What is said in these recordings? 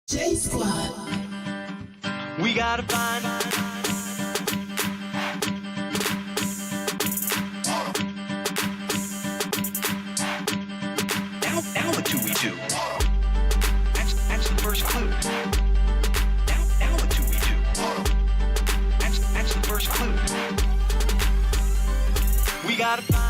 J Squad. We gotta find. Now what do we do? That's the first clue. Now what do we do? That's the first clue. We gotta find.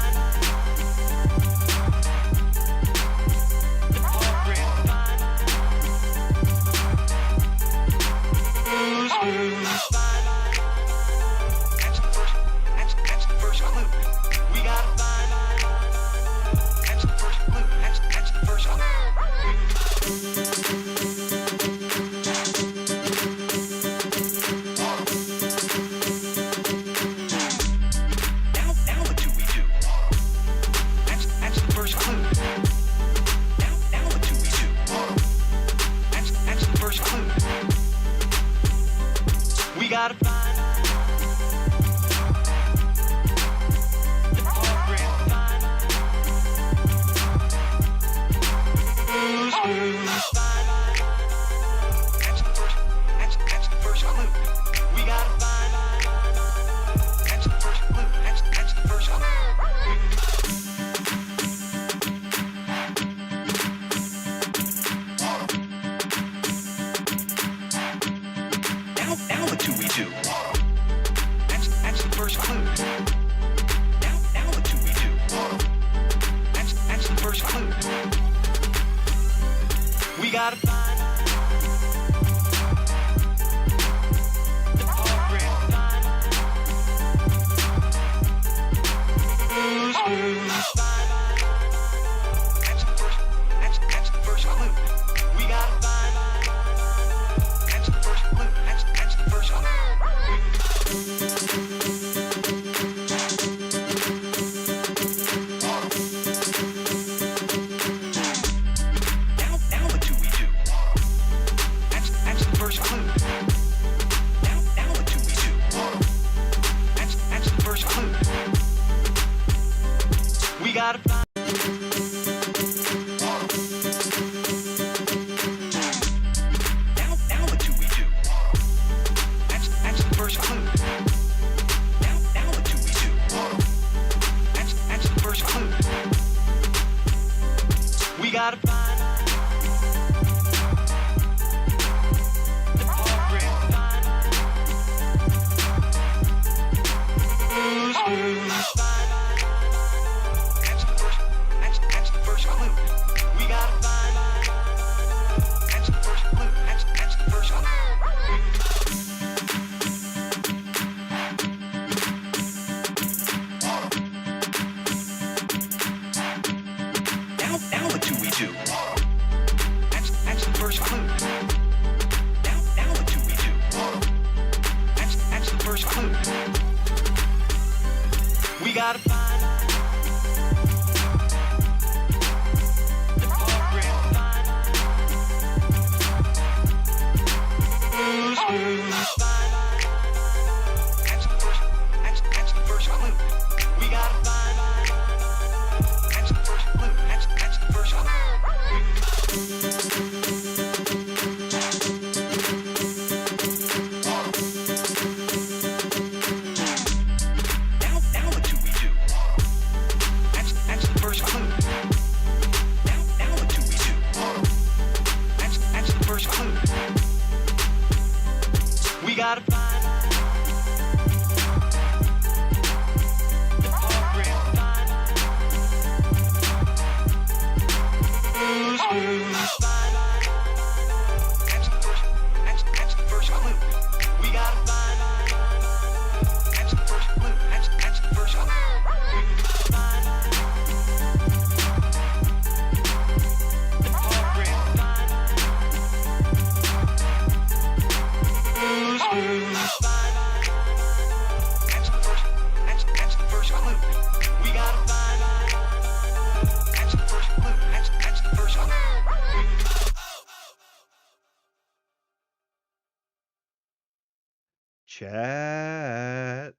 Chat.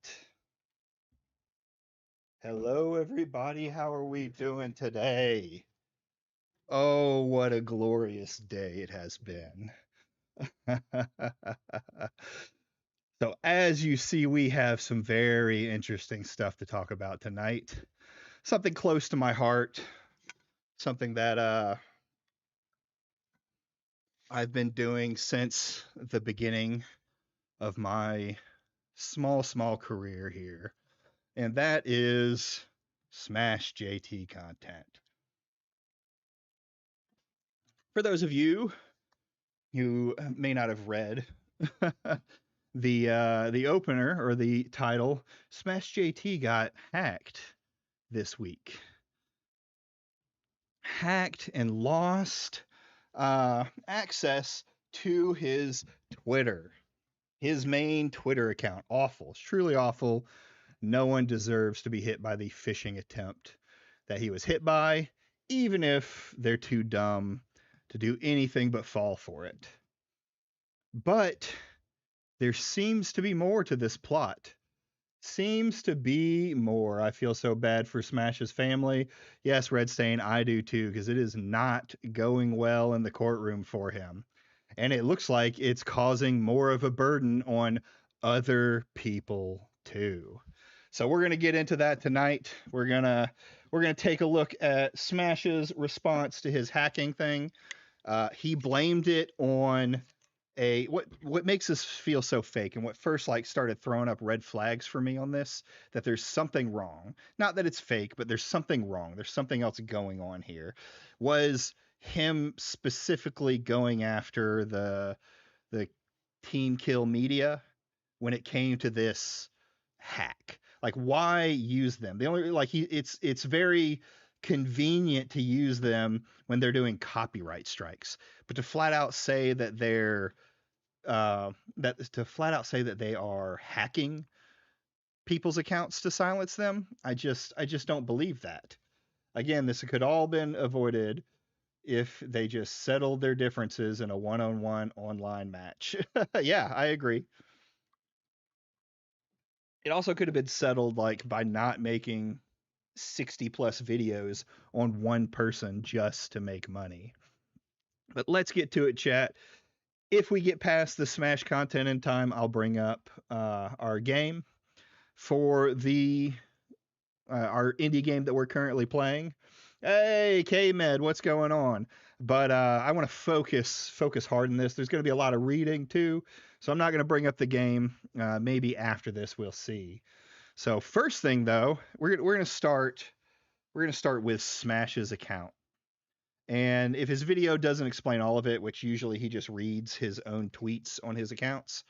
Hello, everybody. How are we doing today? Oh, what a glorious day it has been. So as you see, we have some very interesting stuff to talk about tonight. Something close to my heart, something that I've been doing since the beginning of my small career here, and that is SmashJT content. For those of you who may not have read the opener or the title, SmashJT got hacked this week. Hacked and lost access to his Twitter, his main Twitter account. Awful. It's truly awful. No one deserves to be hit by the phishing attempt that he was hit by, even if they're too dumb to do anything but fall for it. But there seems to be more to this plot. Seems to be more. I feel so bad for Smash's family. Yes, Red Stain, I do too, because it is not going well in the courtroom for him. And it looks like it's causing more of a burden on other people too. So we're going to get into that tonight. We're going to take a look at Smash's response to his hacking thing. He blamed it on what makes this feel so fake, and what first started throwing up red flags for me on this, that there's something wrong. Not that it's fake, but there's something wrong. There's something else going on here. Was him specifically going after the Team Kill media when it came to this hack. Like, why use them? The only it's very convenient to use them when they're doing copyright strikes, but to flat out say that they're they are hacking people's accounts to silence them, I just don't believe that. Again, this could all been avoided if they just settled their differences in a one-on-one online match. Yeah, I agree. It also could have been settled by not making 60 plus videos on one person just to make money. But let's get to it, chat. If we get past the Smash content in time, I'll bring up our game for the our indie game that we're currently playing. Hey, K-Med, what's going on? But I want to focus hard on this. There's going to be a lot of reading too, so I'm not going to bring up the game. Maybe after this, we'll see. So first thing though, we're going to start with Smash's account. And if his video doesn't explain all of it, which usually he just reads his own tweets on his accounts,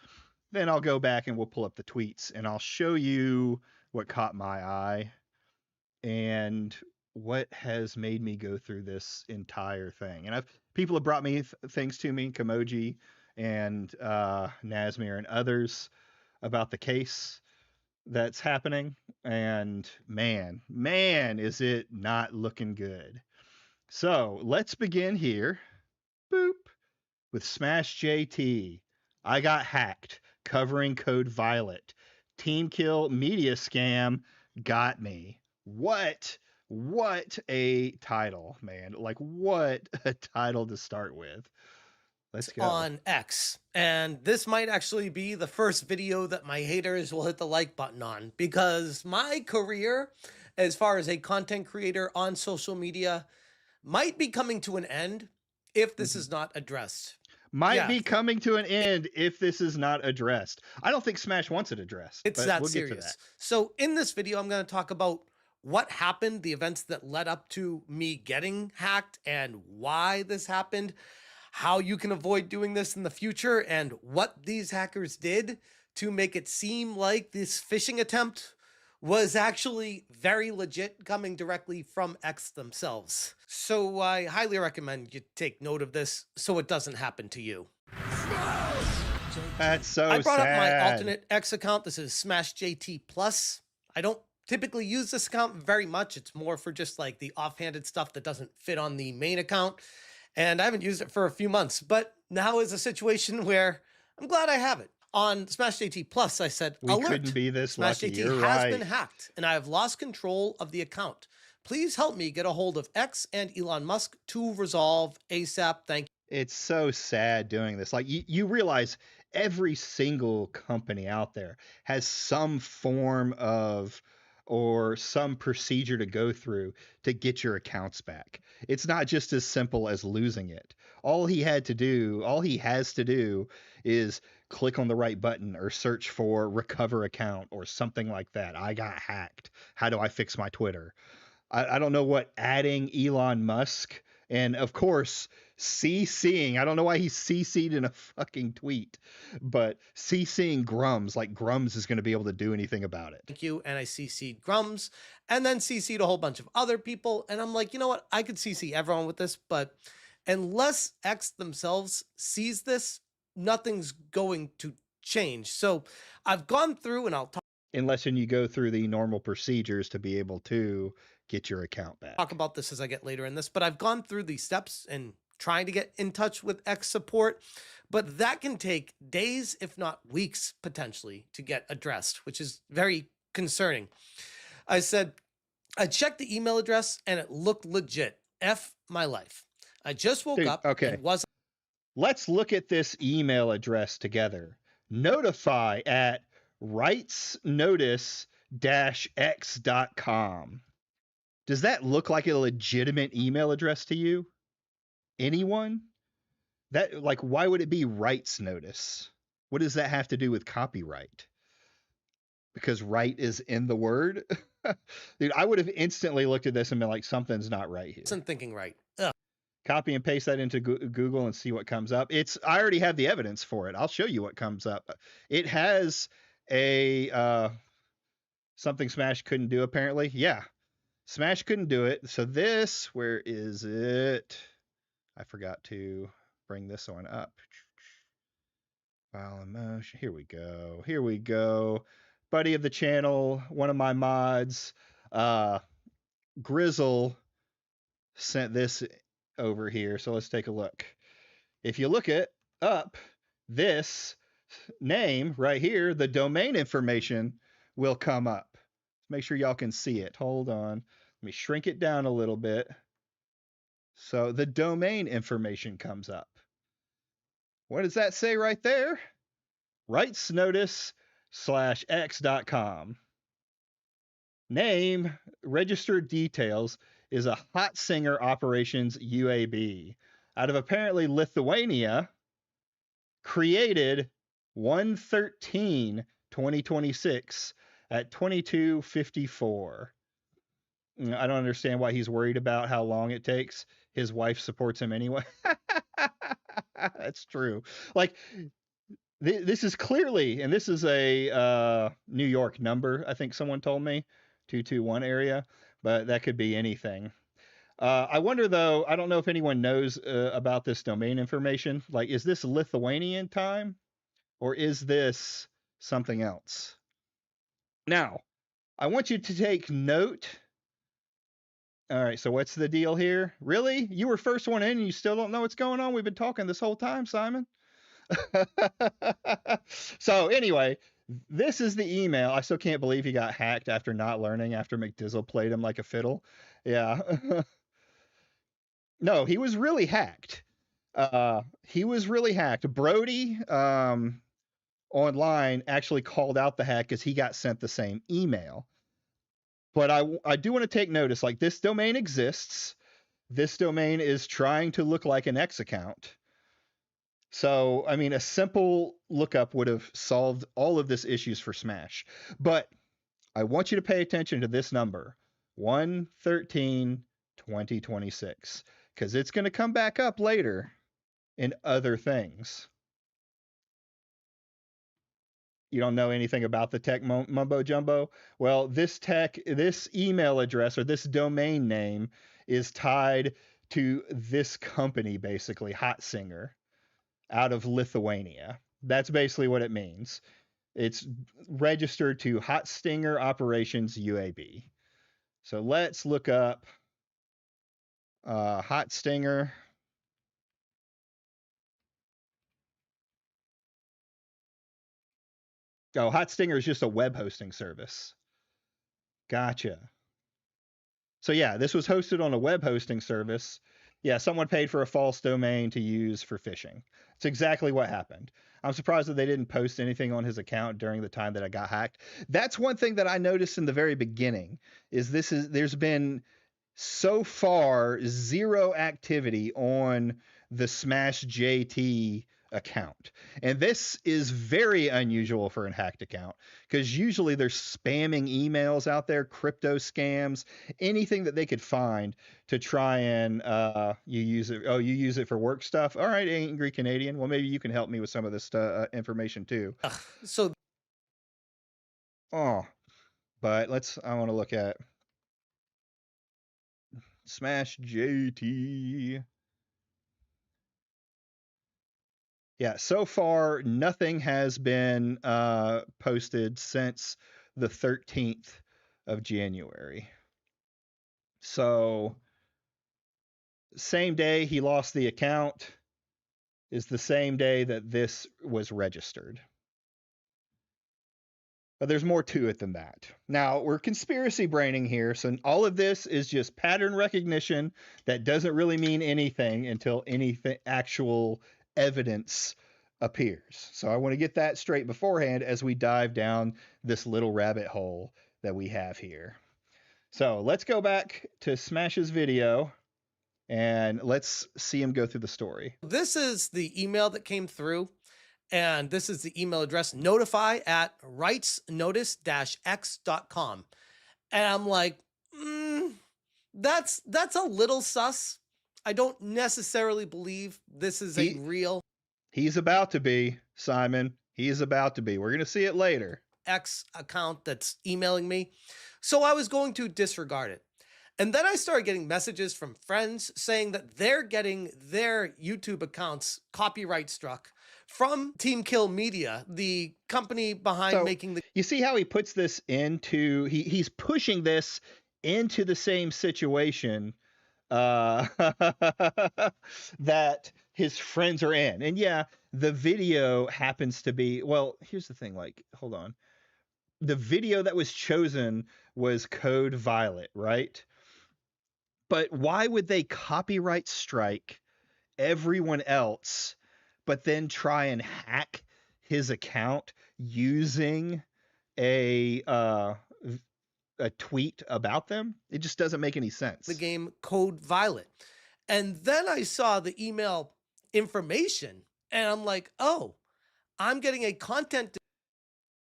then I'll go back and we'll pull up the tweets and I'll show you what caught my eye and what has made me go through this entire thing. And people have brought me things to me, Kamoji and Nazmir and others, about the case that's happening. And man, is it not looking good. So let's begin here. Boop. With SmashJT. I got hacked. Covering code Violet. Team Kill media scam got me. What a title, man. What a title to start with. Let's go. On X. And this might actually be the first video that my haters will hit the like button on, because my career as far as a content creator on social media might be coming to an end if this is not addressed. Might be coming to an end if this is not addressed. I don't think Smash wants it addressed. It's that serious. Get to that. So in this video, I'm going to talk about what happened, the events that led up to me getting hacked and why this happened, how you can avoid doing this in the future, and what these hackers did to make it seem like this phishing attempt was actually very legit, coming directly from X themselves. So I highly recommend you take note of this so it doesn't happen to you. That's so sad. I brought up my alternate X account. This is SmashJT Plus. I don't typically use this account very much. It's more for just the offhanded stuff that doesn't fit on the main account. And I haven't used it for a few months, but now is a situation where I'm glad I have it. On SmashJT Plus, I said, alert, couldn't be this lucky. SmashJT has been hacked, and I have lost control of the account. Please help me get a hold of X and Elon Musk to resolve ASAP. Thank you. It's so sad doing this. Like you realize every single company out there has some form of or some procedure to go through to get your accounts back. It's not just as simple as losing it. All he has to do is click on the right button or search for recover account or something like that. I got hacked. How do I fix my Twitter? I don't know what adding Elon Musk and of course CCing. I don't know why he CC'd in a fucking tweet, but CCing Grums, like Grums is going to be able to do anything about it. Thank you. And I CC'd Grums and then CC'd a whole bunch of other people. And I'm like, you know what? I could CC everyone with this, but unless X themselves sees this, nothing's going to change. So I've gone through and I'll Unless you go through the normal procedures to be able to get your account back. talk about this as I get later in this, but I've gone through these steps and trying to get in touch with X support, but that can take days, if not weeks, potentially to get addressed, which is very concerning. I said, I checked the email address and it looked legit. F my life. I just woke up. Okay. And was Let's look at this email address together. Notify at rightsnotice-x.com. Does that look like a legitimate email address to you? Anyone? That, like, why would it be rights notice? What does that have to do with copyright? Because right is in the word? Dude, I would have instantly looked at this and been like, something's not right here. Wasn't thinking right. Ugh. Copy and paste that into Google and see what comes up. I already have the evidence for it. I'll show you what comes up. It has a something Smash couldn't do apparently. Yeah, Smash couldn't do it. So this, where is it? I forgot to bring this one up. File in motion. Here we go. Here we go. Buddy of the channel, one of my mods, Grizzle sent this over here. So let's take a look. If you look it up, this name right here, the domain information will come up. Make sure y'all can see it. Hold on. Let me shrink it down a little bit. So the domain information comes up. What does that say right there? rightsnotice/x.com. Name, registered details is a Hot Singer Operations UAB out of apparently Lithuania, created 1/13/2026 at 22:54. I don't understand why he's worried about how long it takes. His wife supports him anyway. That's true. Like, this is clearly, and this is a New York number, I think someone told me, 221 area, but that could be anything. I wonder, though, I don't know if anyone knows about this domain information. Like, is this Lithuanian time or is this something else? Now, I want you to take note. All right, so what's the deal here? Really? You were first one in and you still don't know what's going on? We've been talking this whole time, Simon. So anyway, this is the email. I still can't believe he got hacked after not learning, after McDizzle played him like a fiddle. Yeah. No, he was really hacked. He was really hacked. Brody online actually called out the hack because he got sent the same email. But I do want to take notice, like, this domain exists. This domain is trying to look like an X account. So, I mean, a simple lookup would have solved all of this issues for Smash. But I want you to pay attention to this number, 1/13/2026, because it's going to come back up later in other things. You don't know anything about the tech mumbo jumbo? Well, this email address or this domain name is tied to this company, basically, Hot Singer, out of Lithuania. That's basically what it means. It's registered to Hot Stinger Operations UAB. So let's look up Hot Stinger. Oh, Hot Stinger is just a web hosting service. Gotcha. So yeah, this was hosted on a web hosting service. Yeah, someone paid for a false domain to use for phishing. It's exactly what happened. I'm surprised that they didn't post anything on his account during the time that I got hacked. That's one thing that I noticed in the very beginning is there's been so far zero activity on the SmashJT account. And this is very unusual for a hacked account because usually they're spamming emails out there, crypto scams, anything that they could find to try and you use it. Oh, you use it for work stuff. All right, angry Canadian. Well, maybe you can help me with some of this information too. So Oh, but I want to look at SmashJT. Yeah, so far nothing has been posted since the 13th of January. So same day he lost the account is the same day that this was registered. But there's more to it than that. Now, we're conspiracy braining here, so all of this is just pattern recognition that doesn't really mean anything until anything actual evidence appears. So I want to get that straight beforehand as we dive down this little rabbit hole that we have here. So let's go back to Smash's video and let's see him go through the story. this is the email that came through. And this is the email address, notify@rightsnotice-x.com. And I'm like, that's a little sus. I don't necessarily believe this is a real He's about to be, Simon. He's about to be. We're going to see it later. X account that's emailing me. So I was going to disregard it. And then I started getting messages from friends saying that they're getting their YouTube accounts copyright struck from Team Kill Media, the company behind making the... You see how he puts this into... He's pushing this into the same situation that his friends are in. And yeah, the video happens to be... Well, here's the thing. Like, hold on. The video that was chosen was Code Violet, right? But why would they copyright strike everyone else, but then try and hack his account using a tweet about them? It just doesn't make any sense. The game Code Violet. And then I saw the email information and I'm like, oh, I'm getting a content.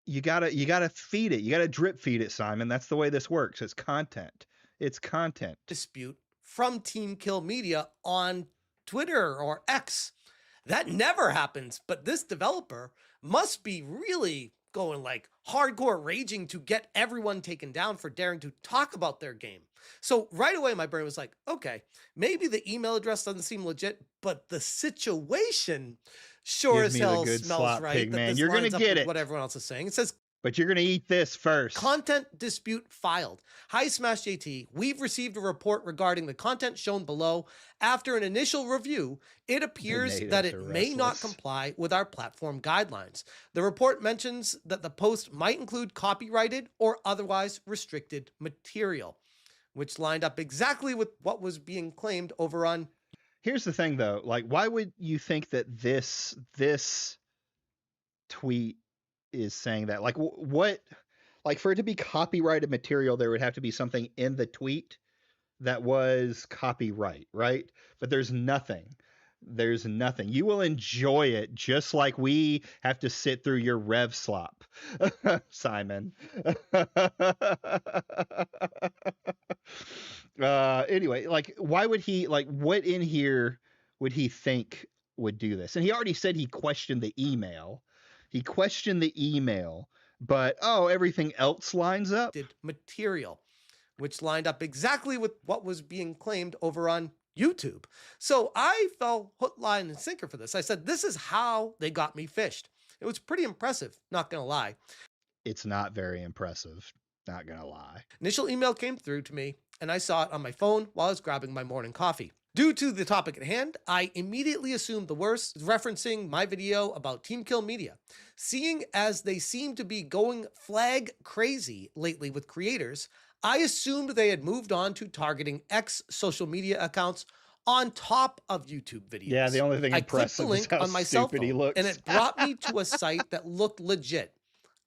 You gotta feed it. You gotta drip feed it, Simon. That's the way this works. It's content. It's content. Dispute from Team Kill Media on Twitter or X. That never happens, but this developer must be really going like hardcore raging to get everyone taken down for daring to talk about their game. So right away, my brain was like, okay, maybe the email address doesn't seem legit, but the situation sure as hell smells right. Pig, man. You're gonna get it. What everyone else is saying. It says, but you're going to eat this first. Content dispute filed. Hi, SmashJT. We've received a report regarding the content shown below. After an initial review, it appears that it may not comply with our platform guidelines. The report mentions that the post might include copyrighted or otherwise restricted material, which lined up exactly with what was being claimed over on... Here's the thing, though. Like, why would you think that this tweet is saying that? Like, what, like, for it to be copyrighted material, there would have to be something in the tweet that was copyright, right? But there's nothing. You will enjoy it just like we have to sit through your rev slop, Simon. Anyway, like, why would he, like, what in here would he think would do this? And he already said he questioned the email. But everything else lines up. Material, which lined up exactly with what was being claimed over on YouTube. So I fell hook, line, and sinker for this. I said, this is how they got me fished. It was pretty impressive, not gonna lie. It's not very impressive, not gonna lie. Initial email came through to me, and I saw it on my phone while I was grabbing my morning coffee. Due to the topic at hand, I immediately assumed the worst, referencing my video about Team Kill Media. Seeing as they seem to be going flag crazy lately with creators, I assumed they had moved on to targeting X social media accounts on top of YouTube videos. Yeah, the only thing I clicked the impressive is link how on my cell stupid he phone, looks. and it brought me to a site that looked legit.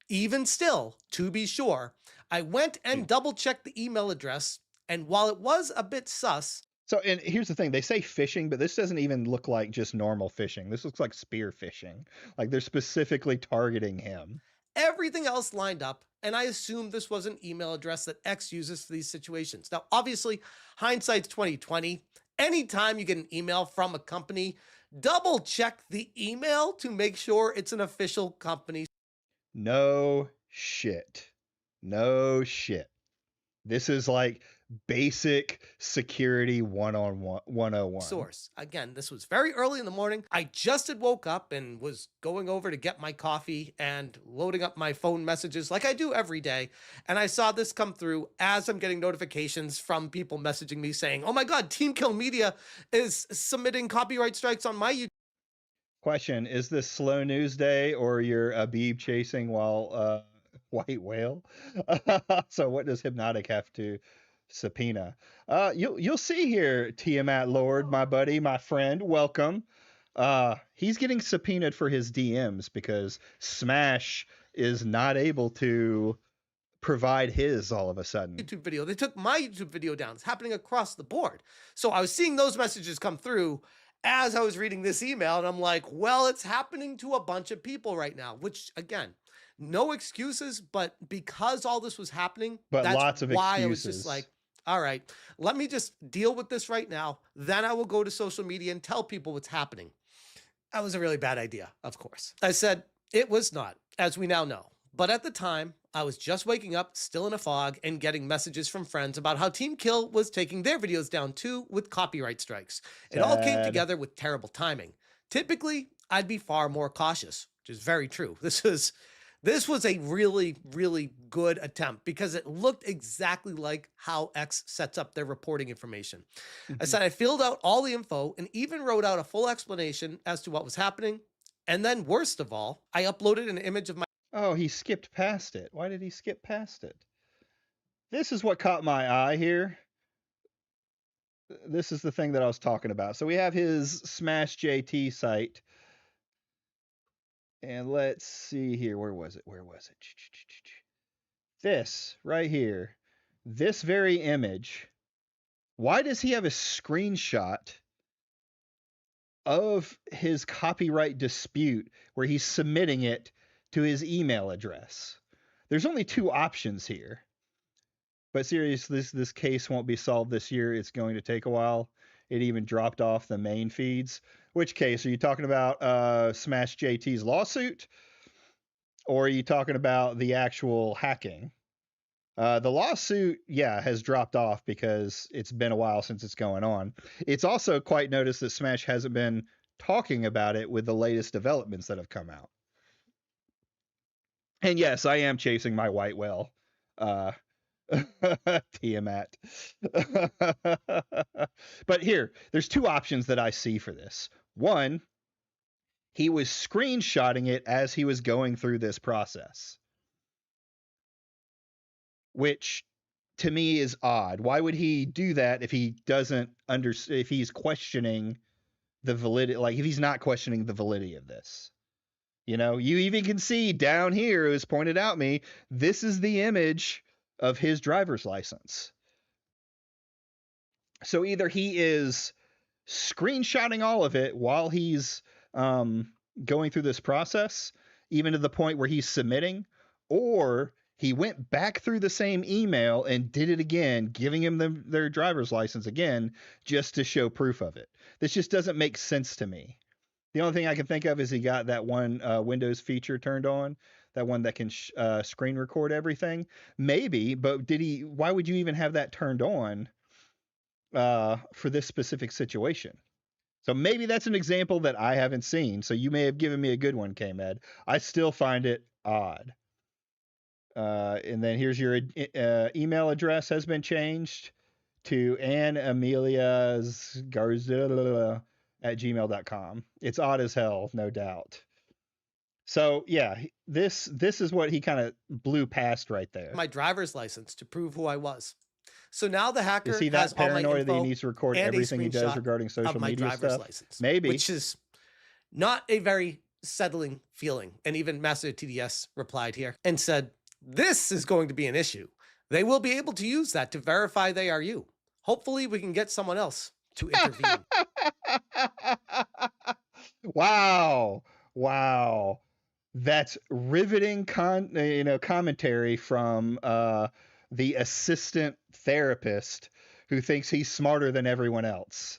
Even still, to be sure, I went and double-checked the email address, and while it was a bit sus, So, and here's the thing, they say phishing, but this doesn't even look like just normal phishing. This looks like spear phishing. Like they're specifically targeting him. everything else lined up, and I assumed this was an email address that X uses for these situations. Now, obviously, hindsight's 2020. Anytime you get an email from a company, double check the email to make sure it's an official company. No shit. No shit. This is like basic security 101. Source. Again, this was very early in the morning. I just had woke up and was going over to get my coffee and loading up my phone messages like I do every day. And I saw this come through as I'm getting notifications from people messaging me saying, oh my God, Team Kill Media is submitting copyright strikes on my YouTube. Question, is this slow news day or you're Abib chasing while white whale? So what does Hypnotic have to subpoena? You'll see here, Tiamat Lord, my buddy, my friend, welcome. He's getting subpoenaed for his DMs because Smash is not able to provide his all of a sudden. YouTube video. They took my YouTube video down. It's happening across the board. So I was seeing those messages come through as I was reading this email, and I'm like, well, it's happening to a bunch of people right now, which again, no excuses, but because all this was happening, But that's lots of why excuses. I was just like, all right, let me just deal with this right now. Then I will go to social media and tell people what's happening. That was a really bad idea, of course. I said it was not, as we now know. But at the time, I was just waking up, still in a fog, and getting messages from friends about how Team Kill was taking their videos down too with copyright strikes. It all came Sad. together with terrible timing. Typically, I'd be far more cautious, which is very true. This was a really, really good attempt because it looked exactly like how X sets up their reporting information. I said I filled out all the info and even wrote out a full explanation as to what was happening. And then worst of all, I uploaded an image of my Oh, he skipped past it. Why did he skip past it? This is what caught my eye here. This is the thing that I was talking about. So we have his SmashJT site. And let's see here. Where was it? Where was it? This right here. This very image. Why does he have a screenshot of his copyright dispute where he's submitting it to his email address? There's only two options here. But seriously, this case won't be solved this year. It's going to take a while. It even dropped off the main feeds. Which case? Are you talking about SmashJT's lawsuit? Or are you talking about the actual hacking? The lawsuit, yeah, has dropped off because it's been a while since it's going on. It's also quite noticed that Smash hasn't been talking about it with the latest developments that have come out. And yes, I am chasing my white whale. Tiamat. But here, there's two options that I see for this. One, he was screenshotting it as he was going through this process, which to me is odd. Why would he do that if he doesn't if he's questioning the validity, like if he's not questioning the validity of this? You know, you even can see down here, it was pointed out me, this is the image of his driver's license. So either he is screenshotting all of it while he's going through this process, even to the point where he's submitting, or he went back through the same email and did it again, giving him their driver's license again, just to show proof of it. This just doesn't make sense to me. The only thing I can think of is he got that one Windows feature turned on, that one that can screen record everything. Maybe, but why would you even have that turned on for this specific situation? So maybe that's an example that I haven't seen. So you may have given me a good one, K-Med. I still find it odd. And then here's your email address has been changed to AnnAmelia's@gmail.com. It's odd as hell, no doubt. So yeah, this is what he kind of blew past right there. my driver's license to prove who I was. So now the Is hacker he has that all my paranoid that he info needs to record and a everything he does screenshot regarding of social my media driver's stuff? license, Maybe. which is not a very settling feeling. And even Master TDS replied here and said, "This is going to be an issue. They will be able to use that to verify they are you. Hopefully, we can get someone else to intervene." Wow. Wow. That's riveting commentary from the assistant therapist who thinks he's smarter than everyone else.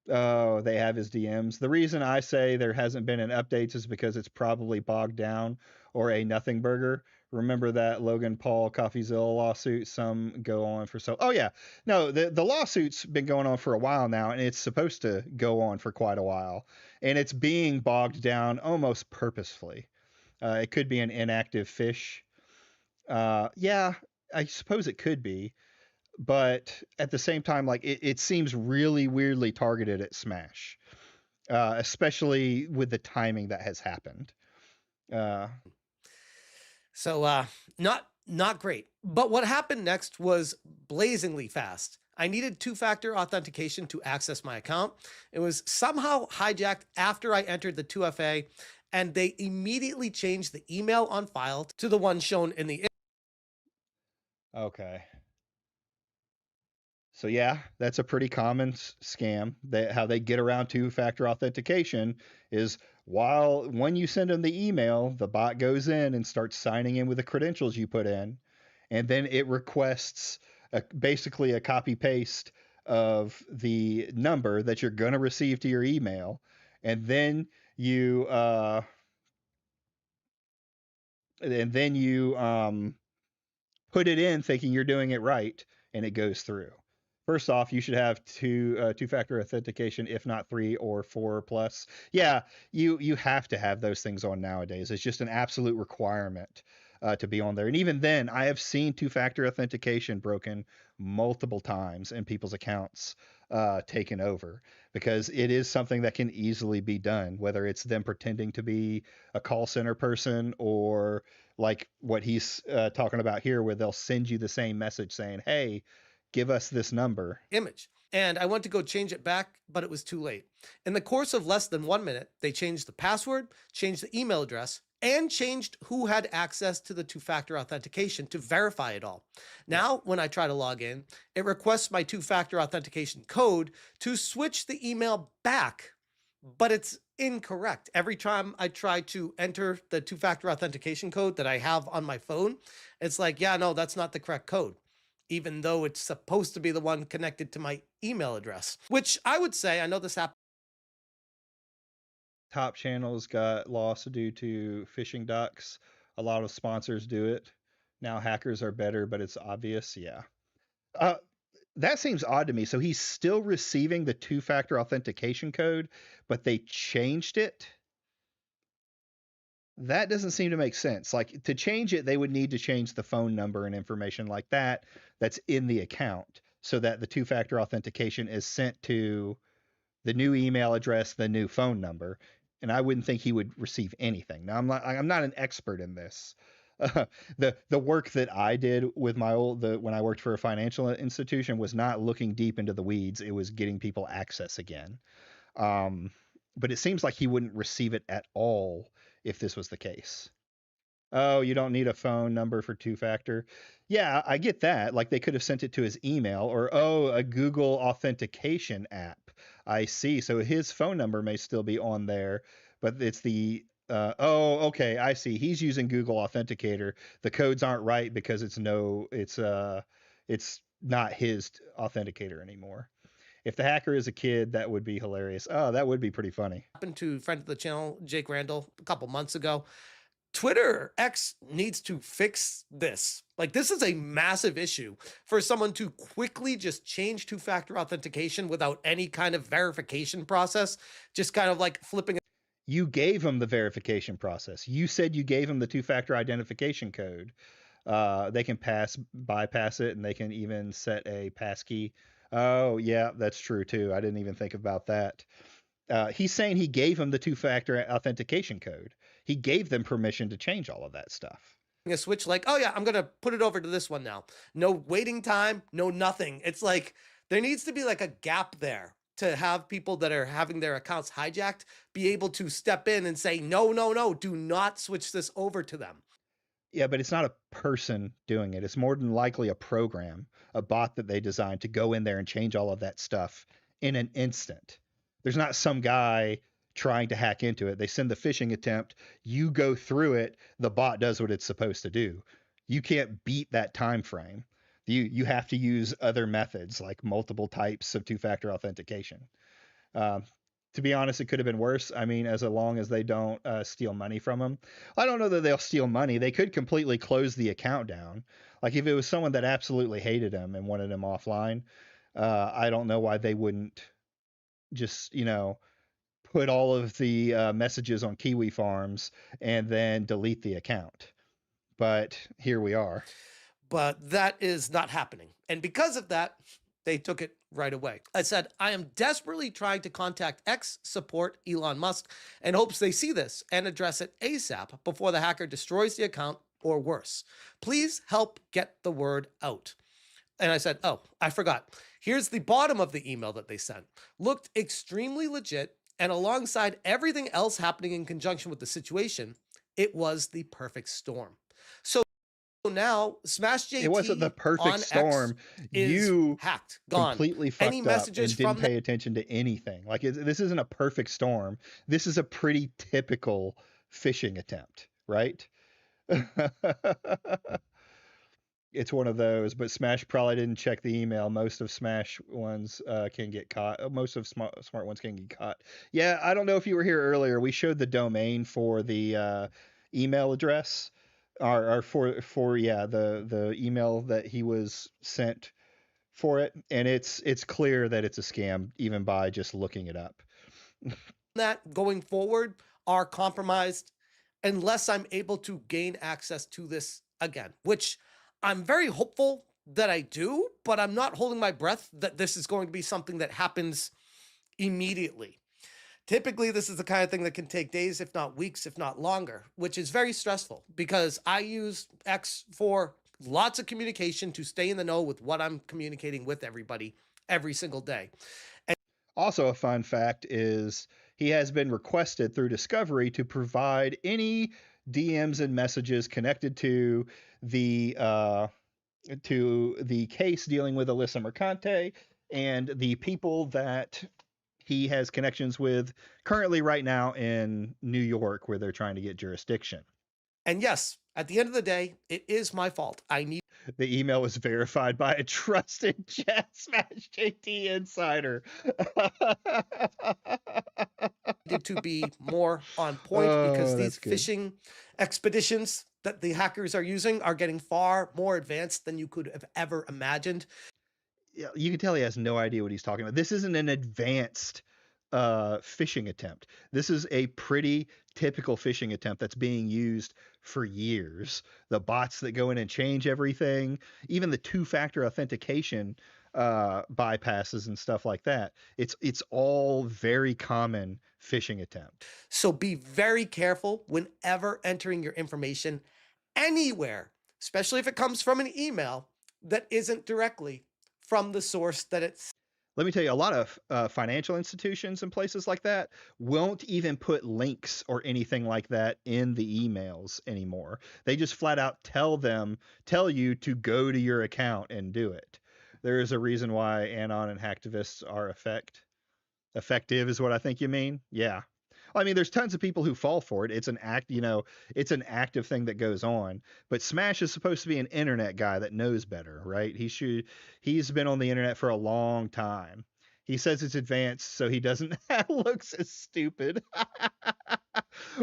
Oh, they have his DMs. The reason I say there hasn't been an update is because it's probably bogged down or a nothing burger. Remember that Logan Paul CoffeeZilla lawsuit? Some go on for so. Oh yeah, no, the lawsuit's been going on for a while now, and it's supposed to go on for quite a while, and it's being bogged down almost purposefully. It could be an inactive fish. Yeah, I suppose it could be, but at the same time, like it seems really weirdly targeted at Smash, especially with the timing that has happened. So not great. But what happened next was blazingly fast. I needed two-factor authentication to access my account. It was somehow hijacked after I entered the 2FA, and they immediately changed the email on file to the one shown in the. Okay. So yeah, that's a pretty common scam. How they get around two-factor authentication is when you send them the email, the bot goes in and starts signing in with the credentials you put in, and then it requests basically a copy paste of the number that you're going to receive to your email, and then you put it in thinking you're doing it right, and it goes through. First off, you should have two-factor authentication, if not 3 or 4 plus. Yeah, you have to have those things on nowadays. It's just an absolute requirement to be on there. And even then, I have seen two-factor authentication broken multiple times and people's accounts taken over because it is something that can easily be done, whether it's them pretending to be a call center person or like what he's talking about here, where they'll send you the same message saying, "Hey, give us this number." Image. And I went to go change it back, but it was too late. In the course of less than 1 minute, they changed the password, changed the email address, and changed who had access to the two-factor authentication to verify it all. Now, when I try to log in, it requests my two-factor authentication code to switch the email back, but it's incorrect. Every time I try to enter the two-factor authentication code that I have on my phone, it's like, yeah, no, that's not the correct code, even though it's supposed to be the one connected to my email address, which I would say, I know this happened. Top channels got lost due to phishing ducks. A lot of sponsors do it. Now hackers are better, but it's obvious. Yeah. Uh, that seems odd to me. So he's still receiving the two-factor authentication code, but they changed it. That doesn't seem to make sense. Like to change it, they would need to change the phone number and information like that that's in the account so that the two-factor authentication is sent to the new email address, the new phone number. And I wouldn't think he would receive anything. Now I'm not an expert in this. The work that I did with when I worked for a financial institution was not looking deep into the weeds. It was getting people access again. But it seems like he wouldn't receive it at all if this was the case. Oh, you don't need a phone number for two-factor. Yeah, I get that. Like they could have sent it to his email or, oh, a Google authentication app. I see. So his phone number may still be on there, but it's oh, okay, I see. He's using Google Authenticator. The codes aren't right because it's not his authenticator anymore. If the hacker is a kid, that would be hilarious. Oh, that would be pretty funny. Happened to friend of the channel, Jake Randall, a couple months ago. Twitter X needs to fix this. Like, this is a massive issue for someone to quickly just change two-factor authentication without any kind of verification process, just kind of like flipping. You gave him the verification process. You said you gave him the two-factor identification code. They can bypass it, and they can even set a passkey. Oh, yeah, that's true too. I didn't even think about that. He's saying he gave him the two-factor authentication code. He gave them permission to change all of that stuff. a switch like, oh yeah, I'm going to put it over to this one now. No waiting time, no nothing. It's like there needs to be like a gap there to have people that are having their accounts hijacked be able to step in and say, no, no, no, do not switch this over to them. Yeah, but it's not a person doing it. It's more than likely a program, a bot that they designed to go in there and change all of that stuff in an instant. There's not some guy trying to hack into it. They send the phishing attempt, you go through it, the bot does what it's supposed to do. You can't beat that time frame. You have to use other methods like multiple types of two-factor authentication. Um, to be honest, it could have been worse. I mean, as long as they don't steal money from them. I don't know that they'll steal money. They could completely close the account down. Like if it was someone that absolutely hated him and wanted him offline, I don't know why they wouldn't just, put all of the messages on Kiwi Farms and then delete the account. But here we are. But that is not happening. And because of that, they took it right away. I said, I am desperately trying to contact X support Elon Musk and hopes they see this and address it ASAP before the hacker destroys the account or worse. Please help get the word out. And I said, oh, I forgot. Here's the bottom of the email that they sent. Looked extremely legit, and alongside everything else happening in conjunction with the situation, it was the perfect storm. So now SmashJT, it wasn't the perfect storm. You hacked, gone. Completely fucked Any messages up and didn't pay attention to anything. Like this isn't a perfect storm. This is a pretty typical phishing attempt, right? It's one of those, but Smash probably didn't check the email. Most of Smash ones can get caught. Most of smart ones can get caught. Yeah, I don't know if you were here earlier. We showed the domain for the email address, or for the email that he was sent for it, and it's clear that it's a scam even by just looking it up. That going forward are compromised unless I'm able to gain access to this again, which I'm very hopeful that I do, but I'm not holding my breath that this is going to be something that happens immediately. Typically, this is the kind of thing that can take days, if not weeks, if not longer, which is very stressful because I use X for lots of communication to stay in the know with what I'm communicating with everybody every single day. And also, a fun fact is he has been requested through Discovery to provide any DMs and messages connected to the case dealing with Alyssa Mercante and the people that he has connections with currently right now in New York where they're trying to get jurisdiction. And yes, at the end of the day, it is my fault. The email was verified by a trusted SmashJT insider. Needed to be more on point because these phishing expeditions that the hackers are using are getting far more advanced than you could have ever imagined. Yeah, you can tell he has no idea what he's talking about. This isn't an advanced phishing attempt. This is a pretty typical phishing attempt that's being used for years. The bots that go in and change everything, even the two-factor authentication bypasses and stuff like that. It's all very common phishing attempt. So be very careful whenever entering your information anywhere, especially if it comes from an email that isn't directly from the source that it's. Let me tell you, a lot of financial institutions and places like that won't even put links or anything like that in the emails anymore. They just flat out tell you to go to your account and do it. There is a reason why anon and hacktivists are effective is what I think you mean. Yeah. I mean, there's tons of people who fall for it. It's an it's an active thing that goes on. But Smash is supposed to be an internet guy that knows better, right? He's been on the internet for a long time. He says it's advanced, so he doesn't look so stupid.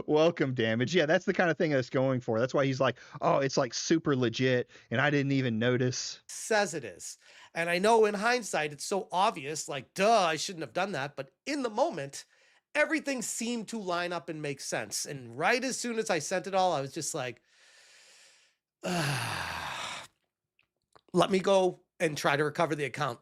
Welcome damage. Yeah, that's the kind of thing that's going for. That's why he's like, oh, it's like super legit, and I didn't even notice. Says it is. And I know in hindsight, it's so obvious, like, duh, I shouldn't have done that. But in the moment, everything seemed to line up and make sense. And right as soon as I sent it all, I was just like, let me go and try to recover the account.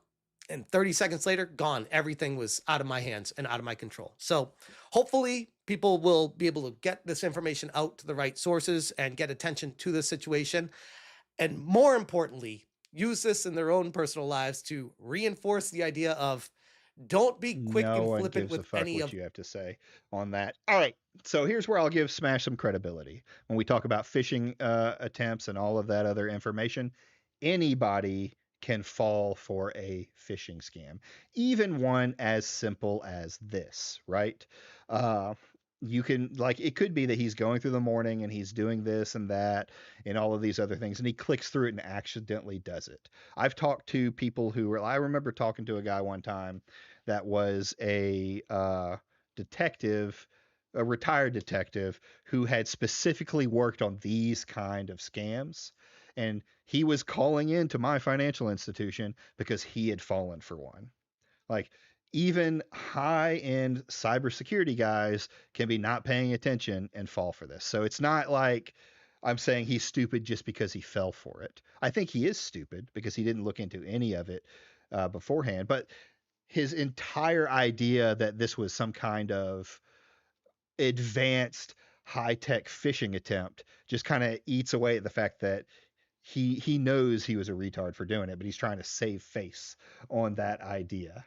and 30 seconds later, gone. Everything was out of my hands and out of my control. So hopefully people will be able to get this information out to the right sources and get attention to the situation. And more importantly, use this in their own personal lives to reinforce the idea of don't be quick No and one flippant gives a with fuck any what of you have to say on that. All right. So here's where I'll give Smash some credibility. When we talk about phishing attempts and all of that other information, anybody can fall for a phishing scam, even one as simple as this, right? Uh, you can, like, it could be that he's going through the morning and he's doing this and that and all of these other things, and he clicks through it and accidentally does it. I've talked to people who were, I remember talking to a guy one time that was a detective, a retired detective who had specifically worked on these kind of scams. And he was calling in to my financial institution because he had fallen for one. Like, even high end cybersecurity guys can be not paying attention and fall for this. So it's not like I'm saying he's stupid just because he fell for it. I think he is stupid because he didn't look into any of it beforehand. But his entire idea that this was some kind of advanced high-tech phishing attempt just kind of eats away at the fact that he knows he was a retard for doing it, but he's trying to save face on that idea.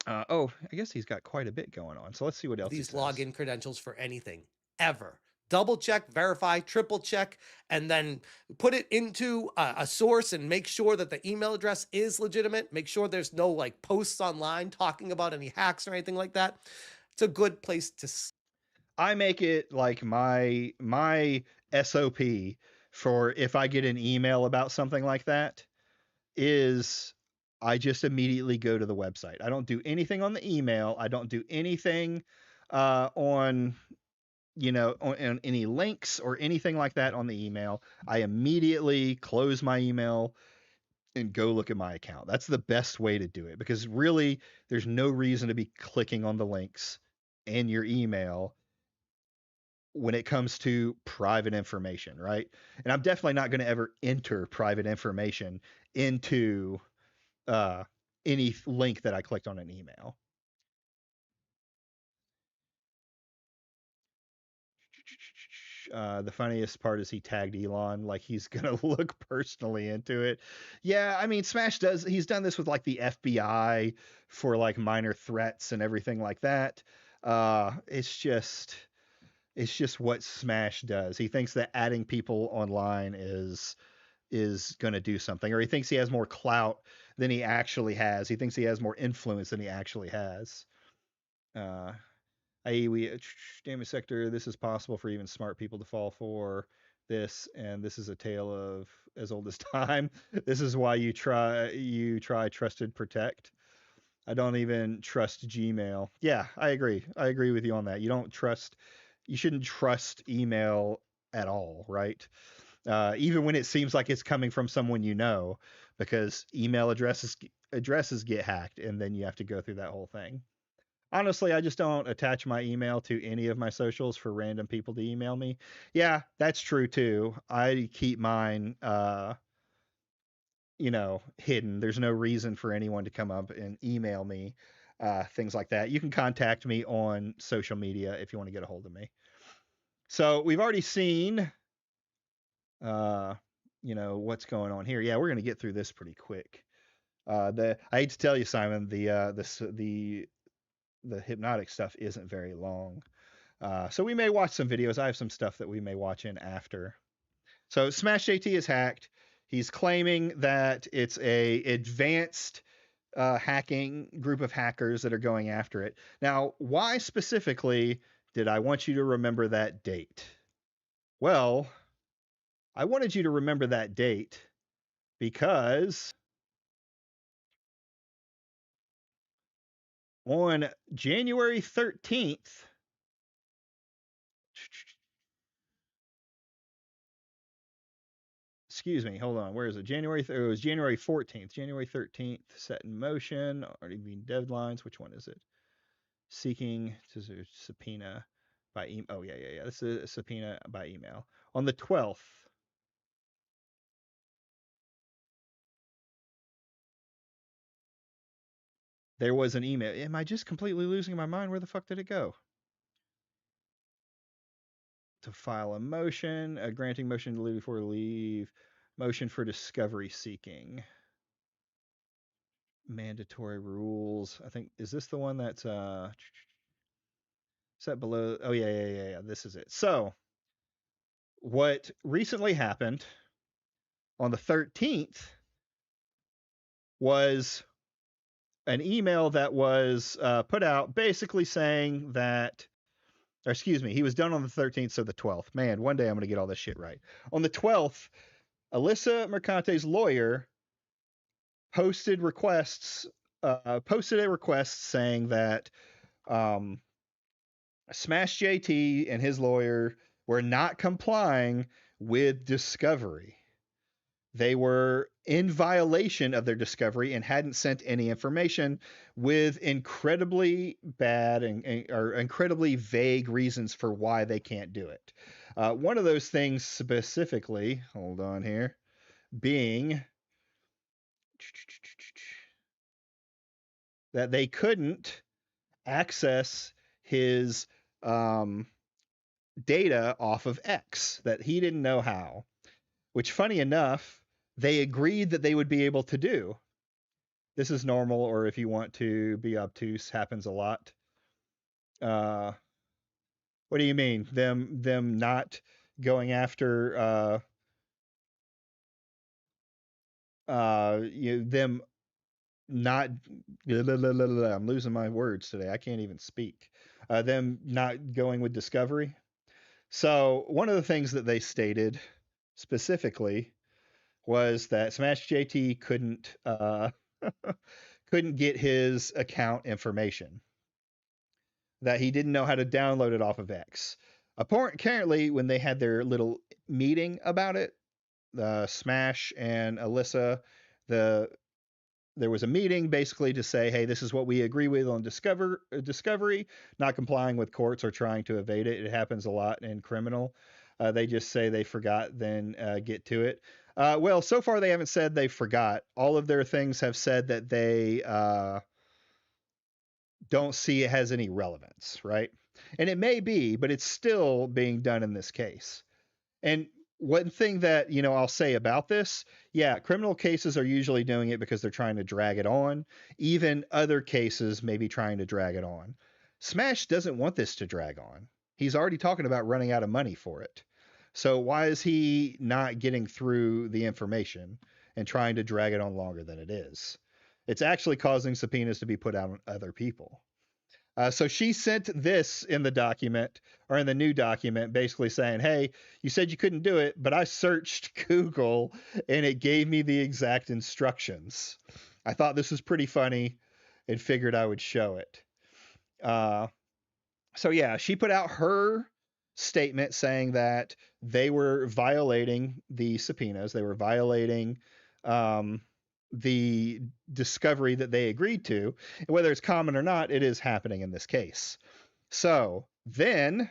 Oh, I guess he's got quite a bit going on. So let's see what else he these says. login credentials for anything ever. Double check, verify, triple check, and then put it into a source and make sure that the email address is legitimate. Make sure there's no like posts online talking about any hacks or anything like that. It's a good place to. I make it like my SOP for if I get an email about something like that is I just immediately go to the website. I don't do anything on the email. I don't do anything on on any links or anything like that on the email. I immediately close my email and go look at my account. That's the best way to do it because really there's no reason to be clicking on the links in your email when it comes to private information, right? And I'm definitely not going to ever enter private information into uh, any link that I clicked on an email. The funniest part is he tagged Elon like he's gonna look personally into it. Yeah, I mean Smash he's done this with like the FBI for like minor threats and everything like that. It's just what Smash does. He thinks that adding people online is going to do something, or he thinks he has more clout than he actually has. He thinks he has more influence than he actually has. Uh, i.e., we damage sector. This is possible for even smart people to fall for this, and this is a tale of as old as time. This is why you try trusted protect. I don't even trust Gmail. Yeah, I agree. I agree with you on that. You shouldn't trust email at all, right? Even when it seems like it's coming from someone you know, because email addresses get hacked, and then you have to go through that whole thing. Honestly, I just don't attach my email to any of my socials for random people to email me. Yeah, that's true too. I keep mine hidden. There's no reason for anyone to come up and email me, things like that. You can contact me on social media if you want to get a hold of me. So we've already seen, what's going on here. Yeah, we're gonna get through this pretty quick. I hate to tell you, Simon, the hypnotic stuff isn't very long. So we may watch some videos. I have some stuff that we may watch in after. So SmashJT is hacked. He's claiming that it's a advanced hacking group of hackers that are going after it. Now, why specifically did I want you to remember that date? Well, I wanted you to remember that date because on January 13th, excuse me, hold on. Where is it? It was January 14th. January 13th, set in motion. Already being deadlines. Which one is it? Seeking to subpoena by email. Oh, yeah, yeah, yeah. This is a subpoena by email. On the 12th, there was an email. Am I just completely losing my mind? Where the fuck did it go? To file a motion, granting motion to leave before leave, motion for discovery seeking. Mandatory rules. I think, is this the one that's set below? Oh yeah. This is it. So what recently happened on the 13th was an email that was put out basically saying that, or excuse me, he was done on the 13th, so the 12th. Man, one day I'm going to get all this shit right. On the 12th, Alyssa Mercante's lawyer posted a request saying that SmashJT and his lawyer were not complying with discovery. They were in violation of their discovery and hadn't sent any information, with incredibly bad or incredibly vague reasons for why they can't do it. One of those things specifically, hold on here, being that they couldn't access his data off of X, that he didn't know how, which, funny enough, they agreed that they would be able to do. This is normal, or if you want to be obtuse, happens a lot. What do you mean? Them not going after them not I'm losing my words today. I can't even speak. Them not going with discovery. So one of the things that they stated specifically was that SmashJT couldn't get his account information, that he didn't know how to download it off of X. Apparently, when they had their little meeting about it, Smash and Alyssa, there was a meeting basically to say, hey, this is what we agree with on discovery, not complying with courts or trying to evade it. It happens a lot in criminal. They just say they forgot, then get to it. Well, so far they haven't said they forgot. All of their things have said that they don't see it has any relevance, right? And it may be, but it's still being done in this case. And one thing that, I'll say about this, yeah, criminal cases are usually doing it because they're trying to drag it on. Even other cases may be trying to drag it on. Smash doesn't want this to drag on. He's already talking about running out of money for it. So why is he not getting through the information and trying to drag it on longer than it is? It's actually causing subpoenas to be put out on other people. So she sent this in the document, or in the new document, basically saying, hey, you said you couldn't do it, but I searched Google and it gave me the exact instructions. I thought this was pretty funny and figured I would show it. So yeah, she put out her statement saying that they were violating the subpoenas. They were violating the discovery that they agreed to. And whether it's common or not, it is happening in this case. So then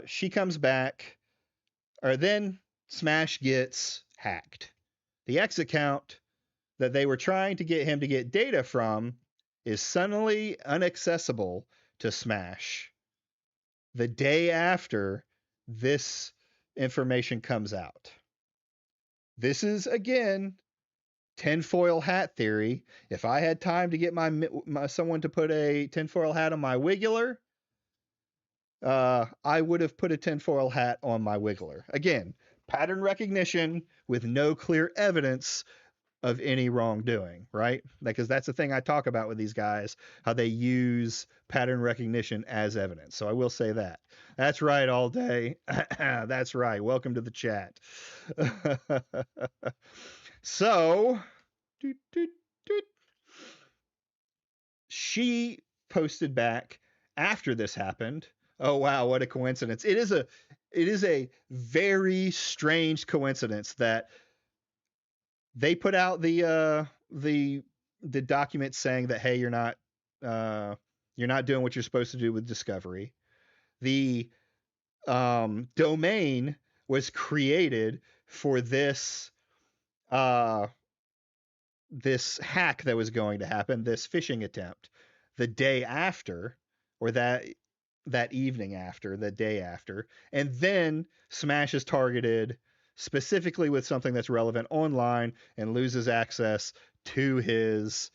she comes back, or then Smash gets hacked. The X account that they were trying to get him to get data from is suddenly inaccessible to Smash the day after this information comes out. This is, again, tinfoil hat theory. If I had time to get someone to put a tinfoil hat on my Wiggler, I would have put a tinfoil hat on my Wiggler. Again, pattern recognition with no clear evidence of any wrongdoing, right? Because that's the thing I talk about with these guys, how they use pattern recognition as evidence. So I will say that. That's right, all day. That's right. Welcome to the chat. So, she posted back after this happened. Oh wow, what a coincidence. It is a very strange coincidence that they put out the document saying that, hey, you're not doing what you're supposed to do with discovery. The domain was created for this this hack that was going to happen, this phishing attempt, the day after, or that evening after, the day after, and then Smash is targeted specifically with something that's relevant online and loses access to his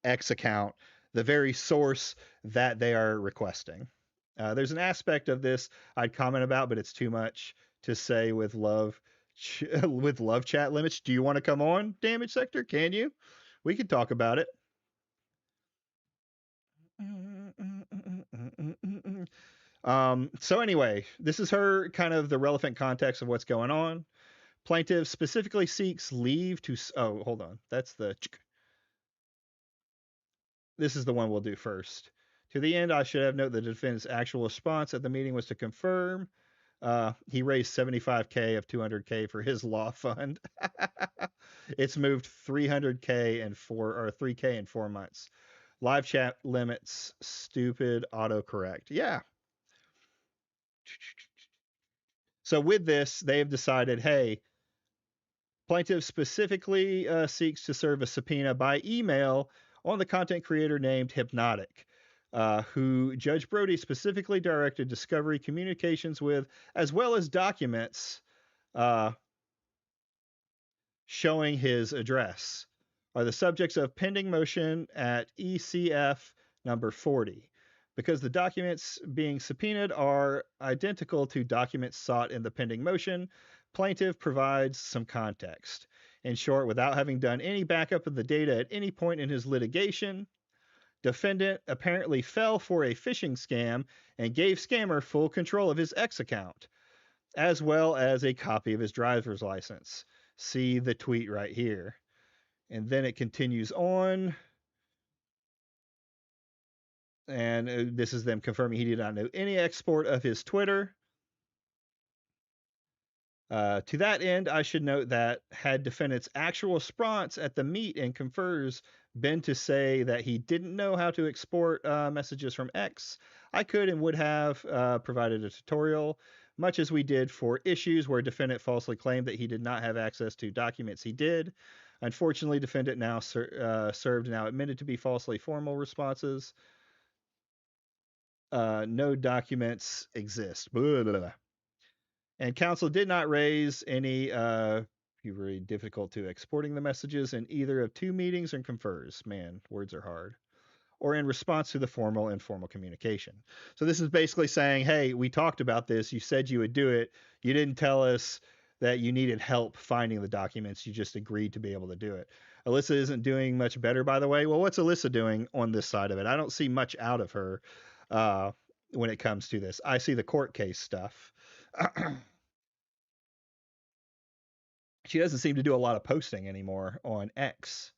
X account, the very source that they are requesting. There's an aspect of this I'd comment about, but it's too much to say with love with love chat limits. Do you want to come on, Damage Sector? Can you? We could talk about it. So anyway, this is her kind of the relevant context of what's going on. Plaintiff specifically seeks leave to. Oh, hold on. That's the. This is the one we'll do first. To the end, I should have noted the defendant's actual response at the meeting was to confirm he raised 75K of 200K for his law fund. It's moved 300K in 3K in 4 months. Live chat limits, stupid autocorrect. Yeah. So with this, they have decided, hey, plaintiff specifically seeks to serve a subpoena by email on the content creator named Hypnotic, who Judge Brody specifically directed discovery communications with, as well as documents showing his address, are the subjects of pending motion at ECF number 40. Because the documents being subpoenaed are identical to documents sought in the pending motion, plaintiff provides some context. In short, without having done any backup of the data at any point in his litigation, defendant apparently fell for a phishing scam and gave scammer full control of his X account, as well as a copy of his driver's license. See the tweet right here. And then it continues on. And this is them confirming he did not know any export of his Twitter. To that end, I should note that had defendant's actual response at the meet and confers been to say that he didn't know how to export messages from X, I could and would have provided a tutorial, much as we did for issues where defendant falsely claimed that he did not have access to documents he did. Unfortunately, defendant now served now admitted to be falsely formal responses. No documents exist. Blah, blah, blah. And counsel did not raise any very difficult to exporting the messages in either of two meetings and confers. Man, words are hard. Or in response to the formal and informal communication. So this is basically saying, hey, we talked about this. You said you would do it. You didn't tell us that you needed help finding the documents. You just agreed to be able to do it. Alyssa isn't doing much better, by the way. Well, what's Alyssa doing on this side of it? I don't see much out of her when it comes to this. I see the court case stuff. She doesn't seem to do a lot of posting anymore on X.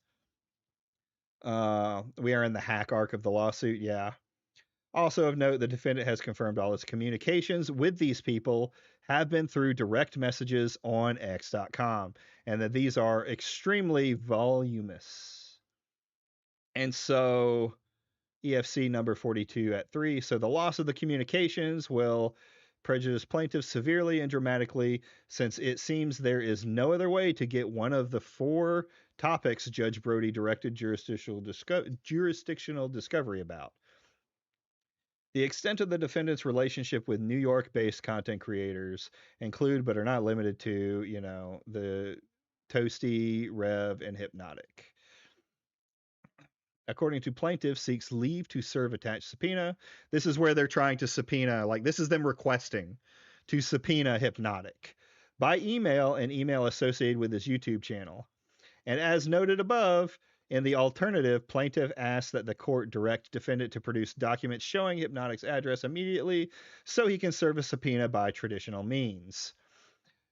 We are in the hack arc of the lawsuit. Yeah. Also of note, the defendant has confirmed all its communications with these people have been through direct messages on X.com, and that these are extremely voluminous. And so EFC number 42 at 3. So the loss of the communications will prejudice plaintiffs severely and dramatically, since it seems there is no other way to get one of the 4 topics Judge Brody directed jurisdictional discovery about. The extent of the defendant's relationship with New York-based content creators include, but are not limited to, the Toasty, Rev, and Hypnotic. According to plaintiff, seeks leave to serve attached subpoena. This is where they're trying to subpoena, like this is them requesting to subpoena Hypnotic by email and email associated with his YouTube channel. And as noted above, in the alternative, plaintiff asks that the court direct defendant to produce documents showing Hypnotic's address immediately so he can serve a subpoena by traditional means.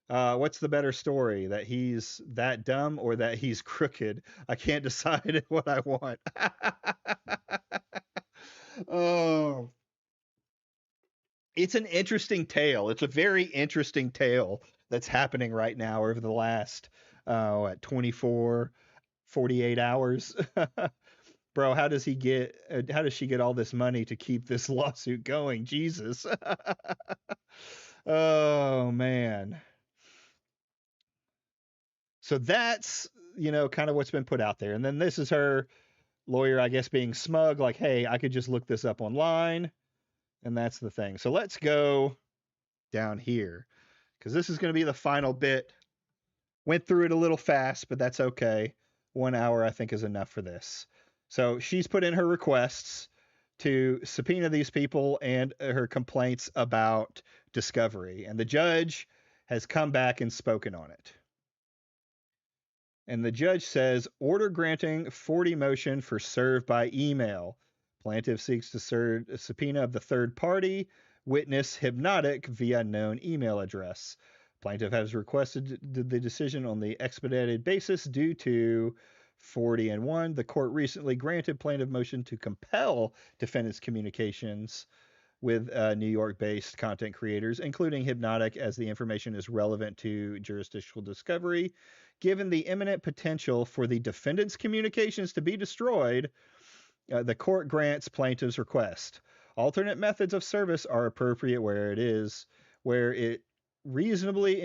What's the better story? That he's that dumb or that he's crooked? I can't decide what I want. Oh, it's an interesting tale. It's a very interesting tale that's happening right now over the last 24, 48 hours. Bro, how does she get all this money to keep this lawsuit going? Jesus. Oh man. So that's kind of what's been put out there. And then this is her lawyer, I guess, being smug, like, hey, I could just look this up online. And that's the thing. So let's go down here, because this is going to be the final bit. Went through it a little fast, but that's okay. 1 hour, I think, is enough for this. So she's put in her requests to subpoena these people and her complaints about discovery. And the judge has come back and spoken on it. And the judge says, order granting 40 motion for serve by email. Plaintiff seeks to serve a subpoena of the third party witness Hypnotic via known email address. Plaintiff has requested the decision on the expedited basis due to 40 and 1. The court recently granted plaintiff motion to compel defendant's communications with New York-based content creators, including Hypnotic, as the information is relevant to jurisdictional discovery. Given the imminent potential for the defendant's communications to be destroyed, the court grants plaintiff's request. Alternate methods of service are appropriate where it reasonably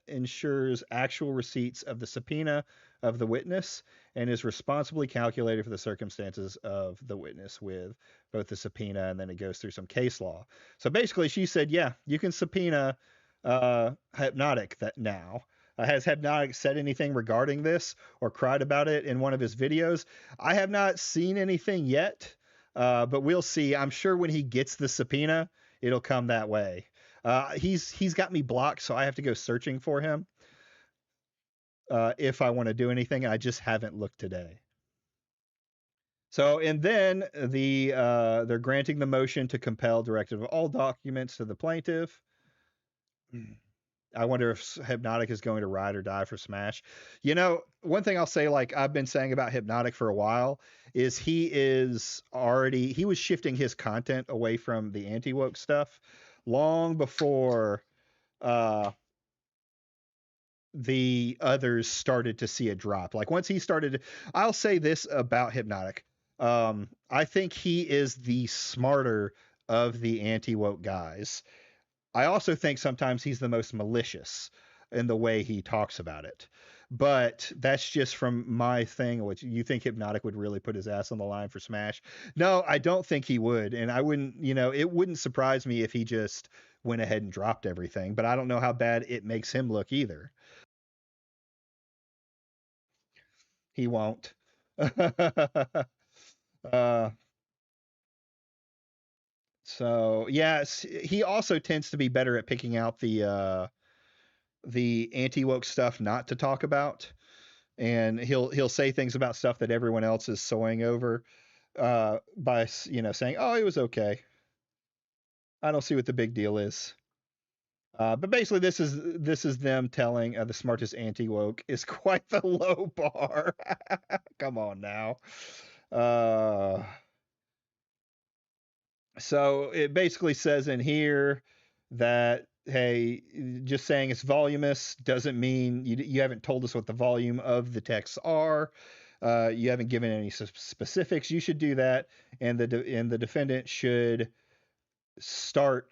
ensures actual receipts of the subpoena of the witness and is responsibly calculated for the circumstances of the witness with both the subpoena, and then it goes through some case law. So basically she said, yeah, you can subpoena Hypnotic that now. Has Hypnotic said anything regarding this or cried about it in one of his videos? I have not seen anything yet, but we'll see. I'm sure when he gets the subpoena, it'll come that way. He's got me blocked, so I have to go searching for him if I want to do anything. I just haven't looked today. So, and then they're granting the motion to compel directive of all documents to the plaintiff. I wonder if Hypnotic is going to ride or die for Smash. One thing I'll say, like I've been saying about Hypnotic for a while, is he was shifting his content away from the anti-woke stuff long before the others started to see a drop. Like once he started, I'll say this about Hypnotic. I think he is the smarter of the anti-woke guys. I also think sometimes he's the most malicious in the way he talks about it. But that's just from my thing, which you think Hypnotic would really put his ass on the line for Smash. No, I don't think he would. And I wouldn't, it wouldn't surprise me if he just went ahead and dropped everything. But I don't know how bad it makes him look either. He won't. So yes, he also tends to be better at picking out the anti-woke stuff not to talk about, and he'll say things about stuff that everyone else is soying over by saying, oh, it was okay, I don't see what the big deal is. But basically this is them telling the smartest anti-woke is quite the low bar. Come on now. So it basically says in here that, hey, just saying it's voluminous doesn't mean you haven't told us what the volume of the texts are. You haven't given any specifics. You should do that, and the defendant should start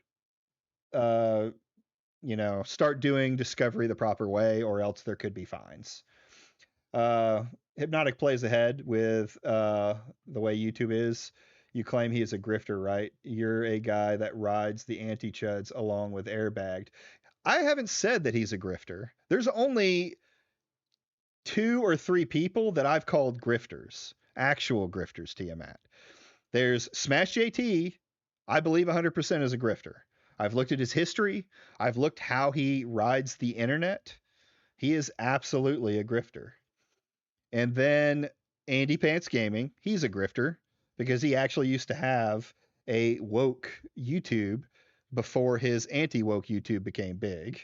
doing discovery the proper way, or else there could be fines. Hypnotic plays ahead with the way YouTube is. You claim he is a grifter, right? You're a guy that rides the anti-chuds along with Airbagged. I haven't said that he's a grifter. There's only 2 or 3 people that I've called grifters, actual grifters, Tiamat. There's SmashJT. I believe 100% is a grifter. I've looked at his history. I've looked how he rides the internet. He is absolutely a grifter. And then Andy Pants Gaming, he's a grifter, because he actually used to have a woke YouTube before his anti-woke YouTube became big.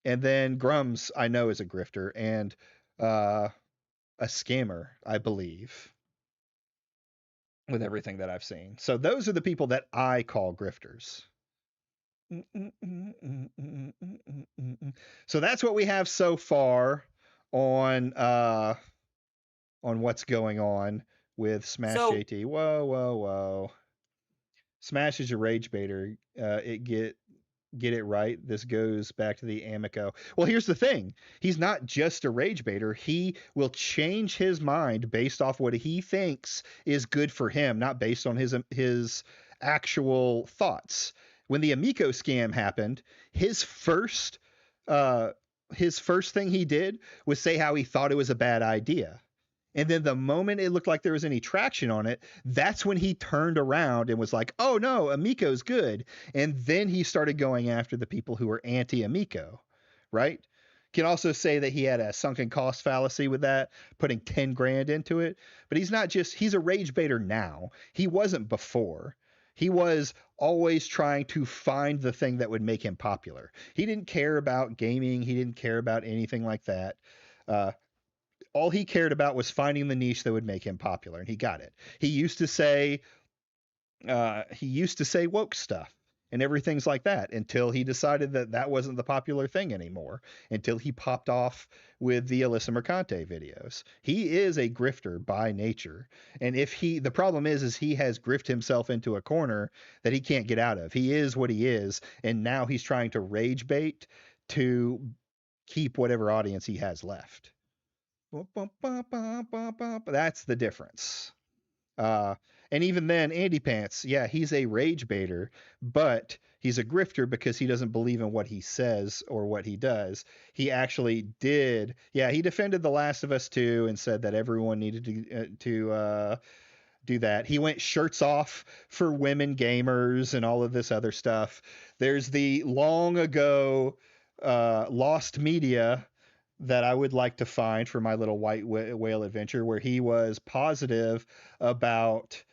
And then Grums, I know, is a grifter and a scammer, I believe, with everything that I've seen. So those are the people that I call grifters. So that's what we have so far on what's going on with SmashJT. Whoa. Smash is your rage baiter. get it right. This goes back to the Amico. Well, here's the thing. He's not just a rage baiter. He will change his mind based off what he thinks is good for him, not based on his actual thoughts. When the Amico scam happened, uh his first thing he did was say how he thought it was a bad idea. And then the moment it looked like there was any traction on it, that's when he turned around and was like, oh no, Amico's good. And then he started going after the people who were anti Amico, right? Can also say that he had a sunken cost fallacy with that, putting 10 grand into it. But he's a rage baiter now. He wasn't before. He was always trying to find the thing that would make him popular. He didn't care about gaming. He didn't care about anything like that. All he cared about was finding the niche that would make him popular, and he got it. He used to say woke stuff and everything's like that until he decided that that wasn't the popular thing anymore. Until he popped off with the Alyssa Mercante videos. He is a grifter by nature, and the problem is he has grifted himself into a corner that he can't get out of. He is what he is, and now he's trying to rage bait to keep whatever audience he has left. That's the difference. Uh, and even then, Andy Pants, yeah, he's a rage baiter, but he's a grifter because he doesn't believe in what he says or what he does. He actually did. Yeah, he defended The Last of Us 2 and said that everyone needed to do that. He went shirts off for women gamers and all of this other stuff. There's the long ago lost media that I would like to find for my little white whale adventure, where he was positive about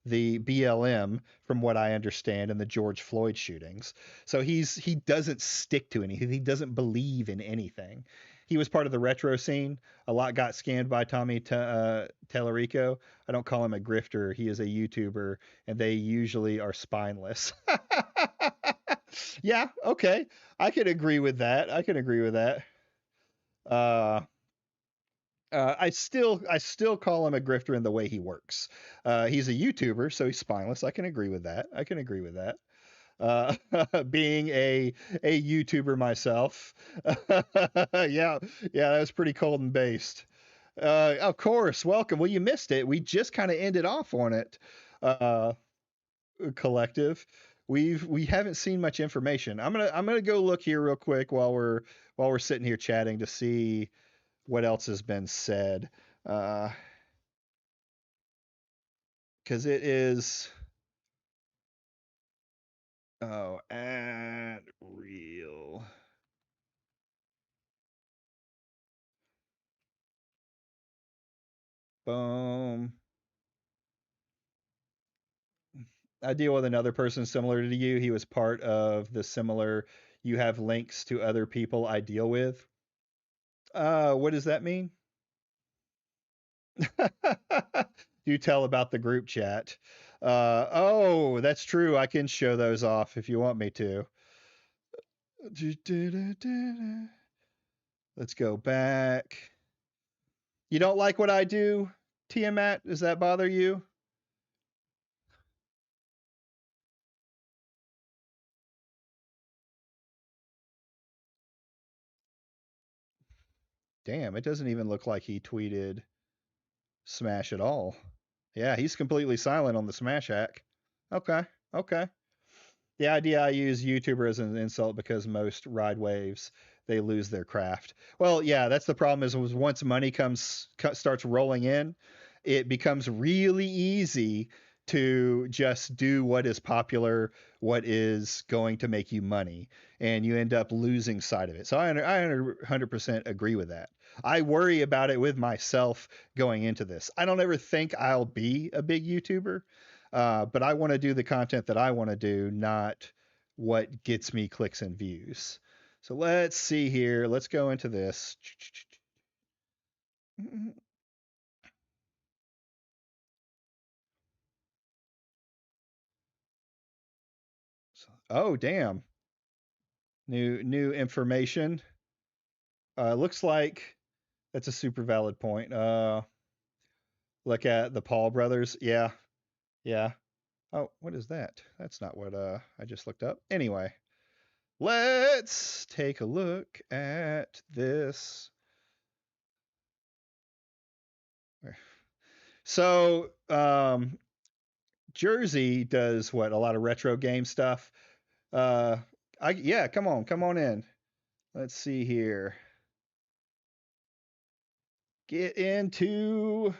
the BLM, from what I understand, and the George Floyd shootings. So he doesn't stick to anything. He doesn't believe in anything. He was part of the retro scene. A lot got scammed by Tommy Tellerico. I don't call him a grifter. He is a YouTuber, and they usually are spineless. Yeah, okay. I can agree with that. Uh, I still call him a grifter in the way he works. He's a YouTuber, so he's spineless. I can agree with that. Being a YouTuber myself, yeah, that was pretty cold and based. Of course, welcome. Well, you missed it. We just kind of ended off on it. Uh, Collective. We haven't seen much information. I'm gonna go look here real quick while we're sitting here chatting to see what else has been said. Because it is at real. Boom. I deal with another person similar to you. He was part of the similar. You have links to other people I deal with. What does that mean? You tell about the group chat. Oh, that's true. I can show those off if you want me to. Let's go back. You don't like what I do, Tiamat? Does that bother you? Damn, it doesn't even look like he tweeted Smash at all. Yeah, he's completely silent on the Smash hack. Okay, okay. The idea I use YouTuber as an insult because most ride waves they lose their craft. Well, yeah, that's the problem. Is once money starts rolling in, it becomes really easy to just do what is popular, what is going to make you money, and you end up losing sight of it. So I 100% agree with that. I worry about it with myself going into this. I don't ever think I'll be a big YouTuber, but I want to do the content that I want to do, not what gets me clicks and views. So let's see here. Let's go into this. Oh, damn. New information. Looks like that's a super valid point. Look at the Paul brothers. Yeah. Yeah. Oh, what is that? That's not what I just looked up. Anyway, let's take a look at this. So, Jersey does what? A lot of retro game stuff. Uh, yeah, come on in. Let's see here. Get into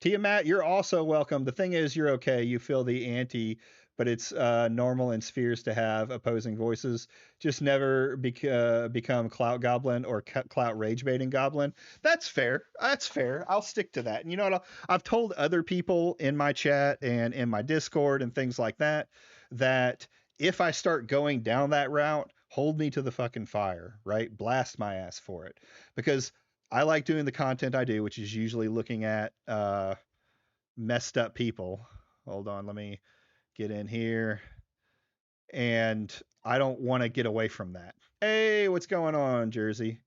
Tiamat. You're also welcome. The thing is, you're okay. You feel the ante, but it's normal in spheres to have opposing voices. Just never become Clout Goblin or Clout Rage Baiting Goblin. That's fair. That's fair. I'll stick to that. And you know what? I've told other people in my chat and in my Discord and things like that that if I start going down that route, hold me to the fucking fire, right? Blast my ass for it. Because I like doing the content I do, which is usually looking at messed up people. Hold on, let me get in here. And I don't want to get away from that. Hey, what's going on, Jersey?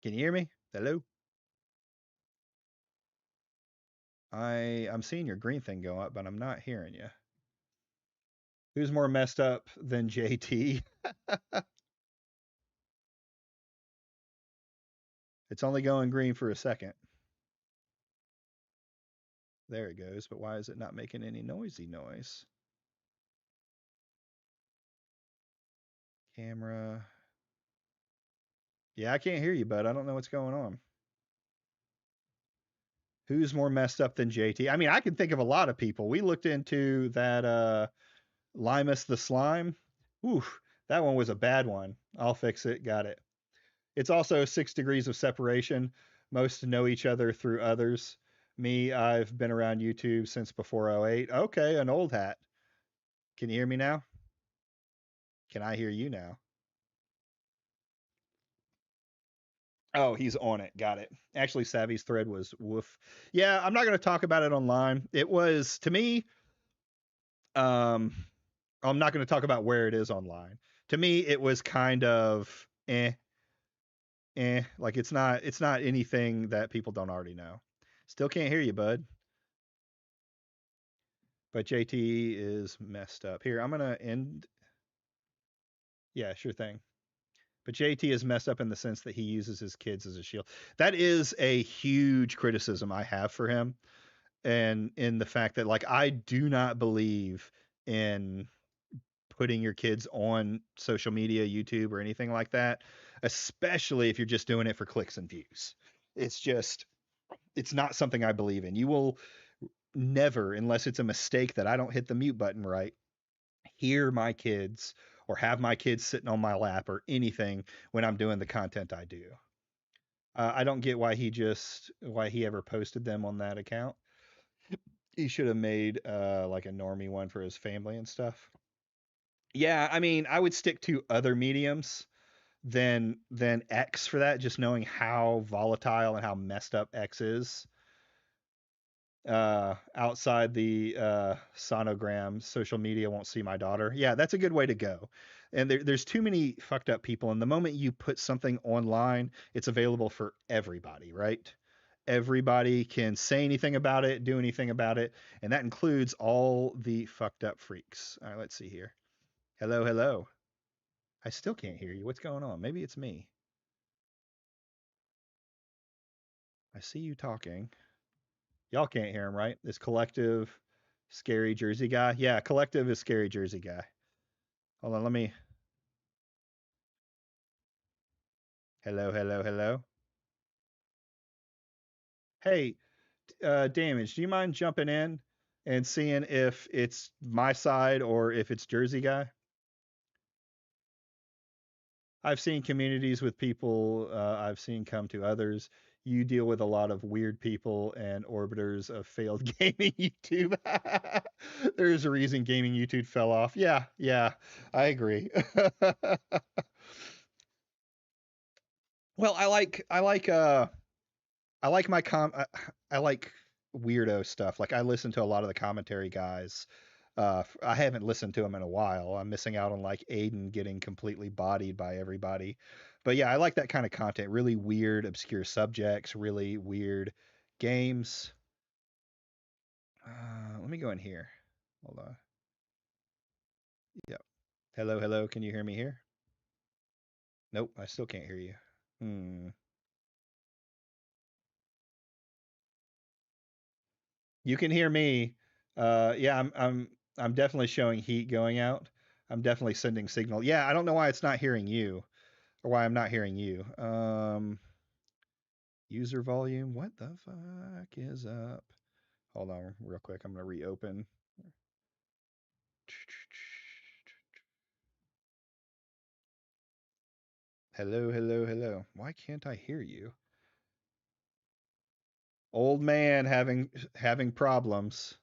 Can you hear me? Hello? I'm seeing your green thing go up, but I'm not hearing you. Who's more messed up than JT? It's only going green for a second. There it goes, but why is it not making any noisy noise? Camera. Yeah, I can't hear you, bud. I don't know what's going on. Who's more messed up than JT? I mean, I can think of a lot of people. We looked into that Limus the Slime. Oof, that one was a bad one. I'll fix it. Got it. It's also 6 degrees of separation. Most know each other through others. Me, I've been around YouTube since before '08. Okay, an old hat. Can you hear me now? Can I hear you now? Oh, he's on it. Got it. Actually, Savvy's thread was woof. Yeah, I'm not going to talk about it online. It was, to me, um, I'm not going to talk about where it is online. To me, it was kind of like it's not anything that people don't already know. Still can't hear you, bud. But JT is messed up. Here, I'm gonna end. Yeah, sure thing. But JT is messed up in the sense that he uses his kids as a shield. That is a huge criticism I have for him, and in the fact that like I do not believe in putting your kids on social media, YouTube, or anything like that, especially if you're just doing it for clicks and views. It's just, it's not something I believe in. You will never, unless it's a mistake that I don't hit the mute button right, hear my kids or have my kids sitting on my lap or anything when I'm doing the content I do. I don't get why he ever posted them on that account. He should have made like a normie one for his family and stuff. Yeah, I mean, I would stick to other mediums than X for that, just knowing how volatile and how messed up X is. Outside the sonogram, social media won't see my daughter. Yeah, that's a good way to go. And there's too many fucked up people. And the moment you put something online, it's available for everybody, right? Everybody can say anything about it, do anything about it, and that includes all the fucked up freaks. All right, let's see here. Hello, hello. I still can't hear you. What's going on? Maybe it's me. I see you talking. Y'all can't hear him, right? This collective scary Jersey guy. Yeah, collective is scary Jersey guy. Hold on, let me. Hello, hello, hello. Hey, Damage, do you mind jumping in and seeing if it's my side or if it's Jersey guy? I've seen communities with people I've seen come to others. You deal with a lot of weird people and orbiters of failed gaming YouTube. There's a reason gaming YouTube fell off. Yeah, yeah, I agree. Well, I like my I like weirdo stuff. Like I listen to a lot of the commentary guys. I haven't listened to him in a while. I'm missing out on like Aiden getting completely bodied by everybody. But yeah, I like that kind of content. Really weird, obscure subjects, really weird games. Let me go in here. Hold on. Yep. Hello, hello. Can you hear me here? Nope, I still can't hear you. Hmm. You can hear me. Yeah, I'm definitely showing heat going out. I'm definitely sending signal. Yeah, I don't know why it's not hearing you, or why I'm not hearing you. User volume. What the fuck is up? Hold on, real quick. I'm gonna reopen. Hello, hello, hello. Why can't I hear you? Old man having problems.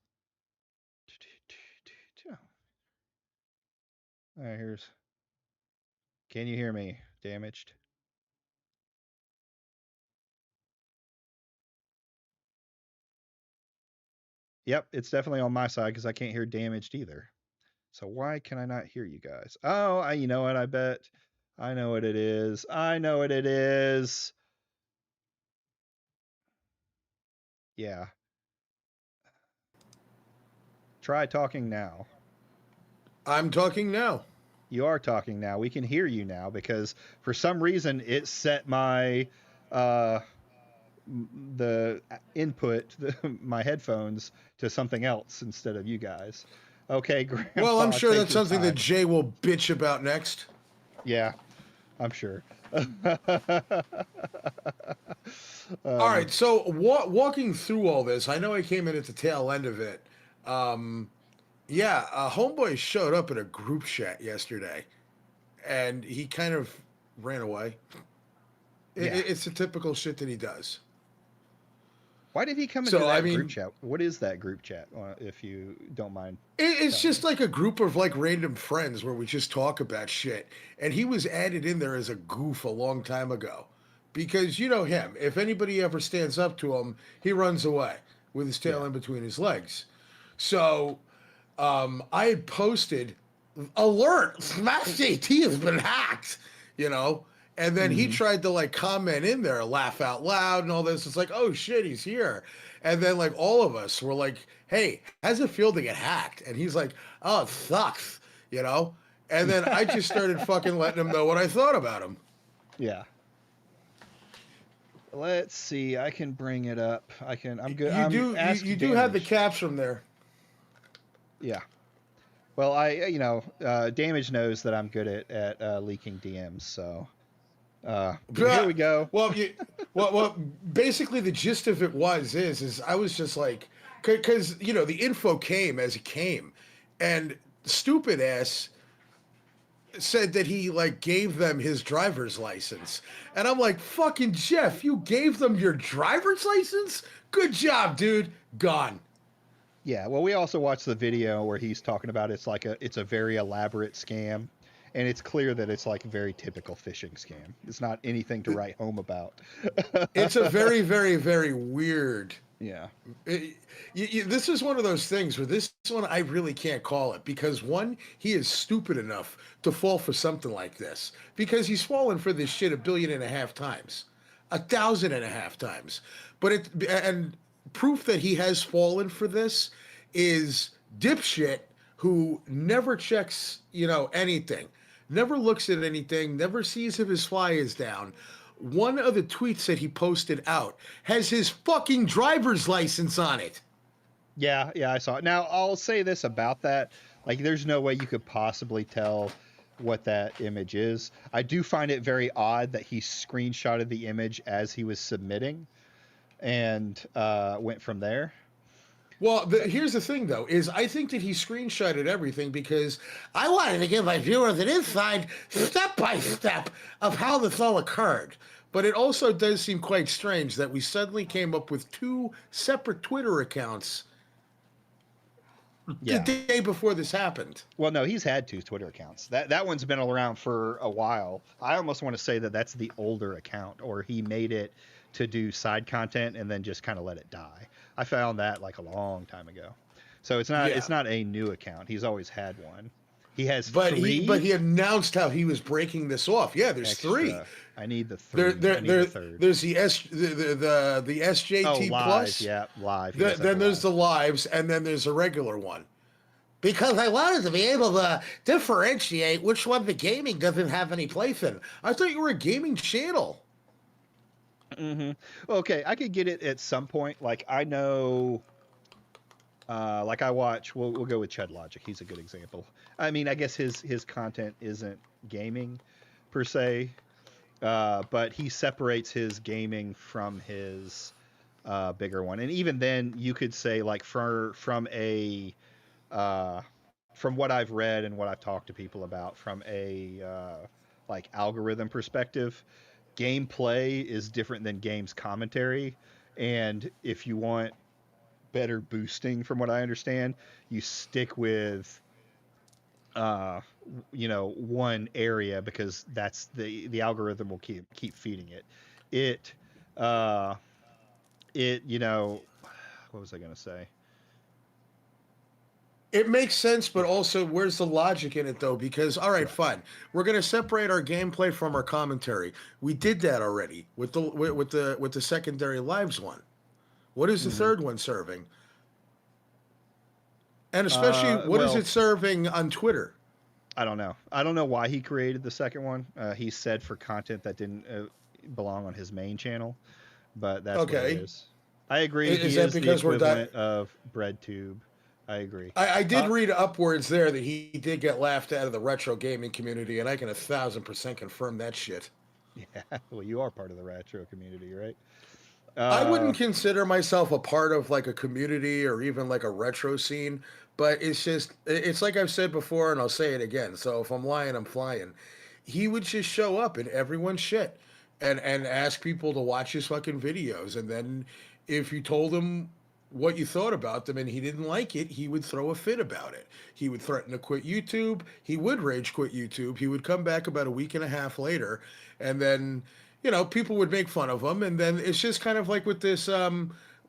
All right, here's. Can you hear me? Damaged. Yep, it's definitely on my side because I can't hear damaged either. So why can I not hear you guys? Oh, you know what? I bet. I know what it is. I know what it is. Yeah. Try talking now. I'm talking now. You are talking now. We can hear you now because for some reason it set my uh the input, my headphones to something else instead of you guys. Okay, Well, I'm Grandpa, sure take that's your something that time. Jay will bitch about next. Yeah, I'm sure. All um, right, so walking through all this, I know I came in at the tail end of it. Yeah, Homeboy showed up in a group chat yesterday, and he kind of ran away. yeah. It's the typical shit that he does. Why did he come into So, I that group mean, chat? What is that group chat, if you don't mind it's telling just me? like a group of like random friends where we just talk about shit. And he was added in there as a goof a long time ago. Because you know him. If anybody ever stands up to him, he runs away with his tail Yeah. in between his legs. So I had posted, alert, SmashJT has been hacked, you know? And then he Hmm. tried to like comment in there, laugh out loud and all this. It's like, oh shit, he's here. And then like all of us were like, hey, how's it feel to get hacked? And he's like, oh, it sucks, you know? And then I just started fucking letting him know what I thought about him. Yeah. Let's see. I can bring it up. I can. I'm good. You I'm do you, ask you do have the damaged. caps from there. Yeah. Well, Damage knows that I'm good at leaking DMs. So here we go. Well, basically the gist of it is I was just like, because you know the info came as it came, and stupid ass said that he like gave them his driver's license, and I'm like, fucking Jeff, you gave them your driver's license? Good job, dude. Gone. Yeah. Well, we also watched the video where he's talking about it's a very elaborate scam, and it's clear that it's like a very typical phishing scam. It's not anything to write home about. It's a very, very, very weird. Yeah. This is one of those things where this one I really can't call it because one, he is stupid enough to fall for something like this because he's fallen for this shit 1.5 billion times, 1,500 times. But and proof that he has fallen for this is dipshit who never checks, you know, anything, never looks at anything, never sees if his fly is down. One of the tweets that he posted out has his fucking driver's license on it. Yeah, yeah, I saw it. Now, I'll say this about that. Like, there's no way you could possibly tell what that image is. I do find it very odd that he screenshotted the image as he was submitting and went from there. Well, here's the thing, though, is I think that he screenshotted everything because I wanted to give my viewers an inside, step by step, of how this all occurred. But it also does seem quite strange that we suddenly came up with two separate Twitter accounts the Yeah. day before this happened. Well, no, he's had two Twitter accounts. That one's been around for a while. I almost want to say that that's the older account, or he made it to do side content and then just kind of let it die. I found that like a long time ago. So it's Yeah. not a new account. He's always had one. He has But three he announced how he was breaking this off. Yeah, there's three. extra. I need the three. I need the third. There's the Oh, SJT live. plus. Yeah, live. He does have Then a there's live. the lives, and then there's a regular one. Because I wanted to be able to differentiate which one the gaming doesn't have any place in. I thought you were a gaming channel. Okay, I could get it at some point. Like I know, like I watch. We'll go with Chud Logic. He's a good example. I mean, I guess his content isn't gaming per se, but he separates his gaming from his bigger one. And even then, you could say like from what I've read and what I've talked to people about from a like algorithm perspective, gameplay is different than games commentary. And if you want better boosting, from what I understand, you stick with one area because that's the algorithm will keep feeding it. It uh it what was I gonna say? It makes sense, but also where's the logic in it though? Because all right, fine, we're gonna separate our gameplay from our commentary. We did that already with the secondary lives one. What is the third one serving? And especially, what is Well, it serving on Twitter? I don't know. I don't know why he created the second one. He said for content that didn't belong on his main channel, but that's what it Okay, is. I agree. is He that is the because we're equivalent of BreadTube. I agree. I did Uh, read upwards there that he did get laughed out of the retro gaming community, and I can 1,000% confirm that shit. yeah. Well, you are part of the retro community, right? I Uh, wouldn't consider myself a part of like a community or even like a retro scene, but it's like I've said before and I'll say it again. So if I'm lying, I'm flying. He would just show up in everyone's shit and ask people to watch his fucking videos, and then if you told him what you thought about them and he didn't like it, he would throw a fit about it. He would threaten to quit YouTube. He would rage quit YouTube. He would come back about a week and a half later, and then people would make fun of him, and then it's just kind of like with this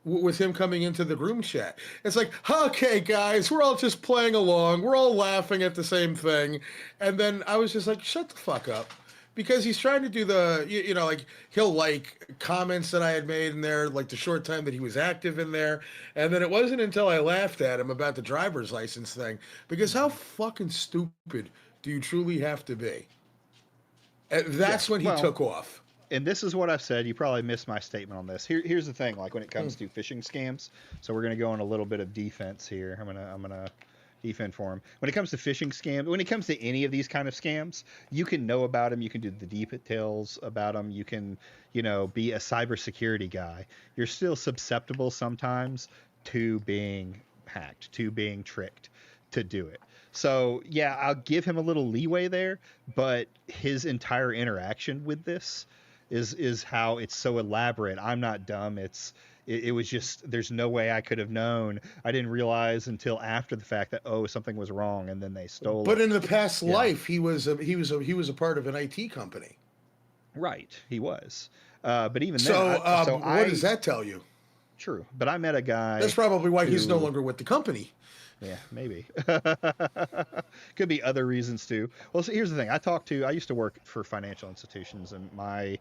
with him coming into the groom chat. It's like, okay, guys, we're all just playing along. We're all laughing at the same thing. And then I was just like, shut the fuck up. Because he's trying to do like he'll like comments that I had made in there, like the short time that he was active in there. And then it wasn't until I laughed at him about the driver's license thing. Because how fucking stupid do you truly have to be? And yeah. that's when he Well, took off. and this is what I've said. You probably missed my statement on this. Here's the thing. Like when it comes to phishing scams, so we're gonna go on a little bit of defense here. I'm gonna defend for him. When it comes to phishing scams, when it comes to any of these kind of scams, you can know about them. You can do the details about them. You can, be a cybersecurity guy. You're still susceptible sometimes to being hacked, to being tricked to do it. So yeah, I'll give him a little leeway there, but his entire interaction with this is how it's so elaborate. I'm not dumb. It was just there's no way I could have known. I didn't realize until after the fact that something was wrong and then they stole But it. in the past Yeah. life, he was a part of an IT company. Right, he was. But even then, So what does I that tell you? true. But I met a guy That's probably why he's no who longer with the company. yeah, maybe. Could be other reasons too. Well, so here's the thing. I used to work for financial institutions, and my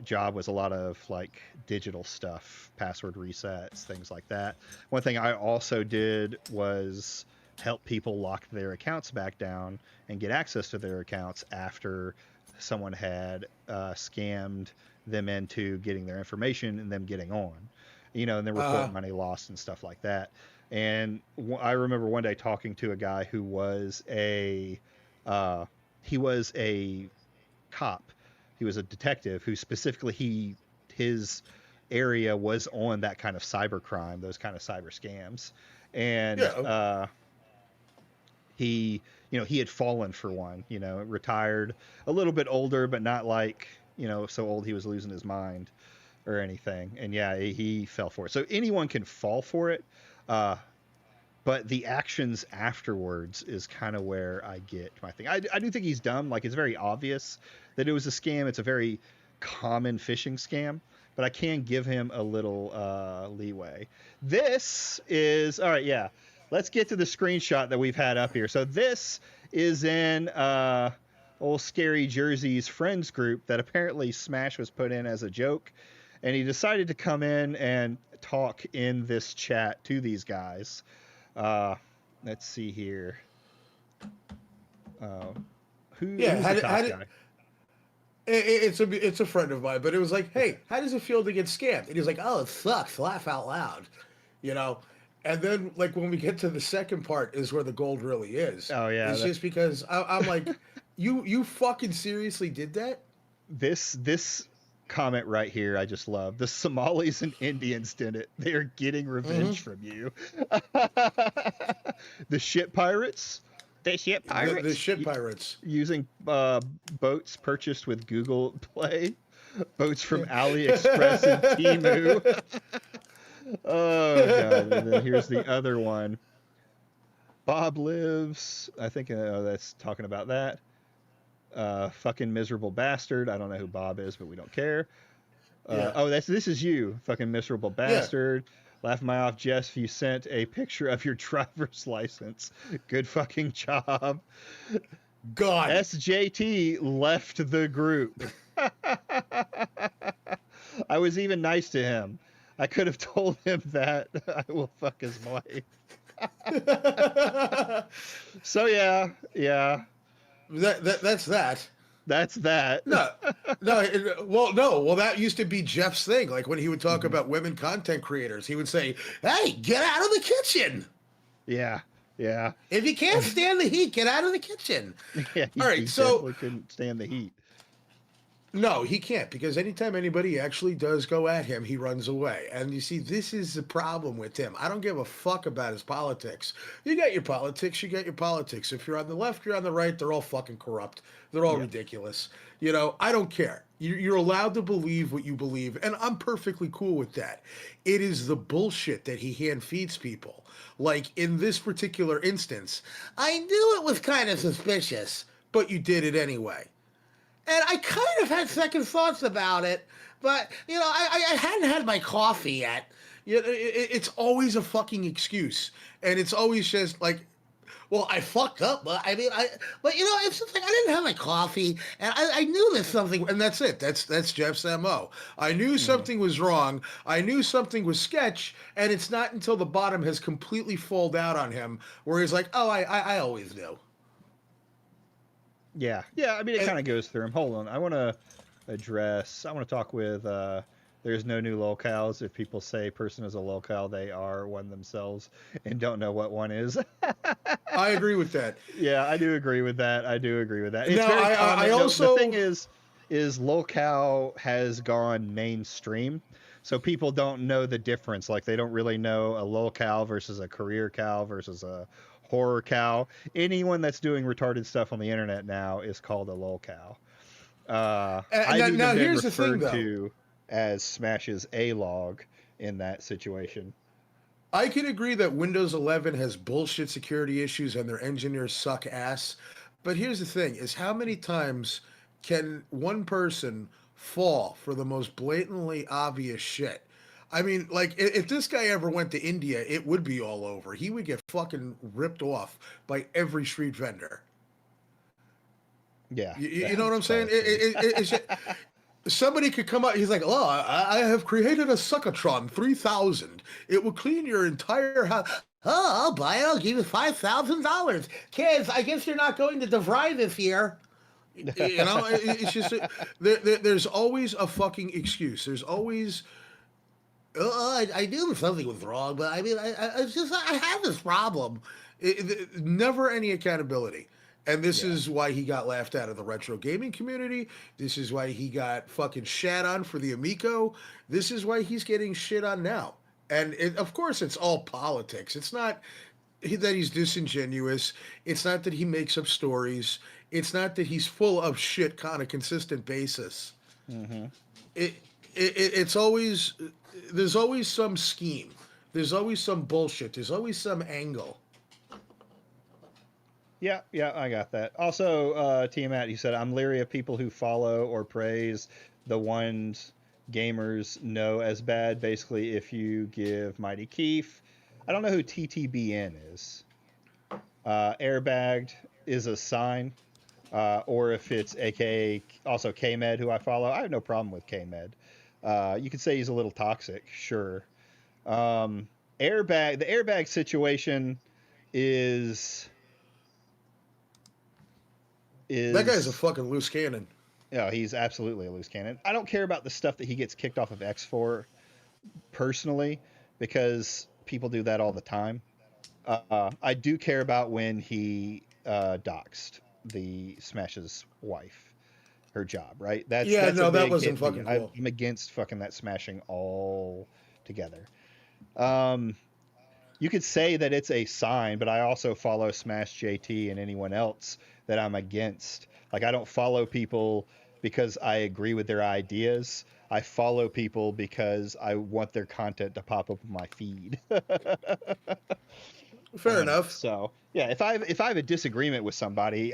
job was a lot of like digital stuff, password resets, things like that. One thing I also did was help people lock their accounts back down and get access to their accounts after someone had scammed them into getting their information and them getting on, and then report money lost and stuff like that. And I remember one day talking to a guy who was he was a cop. He was a detective who specifically his area was on that kind of cyber crime, those kind of cyber scams. And Yeah. he had fallen for one, retired, a little bit older, but not like, so old he was losing his mind or anything. And yeah, he fell for it. So anyone can fall for it. But the actions afterwards is kind of where I get my thing. I do think he's dumb. Like, it's very obvious that it was a scam. It's a very common phishing scam, but I can give him a little leeway. This is all right. Yeah. let's get to the screenshot that we've had up here. So this is in old Scary Jersey's friends group that apparently Smash was put in as a joke, and he decided to come in and talk in this chat to these guys. Let's see here. Who's the top guy? It's a friend of mine, but it was like, hey, how does it feel to get scammed? And he's like, oh, it sucks. Laugh out loud, you know. And then, like, when we get to the second part is where the gold really is. Oh yeah, it's just because I'm like, you fucking seriously did that? This comment right here, I just love. The Somalis and Indians did it. They are getting revenge from you. The ship pirates. The ship pirates. The ship pirates. Using boats purchased with Google Play. Boats from AliExpress and Temu. Oh, God. And then here's the other one. Bob lives. I think that's talking about that. Fucking miserable bastard. I don't know who Bob is, but we don't care. Oh, this is you. Fucking miserable bastard. Yeah. Laugh my off, Jess, you sent a picture of your driver's license. Good fucking job. God. SJT left the group. I was even nice to him. I could have told him that I will fuck his wife. So yeah. That's that. That's that. No. Well, that used to be Jeff's thing. Like when he would talk about women content creators, he would say, "Hey, get out of the kitchen." Yeah. If you can't stand the heat, get out of the kitchen. Yeah. All right. So we couldn't stand the heat. No, he can't, because anytime anybody actually does go at him, he runs away. And you see, this is the problem with him. I don't give a fuck about his politics. You got your politics, you got your politics. If you're on the left, you're on the right, they're all fucking corrupt. They're all ridiculous. You know, I don't care. You're allowed to believe what you believe, and I'm perfectly cool with that. It is the bullshit that he hand feeds people. Like, in this particular instance, I knew it was kind of suspicious, but you did it anyway. And I kind of had second thoughts about it, but, you know, I hadn't had my coffee yet. You know, it's always a fucking excuse. And it's always just like, well, I fucked up, but I mean, but you know, it's just like, I didn't have my coffee, and I knew there's something, and that's it. That's Jeff's MO. I knew something was wrong. I knew something was sketch, and it's not until the bottom has completely fallen out on him where he's like, oh, I always knew. Yeah. I mean, it kind of goes through him. Hold on, I want to talk with. There's no new locales. If people say person is a locale, they are one themselves and don't know what one is. I agree with that. Yeah, I do agree with that. It's no, very I also. The thing is locale has gone mainstream, so people don't know the difference. Like they don't really know a locale versus a career cal versus a horror cow. Anyone that's doing retarded stuff on the internet now is called a lolcow. Now here's the thing, though. As Smash's A-log in that situation. I can agree that Windows 11 has bullshit security issues and their engineers suck ass. But here's the thing, is how many times can one person fall for the most blatantly obvious shit? I mean, like, if this guy ever went to India, it would be all over. He would get fucking ripped off by every street vendor. Yeah. You know what I'm saying? It's somebody could come out, he's like, oh, I have created a Suckatron 3000. It will clean your entire house. Oh, I'll buy it. I'll give you $5,000. Kids, I guess you're not going to DeVry this year. You know, it's just, there's always a fucking excuse. There's always, I knew something was wrong, but I mean, I have this problem. Never any accountability. And this is why he got laughed out of the retro gaming community. This is why he got fucking shat on for the Amico. This is why he's getting shit on now. And of course, it's all politics. It's not that he's disingenuous. It's not that he makes up stories. It's not that he's full of shit on a consistent basis. Mm-hmm. It's always, there's always some scheme. There's always some bullshit. There's always some angle. Yeah, I got that. Also, Tiamat, you said, I'm leery of people who follow or praise the ones gamers know as bad. Basically, if you give Mighty Keef I don't know who TTBN is. Airbagged is a sign, or if it's AKA also KMed, who I follow. I have no problem with KMed. You could say he's a little toxic, sure. The airbag situation is That guy's a fucking loose cannon. Yeah, he's absolutely a loose cannon. I don't care about the stuff that he gets kicked off of X for personally, because people do that all the time. I do care about when he doxed the Smash's wife, her job, right? That's no, a that big wasn't hit me. fucking cool. I'm against fucking that smashing all together. You could say that it's a sign, but I also follow SmashJT and anyone else that I'm against. Like, I don't follow people because I agree with their ideas. I follow people because I want their content to pop up in my feed. Fair enough. So yeah, if I have a disagreement with somebody,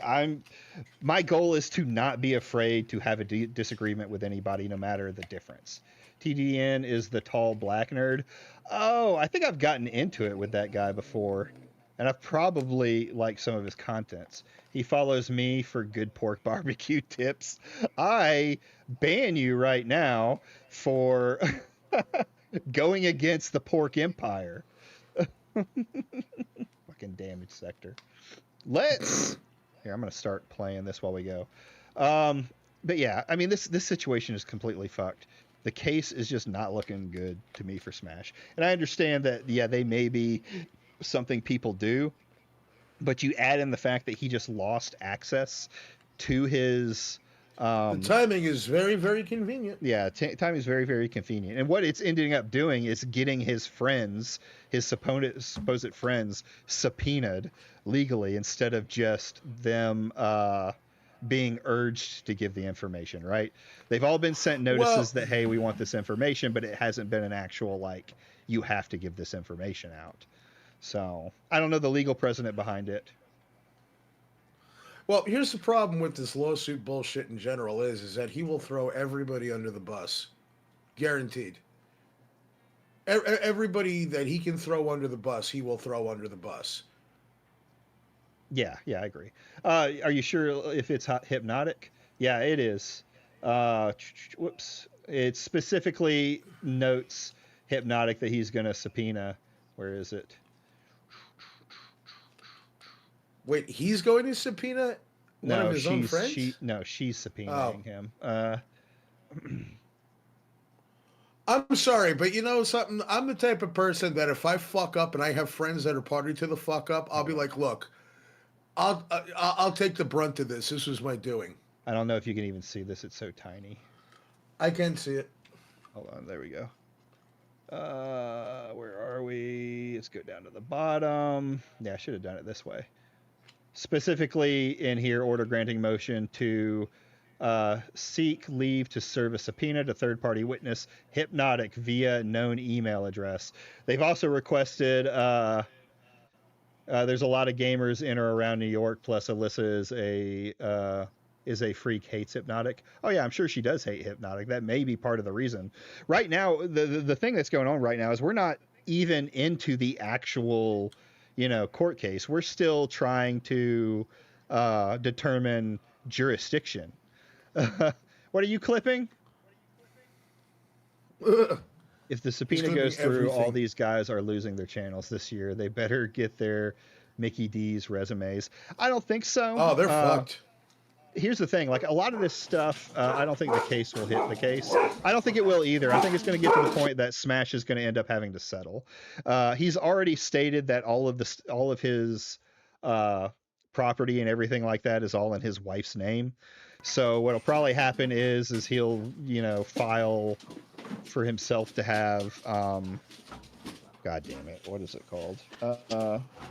my goal is to not be afraid to have a disagreement with anybody, no matter the difference. TDN is the tall black nerd. Oh, I think I've gotten into it with that guy before, and I've probably liked some of his contents. He follows me for good pork barbecue tips. I ban you right now for going against the pork empire. Fucking damage sector. Here, I'm gonna start playing this while we go. But yeah, I mean, this situation is completely fucked. The case is just not looking good to me for Smash. And I understand that, yeah, they may be something people do, but you add in the fact that he just lost access to his... the timing is very, very convenient. Yeah, time is very, very convenient. And what it's ending up doing is getting his friends, his supposed friends, subpoenaed legally, instead of just them being urged to give the information, right? They've all been sent notices that, hey, we want this information, but it hasn't been an actual, like, you have to give this information out. So I don't know the legal precedent behind it. Well, here's the problem with this lawsuit bullshit in general is that he will throw everybody under the bus. Guaranteed. Everybody that he can throw under the bus, he will throw under the bus. Yeah, I agree. Are you sure if it's Hypnotic? Yeah, it is. Whoops. It specifically notes Hypnotic that he's going to subpoena. Where is it? Wait, he's going to subpoena one of his own friends? She's subpoenaing him. I'm sorry, but you know something? I'm the type of person that if I fuck up and I have friends that are party to the fuck up, I'll be like, look, I'll take the brunt of this. This was my doing. I don't know if you can even see this. It's so tiny. I can see it. Hold on. There we go. Where are we? Let's go down to the bottom. Yeah, I should have done it this way. Specifically in here, order granting motion to seek leave to serve a subpoena to third-party witness Hypnotic via known email address. They've also requested... there's a lot of gamers in or around New York, plus Alyssa is a freak, hates Hypnotic. Oh yeah, I'm sure she does hate Hypnotic. That may be part of the reason. Right now, the thing that's going on right now is we're not even into the actual, court case. We're still trying to determine jurisdiction. What are you clipping? If the subpoena goes through, all these guys are losing their channels this year. They better get their Mickey D's resumes. I don't think so. Oh, they're fucked. Here's the thing. Like, a lot of this stuff, I don't think the case will hit the case. I don't think it will either. I think it's going to get to the point that Smash is going to end up having to settle. He's already stated that all of his property and everything like that is all in his wife's name. So what'll probably happen is he'll, file for himself to have, God damn it, what is it called?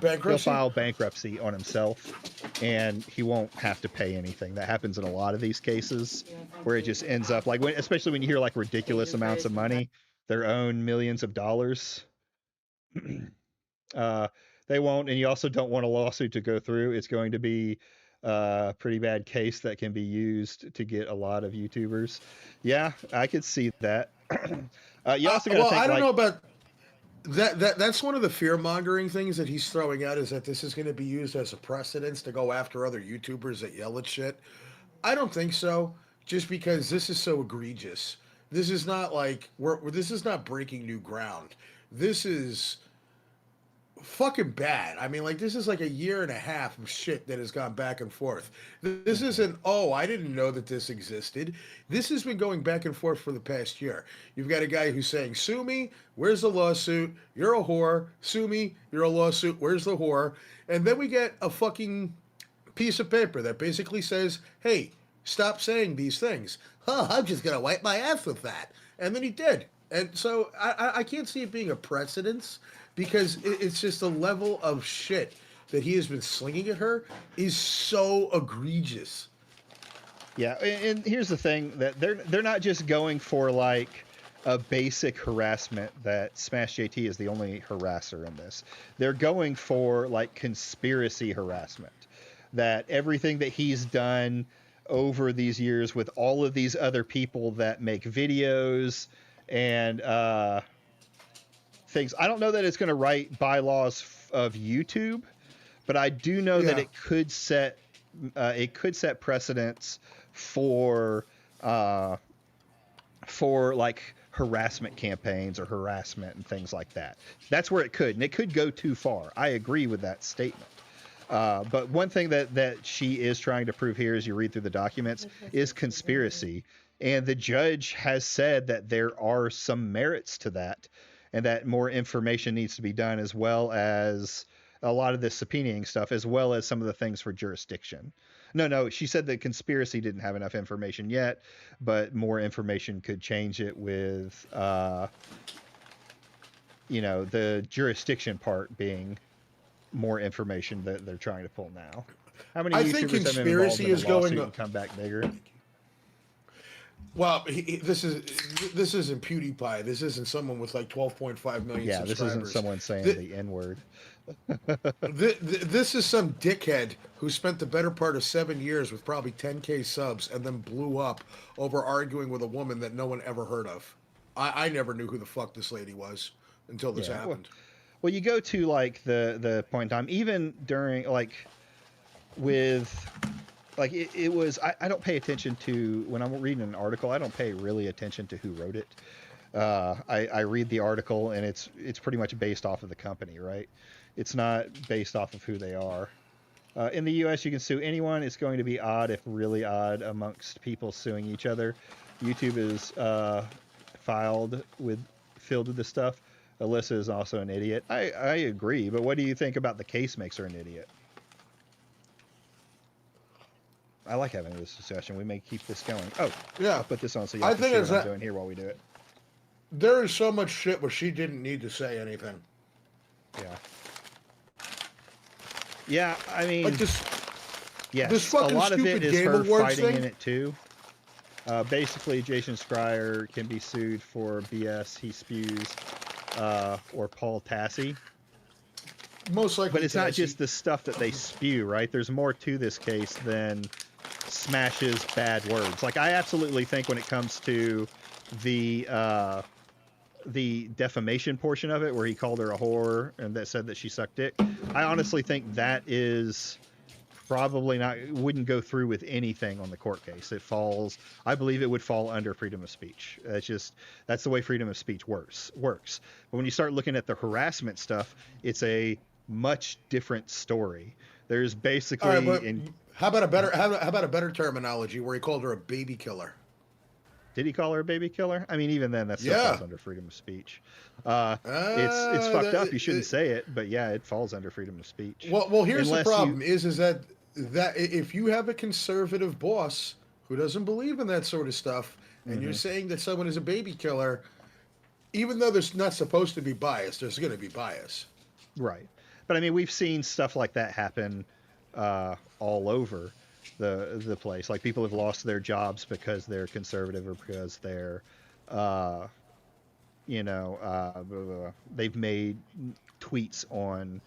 Bankruptcy? He'll file bankruptcy on himself, and he won't have to pay anything. That happens in a lot of these cases, where it just ends up like, especially when you hear like ridiculous amounts of money, their own millions of dollars. They won't, and you also don't want a lawsuit to go through. It's going to be a pretty bad case that can be used to get a lot of YouTubers. Yeah, I could see that. You also got to think, I don't know about. That's one of the fear mongering things that he's throwing out, is that this is going to be used as a precedence to go after other YouTubers that yell at shit. I don't think so. Just because this is so egregious. This is not like this is not breaking new ground. This is fucking bad. I mean, like, this is like a year and a half of shit that has gone back and forth. This isn't, oh, I didn't know that this existed. This has been going back and forth for the past year. You've got a guy who's saying, sue me, where's the lawsuit? You're a whore. Sue me, you're a lawsuit, where's the whore? And then we get a fucking piece of paper that basically says, hey, stop saying these things. Huh, I'm just going to wipe my ass with that. And then he did. And so I can't see it being a precedence, because it's just a level of shit that he has been slinging at her is so egregious. Yeah, and here's the thing, that they're not just going for like a basic harassment that SmashJT is the only harasser in this. They're going for like conspiracy harassment, that everything that he's done over these years with all of these other people that make videos and things. I don't know that it's going to write bylaws of YouTube, but I do know that it could set precedents for like harassment campaigns or harassment and things like that. That's where it could, and it could go too far. I agree with that statement. But one thing that she is trying to prove here, as you read through the documents, is conspiracy. And the judge has said that there are some merits to that, and that more information needs to be done, as well as a lot of the subpoenaing stuff, as well as some of the things for jurisdiction. No, she said that conspiracy didn't have enough information yet, but more information could change it with, the jurisdiction part being more information that they're trying to pull now. How many I YouTubers think have been involved in a lawsuit and come back bigger? Well, this isn't PewDiePie. This isn't someone with like 12.5 million subscribers. This isn't someone saying the N-word. This is some dickhead who spent the better part of 7 years with probably 10K subs and then blew up over arguing with a woman that no one ever heard of. I never knew who the fuck this lady was until this happened. Well, you go to like the point in time, even during it was, I don't pay attention to, when I'm reading an article, I don't pay really attention to who wrote it. I read the article, and it's pretty much based off of the company, right? It's not based off of who they are. In the US, you can sue anyone. It's going to be odd, if really odd, amongst people suing each other. YouTube is filled with this stuff. Alyssa is also an idiot. I agree, but what do you think about the case makes her an idiot? I like having this discussion. We may keep this going. Oh, yeah. I'll put this on so y'all can see what I'm doing here while we do it. There is so much shit where she didn't need to say anything. Yeah. Yeah, I mean, like this. Yes, this fucking a lot of it is Game her Awards fighting thing? in it too. Basically, Jason Schreier can be sued for BS he spews, or Paul Tassi. Most likely, but it's not just the stuff that they spew, right? There's more to this case than Smash's bad words. Like, I absolutely think when it comes to the defamation portion of it, where he called her a whore and that said that she sucked dick, I honestly think that is probably wouldn't go through with anything on the court case. I believe it would fall under freedom of speech. That's the way freedom of speech works. But when you start looking at the harassment stuff, it's a much different story. There's basically, how about a better terminology where he called her a baby killer? Did he call her a baby killer? I mean, even then, that still falls under freedom of speech. It's fucked up. You shouldn't say it, but yeah, it falls under freedom of speech. Well, here's the problem: is that if you have a conservative boss who doesn't believe in that sort of stuff, and you're saying that someone is a baby killer, even though there's not supposed to be bias, there's going to be bias. Right. But I mean, we've seen stuff like that happen all over the place. Like, people have lost their jobs because they're conservative, or because they're, they've made tweets on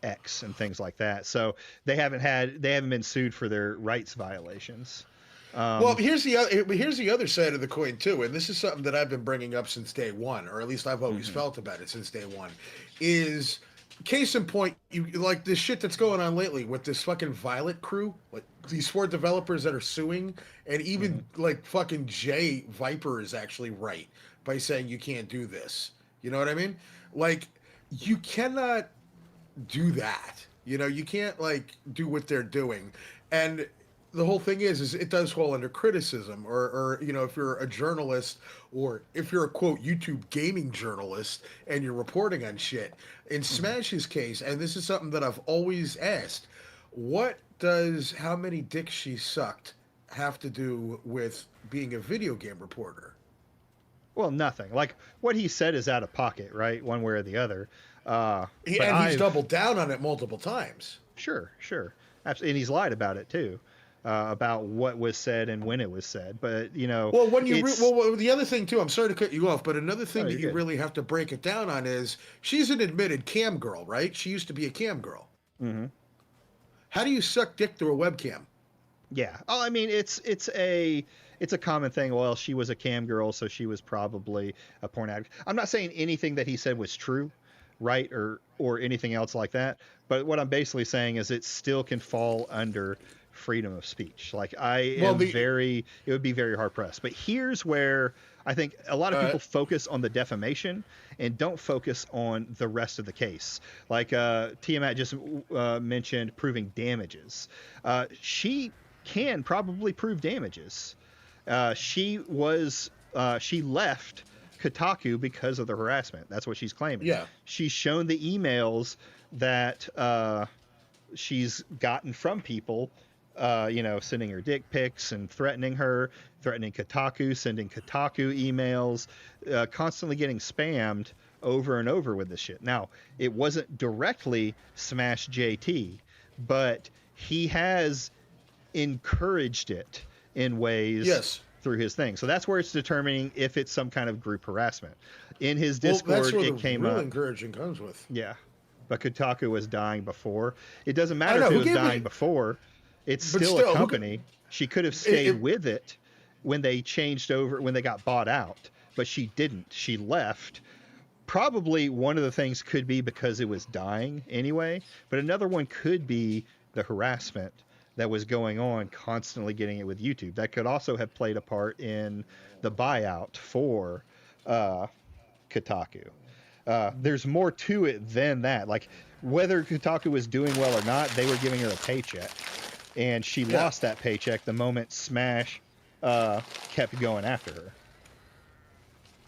X and things like that. So they haven't been sued for their rights violations. Well, Um, here's the other side of the coin too, and this is something that I've been bringing up since day one, or at least I've always mhm, felt about it since day one. Is case in point, you like this shit that's going on lately with this fucking Violet crew, like these 4 developers that are suing, and mhm. even like fucking Jay Viper is actually right by saying you can't do this. You know what I mean? Like you cannot do that. You know, you can't like do what they're doing. And the whole thing is it does fall under criticism, or you know, if you're a journalist, or if you're a quote YouTube gaming journalist and you're reporting on shit. In Mhm. Smash's case, and this is something that I've always asked, what does how many dicks she sucked have to do with being a video game reporter? Well, nothing. Like what he said is out of pocket, right? One way or the other. But And he's I've doubled down on it multiple times. Sure, sure, absolutely, and he's lied about it too, about what was said and when it was said. But Well, when it's the other thing too, I'm sorry to cut you off, but another oh, thing you're that you good. really have to break it down on is she's an admitted cam girl, right? She used to be a cam girl. Hmm. How do you suck dick through a webcam? Yeah. Oh, I mean, it's a common thing. Well, she was a cam girl, so she was probably a porn addict. I'm not saying anything that he said was true, right, or anything else like that. But what I'm basically saying is it still can fall under freedom of speech. Like Well, it would be very hard pressed. But here's where I think a lot of uh, people focus on the defamation and don't focus on the rest of the case. Like Tiamat just mentioned proving damages. She can probably prove damages. She left Kotaku because of the harassment. That's what she's claiming. yeah, She's shown the emails that she's gotten from people, sending her dick pics and threatening her, threatening Kotaku, sending Kotaku emails, constantly getting spammed over and over with this shit. Now, it wasn't directly SmashJT, but he has encouraged it in ways yes. through his thing. So that's where it's determining if it's some kind of group harassment. In his Well, that's Discord, where the it came real up. encouraging comes with. Yeah. But Kotaku was dying before. It doesn't I matter know if it who was gave dying me, before. It's but still a still, company. She could have stayed it, with it when they changed over, when they got bought out, but she didn't. She left. Probably one of the things could be because it was dying anyway, but another one could be the harassment that was going on, constantly getting it with YouTube. That could also have played a part in the buyout for Kotaku. There's more to it than that. Like whether Kotaku was doing well or not, they were giving her a paycheck, and she yeah. lost that paycheck the moment Smash kept going after her.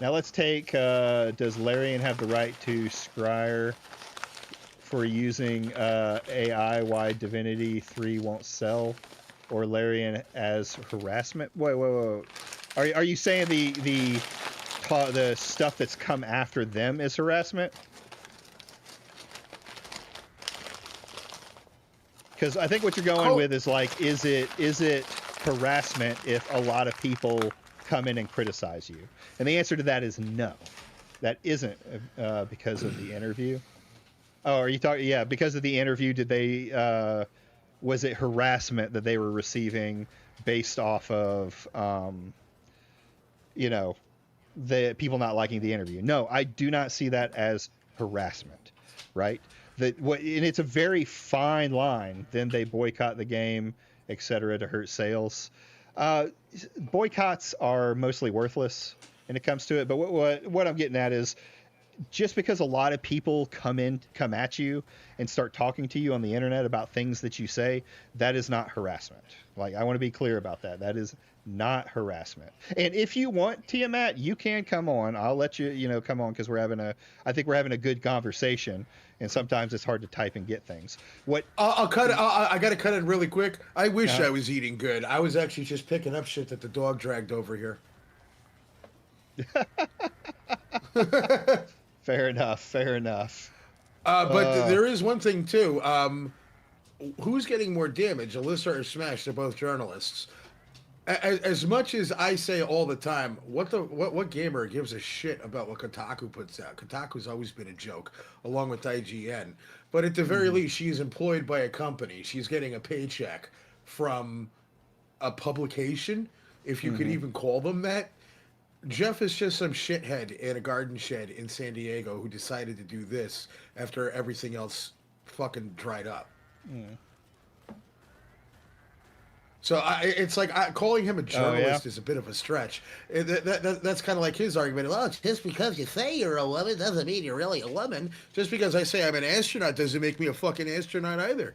Now let's take, does Larian have the right to scryer for using AI why Divinity 3 won't sell, or Larian as harassment? Wait. Are you saying the stuff that's come after them is harassment? Because I think what you're going with is like, is it harassment if a lot of people come in and criticize you? And the answer to that is no. That isn't because of the interview. Oh, are you talking? Yeah, because of the interview, did they? Was it harassment that they were receiving based off of, the people not liking the interview? No, I do not see that as harassment, right? And it's a very fine line. Then they boycott the game, etc., to hurt sales. Boycotts are mostly worthless when it comes to it. But what I'm getting at is, just because a lot of people come at you and start talking to you on the internet about things that you say, that is not harassment. Like, I want to be clear about that. That is not harassment. And if you want, Tiamat, you can come on. I'll let you, come on, because I think we're having a good conversation, and sometimes it's hard to type and get things. I'll cut it. I got to cut it really quick. I wish I was eating good. I was actually just picking up shit that the dog dragged over here. Fair enough. But there is one thing too. Who's getting more damage, Alyssa or Smash? They're both journalists. As much as I say all the time, what gamer gives a shit about what Kotaku puts out? Kotaku's always been a joke, along with IGN. But at the very least, she's employed by a company. She's getting a paycheck from a publication, if you could even call them that. Jeff is just some shithead in a garden shed in San Diego who decided to do this after everything else fucking dried up. So it's like calling him a journalist is a bit of a stretch. That's kind of like his argument. Well, just because you say you're a woman doesn't mean you're really a woman. Just because I say I'm an astronaut doesn't make me a fucking astronaut either.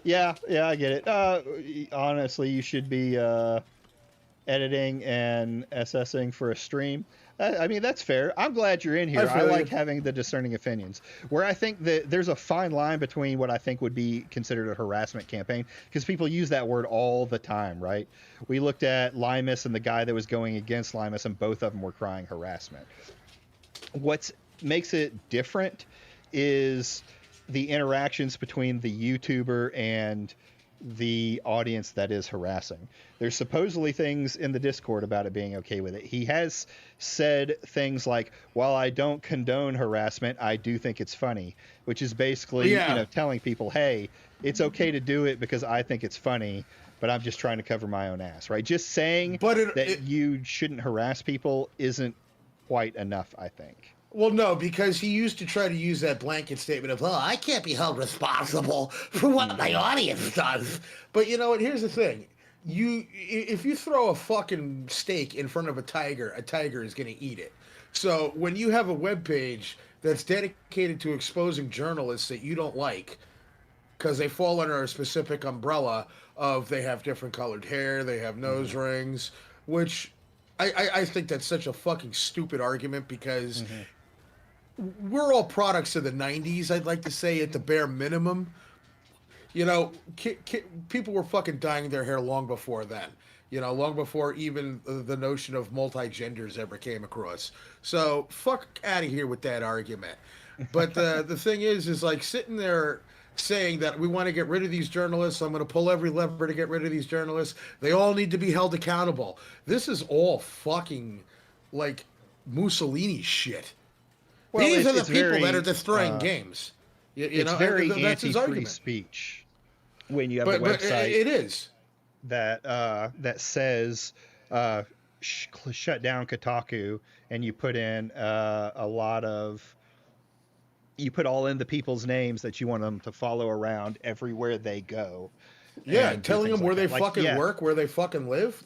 Yeah, I get it. Honestly, you should be editing and assessing for a stream. I mean, that's fair. I'm glad you're in here. I like having the discerning opinions. Where I think that there's a fine line between what I think would be considered a harassment campaign, because people use that word all the time, right? We looked at Limus and the guy that was going against Limus, and both of them were crying harassment. What makes it different is the interactions between the YouTuber and the audience that is harassing. There's supposedly things in the Discord about it being okay with it. He has said things like, while I don't condone harassment, I do think it's funny, which is basically telling people, hey, it's okay to do it because I think it's funny, but I'm just trying to cover my own ass, right? Just saying that you shouldn't harass people isn't quite enough, I think. Well, no, because he used to try to use that blanket statement of, I can't be held responsible for what my audience does. But you know what? Here's the thing. If you throw a fucking steak in front of a tiger is going to eat it. So when you have a webpage that's dedicated to exposing journalists that you don't like because they fall under a specific umbrella of they have different colored hair, they have nose rings, which I think that's such a fucking stupid argument because we're all products of the 90s, I'd like to say, at the bare minimum. You know, people were fucking dyeing their hair long before then. You know, long before even the notion of multi-genders ever came across. So, fuck out of here with that argument. But the thing is like sitting there saying that we want to get rid of these journalists, I'm going to pull every lever to get rid of these journalists. They all need to be held accountable. This is all fucking, like, Mussolini shit. Well, these are the people that are destroying games. It's very anti-free speech when you have a website. It is that says shut down Kotaku, and you put in you put all in the people's names that you want them to follow around everywhere they go. Yeah, telling them where they fucking work, where they fucking live,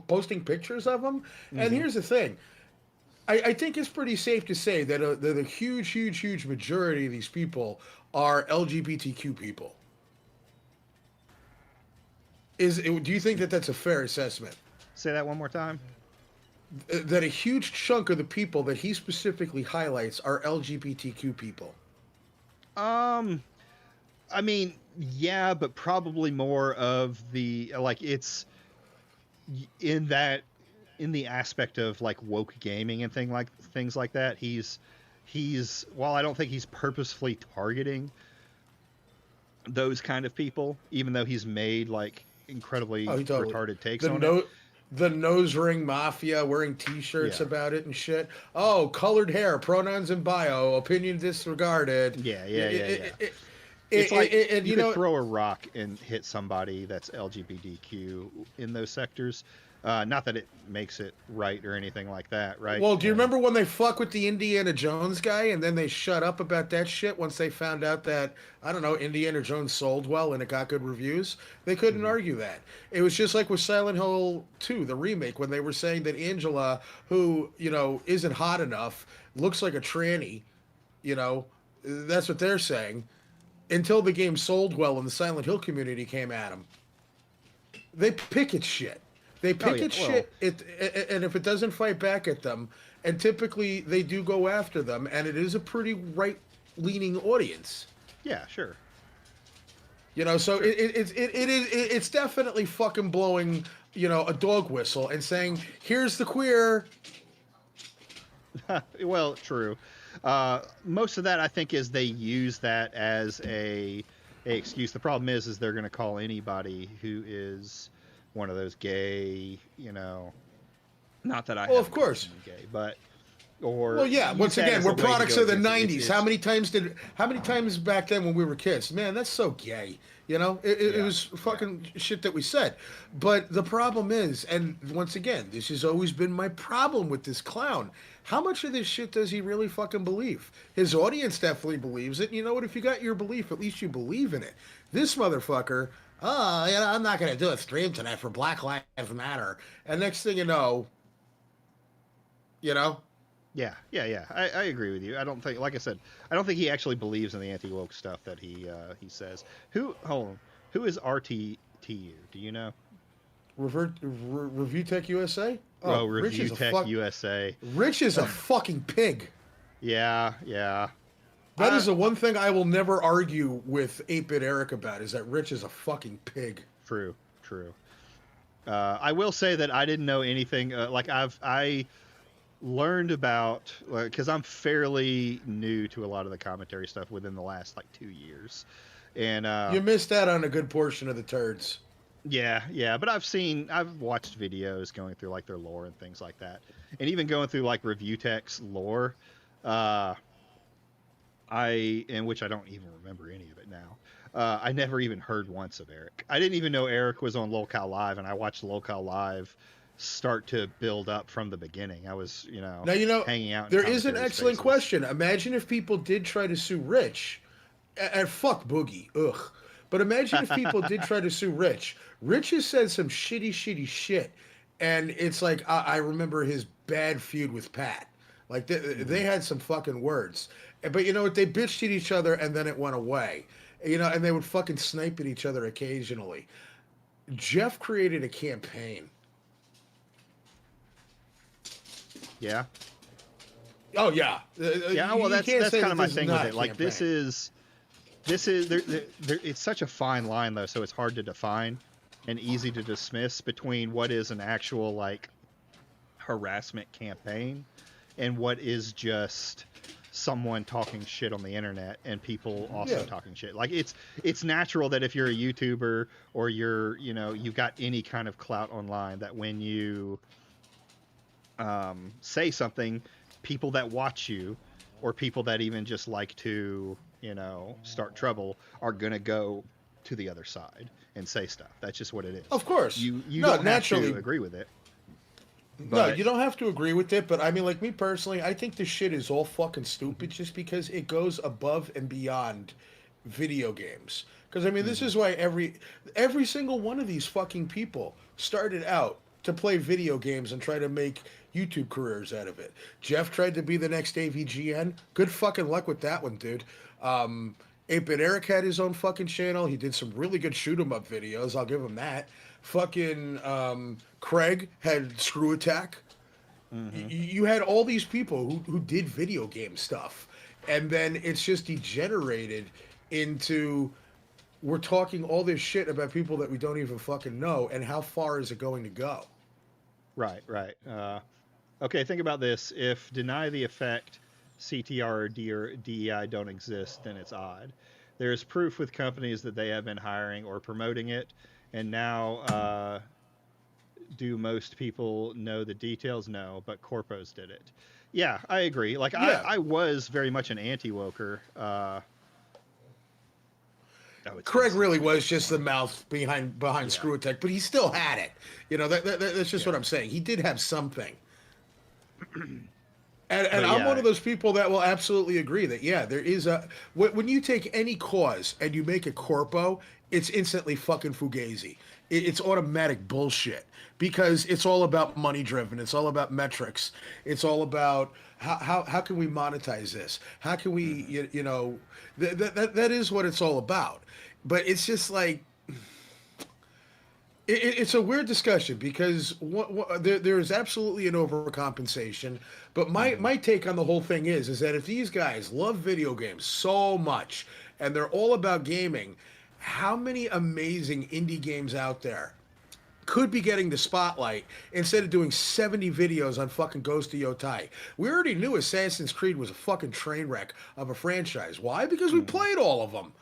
posting pictures of them. And here's the thing. I think it's pretty safe to say that a huge majority of these people are LGBTQ people. Do you think that that's a fair assessment? Say that one more time. That a huge chunk of the people that he specifically highlights are LGBTQ people. I mean, yeah, but probably more of the, like, it's in the aspect of like woke gaming and things like that. He's while I don't think he's purposefully targeting those kind of people, even though he's made like incredibly retarded takes on it. The nose ring mafia wearing T-shirts about it and shit. Oh, colored hair, pronouns in bio, opinion disregarded. Yeah. It's like you could throw a rock and hit somebody that's LGBTQ in those sectors. Not that it makes it right or anything like that, right? Well, do you remember when they fuck with the Indiana Jones guy and then they shut up about that shit once they found out that, I don't know, Indiana Jones sold well and it got good reviews? They couldn't argue that. It was just like with Silent Hill 2, the remake, when they were saying that Angela, who, you know, isn't hot enough, looks like a tranny, you know, that's what they're saying, until the game sold well and the Silent Hill community came at them. They pick at shit. They pick at shit, and if it doesn't fight back at them, and typically they do go after them, and it is a pretty right-leaning audience. Yeah, sure. You know, so it's definitely fucking blowing, you know, a dog whistle and saying, "Here's the queer." Well, true. Most of that, I think, is they use that as a excuse. The problem is they're going to call anybody who is one of those gay, you know, not that I of course gay, but or Well, yeah. use Once that again, as a we're way to products go of the against it. '90s. How many times back then when we were kids? Man, that's so gay. You know, it Yeah, was fucking shit that we said. But the problem is, and once again, this has always been my problem with this clown. How much of this shit does he really fucking believe? His audience definitely believes it. And you know what? If you got your belief, at least you believe in it. This motherfucker, oh, you know, I'm not going to do a stream tonight for Black Lives Matter. And next thing you know, yeah. I agree with you. I don't think, like I said, I don't think he actually believes in the anti-woke stuff that he says. Hold on, who is RTTU? Do you know? Review Tech USA. Oh, Rich Review is a Tech USA. Rich is a fucking pig. Yeah. That is the one thing I will never argue with 8-Bit Eric about, is that Rich is a fucking pig. True. I will say that I didn't know anything. I learned about, because I'm fairly new to a lot of the commentary stuff within the last like 2 years, and You missed out on a good portion of the turds. yeah. But I've watched videos going through like their lore and things like that, and even going through like Review Tech's lore. Which I don't even remember any of it now. I never even heard once of Eric. I didn't even know Eric was on Lolcow Live, and I watched Lolcow Live start to build up from the beginning. I was, Now, hanging out. There is an excellent question. Imagine if people did try to sue Rich, and fuck Boogie, ugh. But imagine if people did try to sue Rich. Rich has said some shitty shit, and it's like I remember his bad feud with Pat. Like they had some fucking words, but you know what? They bitched at each other, and then it went away. You know, and they would fucking snipe at each other occasionally. Jeff created a campaign. Yeah. Oh yeah. Yeah. Well, that's kind of my thing with it. Like campaign. this is it's such a fine line though, so it's hard to define and easy to dismiss between what is an actual like harassment campaign and what is just someone talking shit on the internet and people also talking shit. Like it's natural that if you're a YouTuber or you've got any kind of clout online, that when you say something, people that watch you or people that even just like to start trouble are gonna go to the other side and say stuff. That's just what it is. Of course, you don't naturally have to agree with it. No, you don't have to agree with it, but I mean, like me personally, I think this shit is all fucking stupid just because it goes above and beyond video games. Because I mean, this is why every single one of these fucking people started out to play video games and try to make YouTube careers out of it. Jeff tried to be the next AVGN. Good fucking luck with that one, dude. 8-Bit Eric had his own fucking channel. He did some really good shoot 'em up videos. I'll give him that. Fucking Craig had Screw Attack. You had all these people who did video game stuff, and then it's just degenerated into we're talking all this shit about people that we don't even fucking know, and how far is it going to go? Right. Okay, think about this. If deny the effect, CTR or DEI don't exist, then it's odd. There is proof with companies that they have been hiring or promoting it, and now do most people know the details? No, but corpos did it. Yeah, I agree. Like I was very much an anti-woker. Craig really was just the mouth behind Screw Attack, but he still had it. That's just what I'm saying. He did have something. And I'm one of those people that will absolutely agree that, there is when you take any cause and you make a corpo, it's instantly fucking fugazi. It's automatic bullshit because it's all about money driven. It's all about metrics. It's all about how can we monetize this? How can we, that is what it's all about. But it's just like, it's a weird discussion because there is absolutely an overcompensation. But my take on the whole thing is that if these guys love video games so much and they're all about gaming, how many amazing indie games out there could be getting the spotlight instead of doing 70 videos on fucking Ghost of Yotai? We already knew Assassin's Creed was a fucking train wreck of a franchise. Why? Because we played all of them.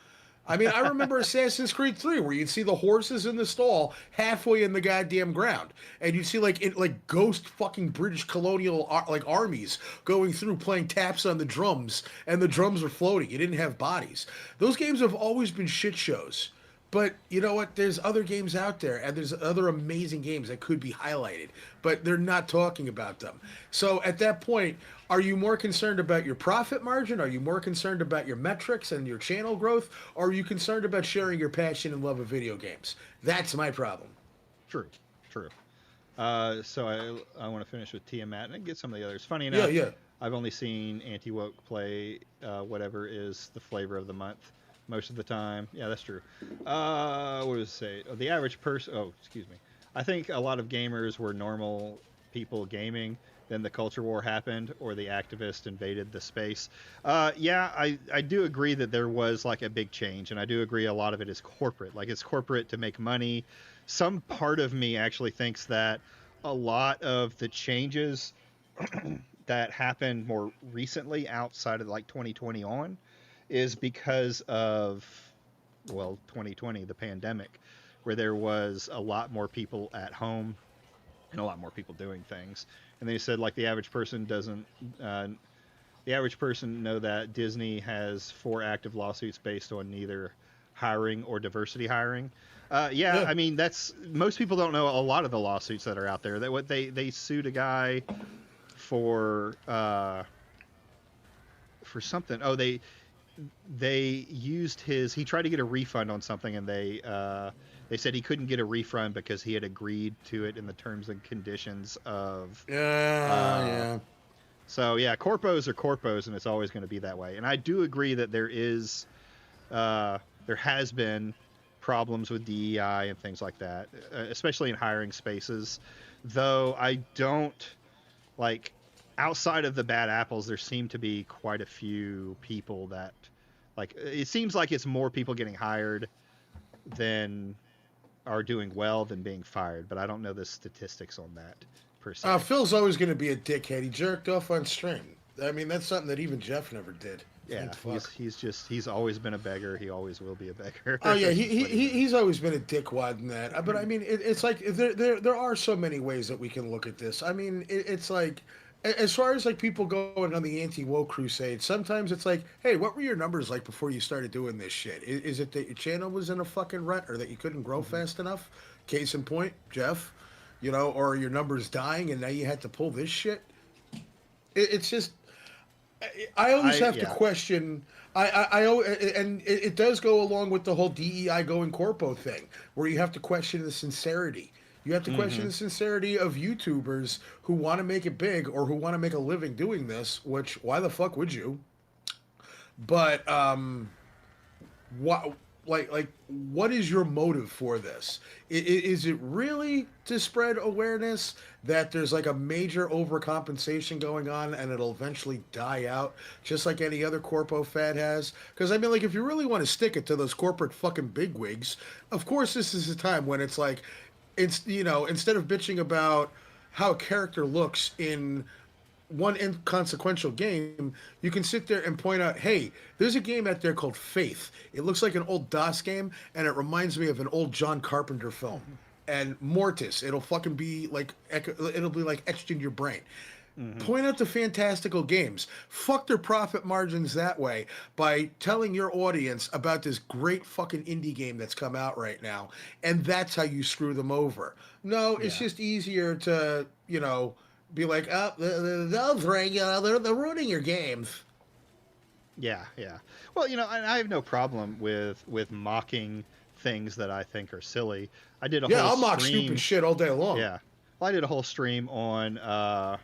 I mean, I remember Assassin's Creed 3 where you'd see the horses in the stall halfway in the goddamn ground, and you'd see like ghost fucking British colonial like armies going through playing taps on the drums, and the drums were floating. You didn't have bodies. Those games have always been shit shows. But you know what? There's other games out there, and there's other amazing games that could be highlighted, but they're not talking about them. So at that point, are you more concerned about your profit margin? Are you more concerned about your metrics and your channel growth? Or are you concerned about sharing your passion and love of video games? That's my problem. True, true. So I want to finish with Tiamat and get some of the others. Funny Yeah, enough, yeah. I've only seen Anti-Woke play whatever is the flavor of the month most of the time. Yeah, that's true. What does it say? Oh, the average person... Oh, excuse me. I think a lot of gamers were normal people gaming. Then the culture war happened, or the activists invaded the space. Yeah, I do agree that there was like a big change, and I do agree a lot of it is corporate. Like, it's corporate to make money. Some part of me actually thinks that a lot of the changes that happened more recently outside of like 2020 on is because of, well, 2020, the pandemic, where there was a lot more people at home and a lot more people doing things. And they said, like, the average person doesn't, the average person know that Disney has 4 active lawsuits based on neither hiring or diversity hiring. Yeah, I mean, that's, most people don't know a lot of the lawsuits that are out there. That what they sued a guy for something. Oh, they used his, he tried to get a refund on something, and they said he couldn't get a refund because he had agreed to it in the terms and conditions of Yeah. So yeah, corpos are corpos, and it's always going to be that way. And I do agree that there has been problems with DEI and things like that, especially in hiring spaces, though I don't, like, outside of the bad apples, there seem to be quite a few people that, like, it seems like it's more people getting hired than are doing well than being fired, but I don't know the statistics on that per se. Phil's always going to be a dickhead. He jerked off on stream. I mean, that's something that even Jeff never did. Yeah, he's always been a beggar. He always will be a beggar. Oh yeah, he's always been a dickwad in that. But I mean, it's like there are so many ways that we can look at this. I mean, it's like, as far as like people going on the anti-woke crusade, sometimes it's like, hey, what were your numbers like before you started doing this shit? Is it that your channel was in a fucking rut, or that you couldn't grow fast enough? Case in point, Jeff, you know, or your numbers dying and now you had to pull this shit. It's just, I always have to question. And it does go along with the whole DEI going corpo thing, where you have to question the sincerity. You have to question the sincerity of YouTubers who want to make it big or who want to make a living doing this, which, why the fuck would you? But, what is your motive for this? Is it really to spread awareness that there's like a major overcompensation going on and it'll eventually die out, just like any other corpo fad has? Because I mean, like, if you really want to stick it to those corporate fucking bigwigs, of course this is a time when it's like, it's, you know, instead of bitching about how a character looks in one inconsequential game, you can sit there and point out, hey, there's a game out there called Faith. It looks like an old DOS game, and it reminds me of an old John Carpenter film. And Mortis, it'll fucking be like, it'll be like etched in your brain. Point out the fantastical games. Fuck their profit margins that way by telling your audience about this great fucking indie game that's come out right now, and that's how you screw them over. No, it's just easier to, you know, be like, oh, they'll ring, you know, they're ruining your games. Yeah. Well, you know, I have no problem with mocking things that I think are silly. I did a whole I'll mock stream, stupid shit all day long. Yeah. Well, I did a whole stream on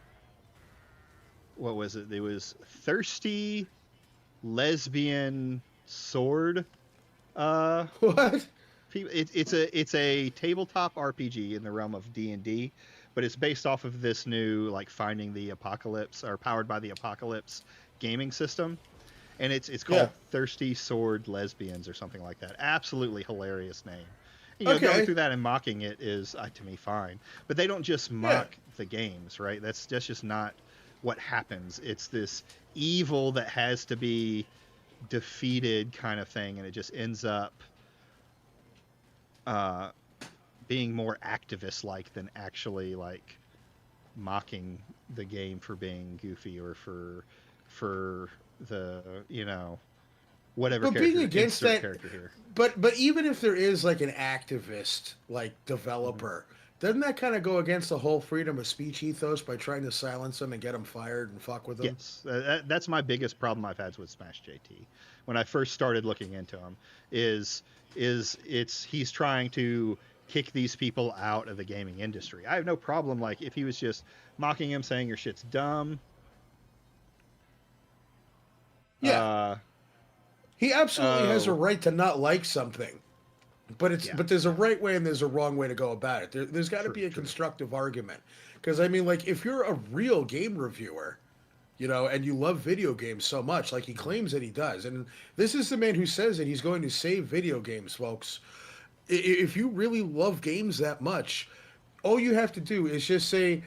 what was it? It was thirsty lesbian sword. What? It's a tabletop RPG in the realm of D&D, but it's based off of this new, like, Finding the Apocalypse, or Powered by the Apocalypse gaming system, and it's called Thirsty Sword Lesbians or something like that. Absolutely hilarious name. You know, going through that and mocking it is, to me, fine. But they don't just mock the games, right? That's just not what happens. It's this evil that has to be defeated kind of thing, and it just ends up being more activist-like than actually like mocking the game for being goofy or for the whatever But character, being against that, character here. but even if there is like an activist like developer, doesn't that kind of go against the whole freedom of speech ethos by trying to silence them and get them fired and fuck with them? Yes, that's my biggest problem I've had with SmashJT. When I first started looking into him, is he's trying to kick these people out of the gaming industry. I have no problem like if he was just mocking him, saying your shit's dumb. Yeah, he absolutely has a right to not like something, but but there's a right way and there's a wrong way to go about it. There's got to be a constructive argument, because I mean, like if you're a real game reviewer, and you love video games so much, like he claims that he does, and this is the man who says that he's going to save video games, folks. If you really love games that much, all you have to do is just say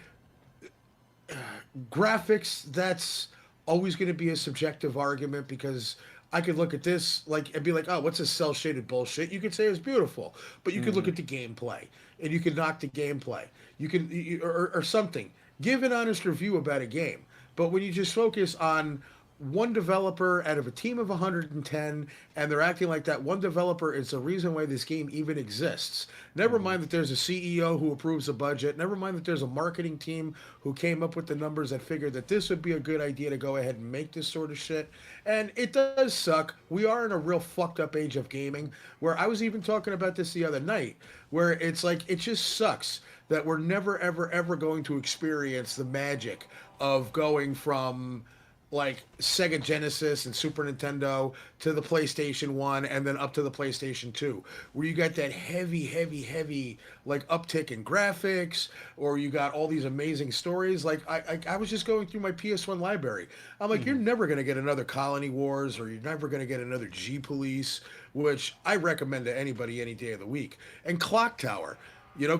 graphics. That's always going to be a subjective argument, because I could look at this and be like, oh, what's this cell shaded bullshit? You could say it's beautiful, but you could look at the gameplay and you could knock the gameplay. You can or something. Give an honest review about a game. But when you just focus on one developer out of a team of 110, and they're acting like that one developer is the reason why this game even exists. Never mind that there's a CEO who approves a budget. Never mind that there's a marketing team who came up with the numbers that figured that this would be a good idea to go ahead and make this sort of shit. And it does suck. We are in a real fucked up age of gaming, where I was even talking about this the other night, where it's like, it just sucks that we're never, ever, ever going to experience the magic of going from like Sega Genesis and Super Nintendo to the PlayStation 1 and then up to the PlayStation 2, where you got that heavy like uptick in graphics, or you got all these amazing stories. Like I was just going through my PS1 library. I'm like, you're never going to get another Colony Wars, or you're never going to get another G Police, which I recommend to anybody any day of the week. And Clock Tower.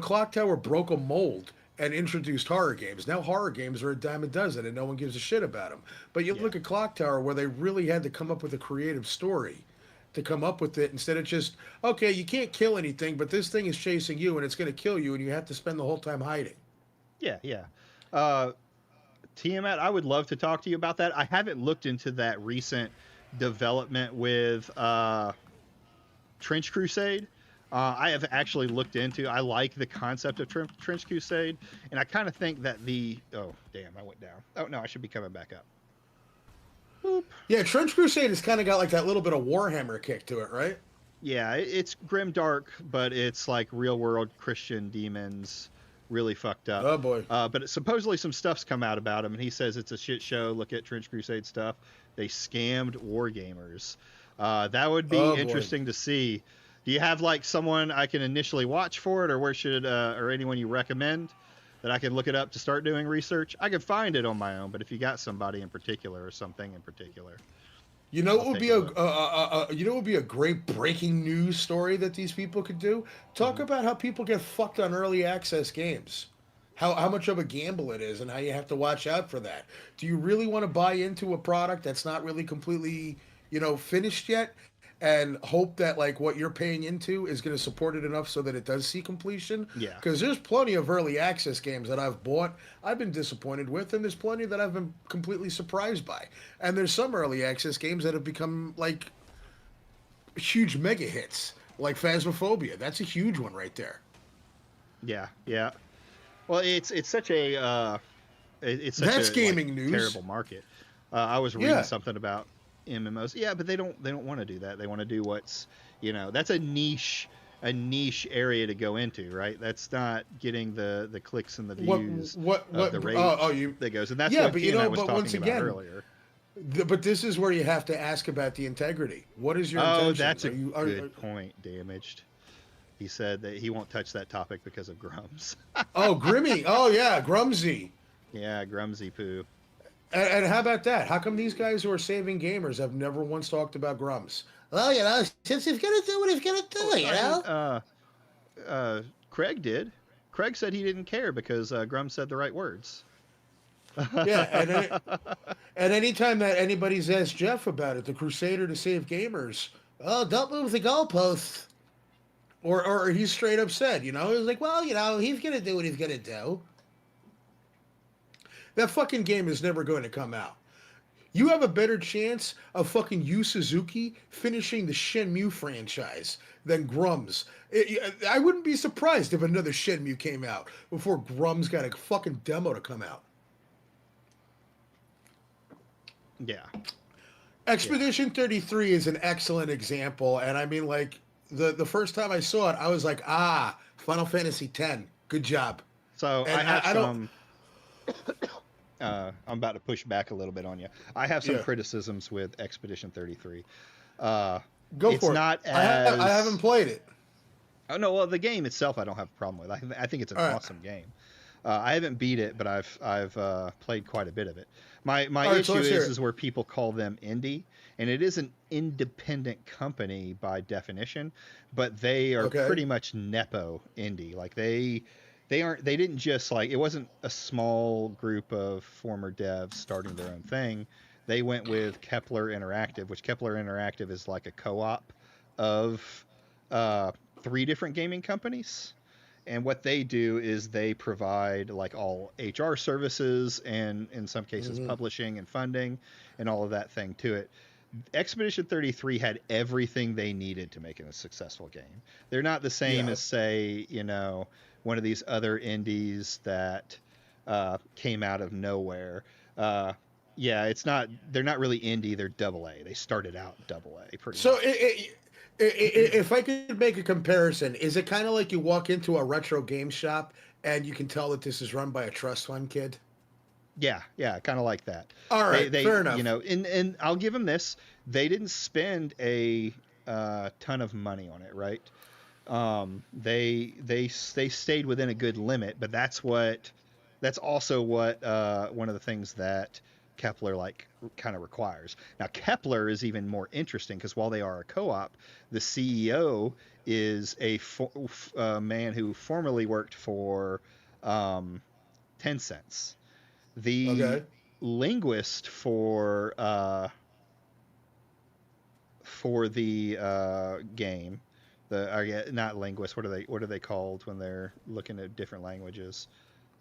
Clock Tower broke a mold and introduced horror games. Now horror games are a dime a dozen and no one gives a shit about them. But you look at Clock Tower, where they really had to come up with a creative story to come up with it, instead of just, okay, you can't kill anything, but this thing is chasing you and it's going to kill you and you have to spend the whole time hiding. Yeah. Tiamat, I would love to talk to you about that. I haven't looked into that recent development with Trench Crusade. I have actually looked into. I like the concept of Trench Crusade, and I kind of think that oh damn, I went down. Oh no, I should be coming back up. Boop. Yeah, Trench Crusade has kind of got like that little bit of Warhammer kick to it, right? Yeah, it's grim dark, but it's like real world Christian demons, really fucked up. Oh boy. But supposedly some stuff's come out about him, and he says it's a shit show. Look at Trench Crusade stuff. They scammed wargamers. That would be interesting to see. Do you have like someone I can initially watch for it, or where should or anyone you recommend that I can look it up to start doing research? I could find it on my own, but if you got somebody in particular or something in particular, it would be would be a great breaking news story that these people could do. Talk about how people get fucked on early access games. How much of a gamble it is, and how you have to watch out for that. Do you really want to buy into a product that's not really completely, finished yet? And hope that like what you're paying into is going to support it enough so that it does see completion. Yeah. Because there's plenty of early access games that I've bought, I've been disappointed with, and there's plenty that I've been completely surprised by. And there's some early access games that have become like huge mega hits, like Phasmophobia. That's a huge one right there. Yeah. Well, it's such a That's gaming news. Terrible market. I was reading something about MMOs. Yeah, but they don't want to do that. They want to do what's, that's a niche area to go into, right? That's not getting the clicks and the views the rate that goes. And that's what Tina was talking about earlier. But this is where you have to ask about the integrity. What is your intention? Oh, that's a good point, Damaged. He said that he won't touch that topic because of Grums. Oh, Grimmy. Oh, yeah, Grumsy. Yeah, Grumsy poo. And how about that? How come these guys who are saving gamers have never once talked about Grums? Well, since he's going to do what he's going to do, Craig did. Craig said he didn't care because Grums said the right words. Yeah, and anytime that anybody's asked Jeff about it, the Crusader to Save Gamers, oh, don't move the goalposts. Or he's straight up said, he's like, well, he's gonna do what he's gonna do. That fucking game is never going to come out. You have a better chance of fucking Yu Suzuki finishing the Shenmue franchise than Grum's. I wouldn't be surprised if another Shenmue came out before Grum's got a fucking demo to come out. Yeah. Expedition 33 is an excellent example, and I mean, like, the first time I saw it, I was like, Final Fantasy X, good job. So And I have don't. I'm about to push back a little bit on you. I have some criticisms with Expedition 33. Go It's for it. not as I haven't played it. Oh no, well the game itself I don't have a problem with. I think it's an awesome game. I haven't beat it, but I've played quite a bit of it. My right, so issue let's hear is it. where people call them indie, and it is an independent company by definition, but they are Okay. pretty much nepo indie. Like they didn't just like, it wasn't a small group of former devs starting their own thing. They went with Kepler Interactive, which Kepler Interactive is like a co-op of 3 different gaming companies. And what they do is they provide like all HR services and in some cases publishing and funding and all of that thing to it. Expedition 33 had everything they needed to make it a successful game. They're not the same as, say, one of these other indies that came out of nowhere. It's not. They're not really indie. They're AA. They started out AA. Pretty So much. if I could make a comparison, is it kind of like you walk into a retro game shop and you can tell that this is run by a trust fund kid? Yeah, kind of like that. All right, fair enough. And I'll give them this. They didn't spend a ton of money on it, right? They stayed within a good limit, but that's also what one of the things that Kepler kind of requires. Now Kepler is even more interesting because while they are a co-op, the CEO is a man who formerly worked for Tencent. The linguist for the game, not linguist. What are they called when they're looking at different languages?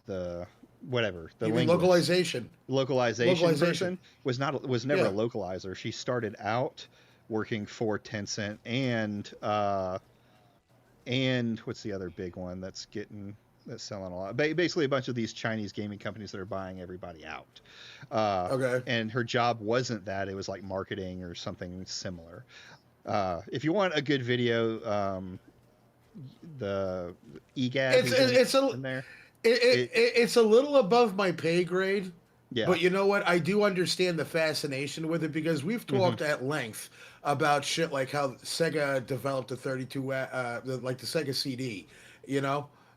The localization. Localization person was never a localizer. She started out working for Tencent and what's the other big one that's selling a lot? Basically a bunch of these Chinese gaming companies that are buying everybody out. And her job wasn't that. It was like marketing or something similar. If you want a good video, the EGAD in there. It's a little above my pay grade, Yeah. but you know what? I do understand the fascination with it because we've talked at length about shit like how Sega developed the 32, like the Sega CD,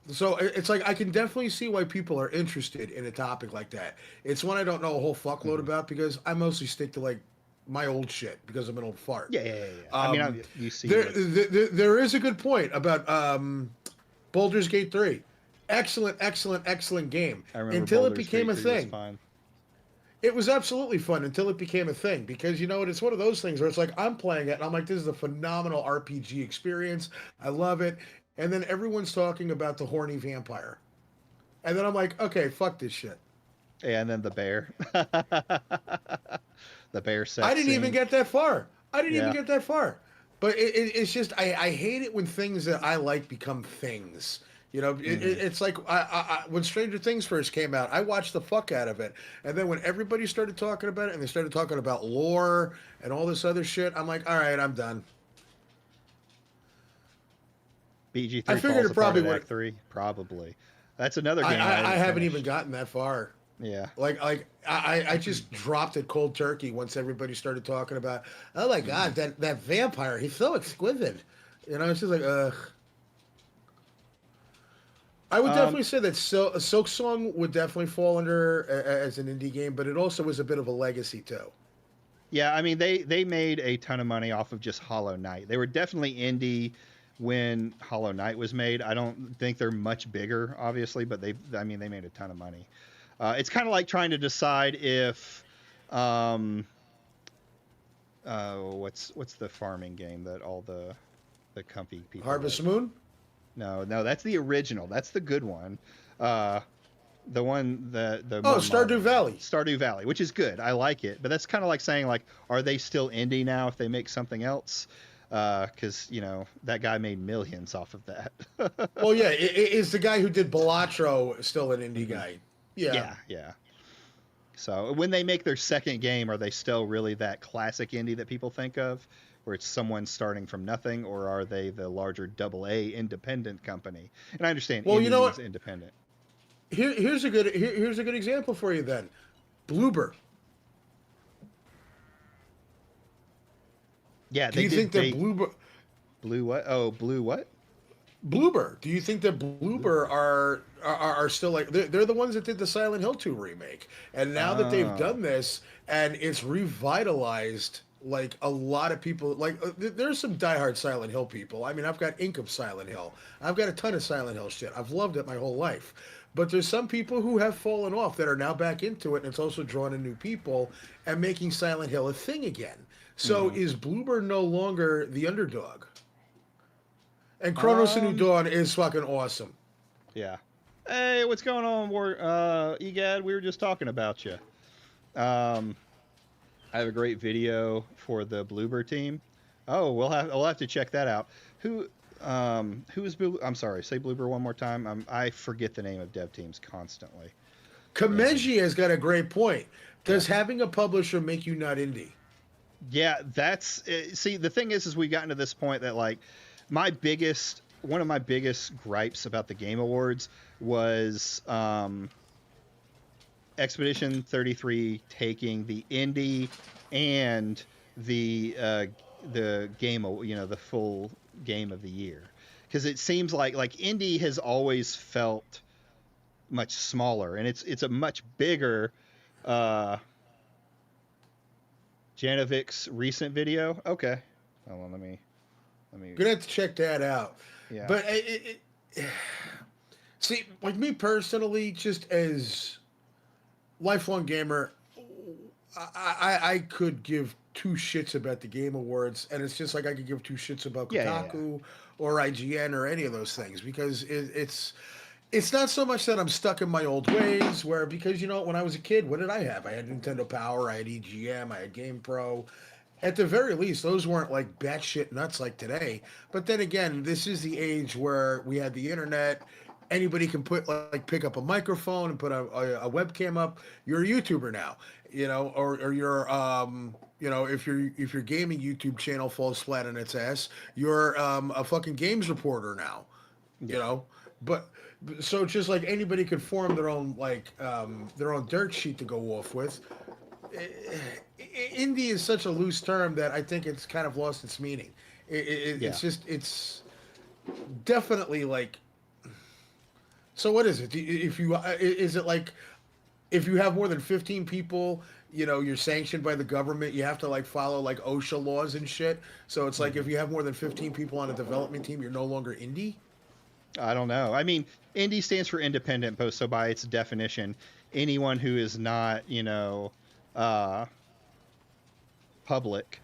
So it's like I can definitely see why people are interested in a topic like that. It's one I don't know a whole fuckload about because I mostly stick to like my old shit because I'm an old fart. Yeah. I mean, you see, there is a good point about Baldur's Gate 3. Excellent game. Until it became a thing. It was absolutely fun until it became a thing because you know what? It's one of those things where it's like I'm playing it and I'm like, this is a phenomenal RPG experience. I love it. And then everyone's talking about the horny vampire. And then I'm like, okay, fuck this shit. Yeah, and then the bear. The bear sex I didn't even scene. get that far. But it's just, I hate it when things that I like become things. It's like when Stranger Things first came out, I watched the fuck out of it. And then when everybody started talking about it and they started talking about lore and all this other shit, I'm like, all right, I'm done. BG3 I figured it probably would. would. Act 3, probably. That's another game. I haven't even gotten that far. Yeah. I just dropped it cold turkey once everybody started talking about, oh my God, that vampire, he's so exquisite. It's just like, ugh. I would definitely say that Silk Song would definitely fall under as an indie game, but it also was a bit of a legacy too. Yeah, I mean they made a ton of money off of just Hollow Knight. They were definitely indie when Hollow Knight was made. I don't think they're much bigger, obviously, but they made a ton of money. It's kind of like trying to decide if, what's the farming game that all the comfy people Harvest like? Moon. No, that's the original. That's the good one. The one the Oh, more Stardew modern Valley. Stardew Valley, which is good. I like it, but that's kind of like saying like, are they still indie now if they make something else? Because that guy made millions off of that. Well, yeah, is the guy who did Balatro still an indie Mhm. guy? Yeah. Yeah. So when they make their second game, are they still really that classic indie that people think of, where it's someone starting from nothing, or are they the larger AA independent company? And I understand Well, indie you know means what? independent. Here's a good example for you then. Bloober. Yeah, Do they you think did. that They blue what? Oh, blue what? Bloober? Do you think that Blue. Bloober are still like they're the ones that did the Silent Hill 2 remake, and now that they've Oh. done this and it's revitalized like a lot of people like there's some diehard Silent Hill people. I mean, I've got ink of Silent Hill. I've got a ton of Silent Hill shit. I've loved it my whole life. But there's some people who have fallen off that are now back into it, and it's also drawn in new people and making Silent Hill a thing again. So Hmm. is Bloober no longer the underdog? And Chronos the New Um. Dawn is fucking awesome. Yeah. Hey, what's going on, Egad? We were just talking about you. Um. I have a great video for the Bloober team. Oh, we'll have to check that out. Who is Blue? I'm sorry. Say Bloober one more time. I forget the name of dev teams constantly. And Kameji has got a great point. yeah, Does having a publisher make you not indie? yeah. That's see. The thing is we've gotten to this point that like one of my biggest gripes about the Game Awards was Expedition 33 taking the indie and the game, the full game of the year, because it seems like indie has always felt much smaller, and it's a much bigger Janovic's recent video. Okay, hold on, let me Gonna have to check that out. yeah. But see, like me personally, just as lifelong gamer, I could give two shits about the Game Awards, and it's just like I could give two shits about Yeah. Kotaku or IGN or any of those things because it's not so much that I'm stuck in my old ways. Where because when I was a kid, what did I have? I had Nintendo Power, I had EGM, I had GamePro. At the very least, those weren't like batshit nuts like today. But then again, this is the age where we had the internet. Anybody can pick up a microphone and put a webcam up. You're a YouTuber now, or you're if your gaming YouTube channel falls flat on its ass, you're a fucking games reporter now, you Yeah. know. But so it's just like anybody could form their own their own dirt sheet to go off with. Indie is such a loose term that I think it's kind of lost its meaning. Yeah. It's definitely like. So what is it? If you is it like if you have more than 15 people, you're sanctioned by the government. You have to follow OSHA laws and shit. So it's like Hmm. if you have more than 15 people on a development team, you're no longer indie. I don't know. I mean, indie stands for independent post, so by its definition, anyone who is not, public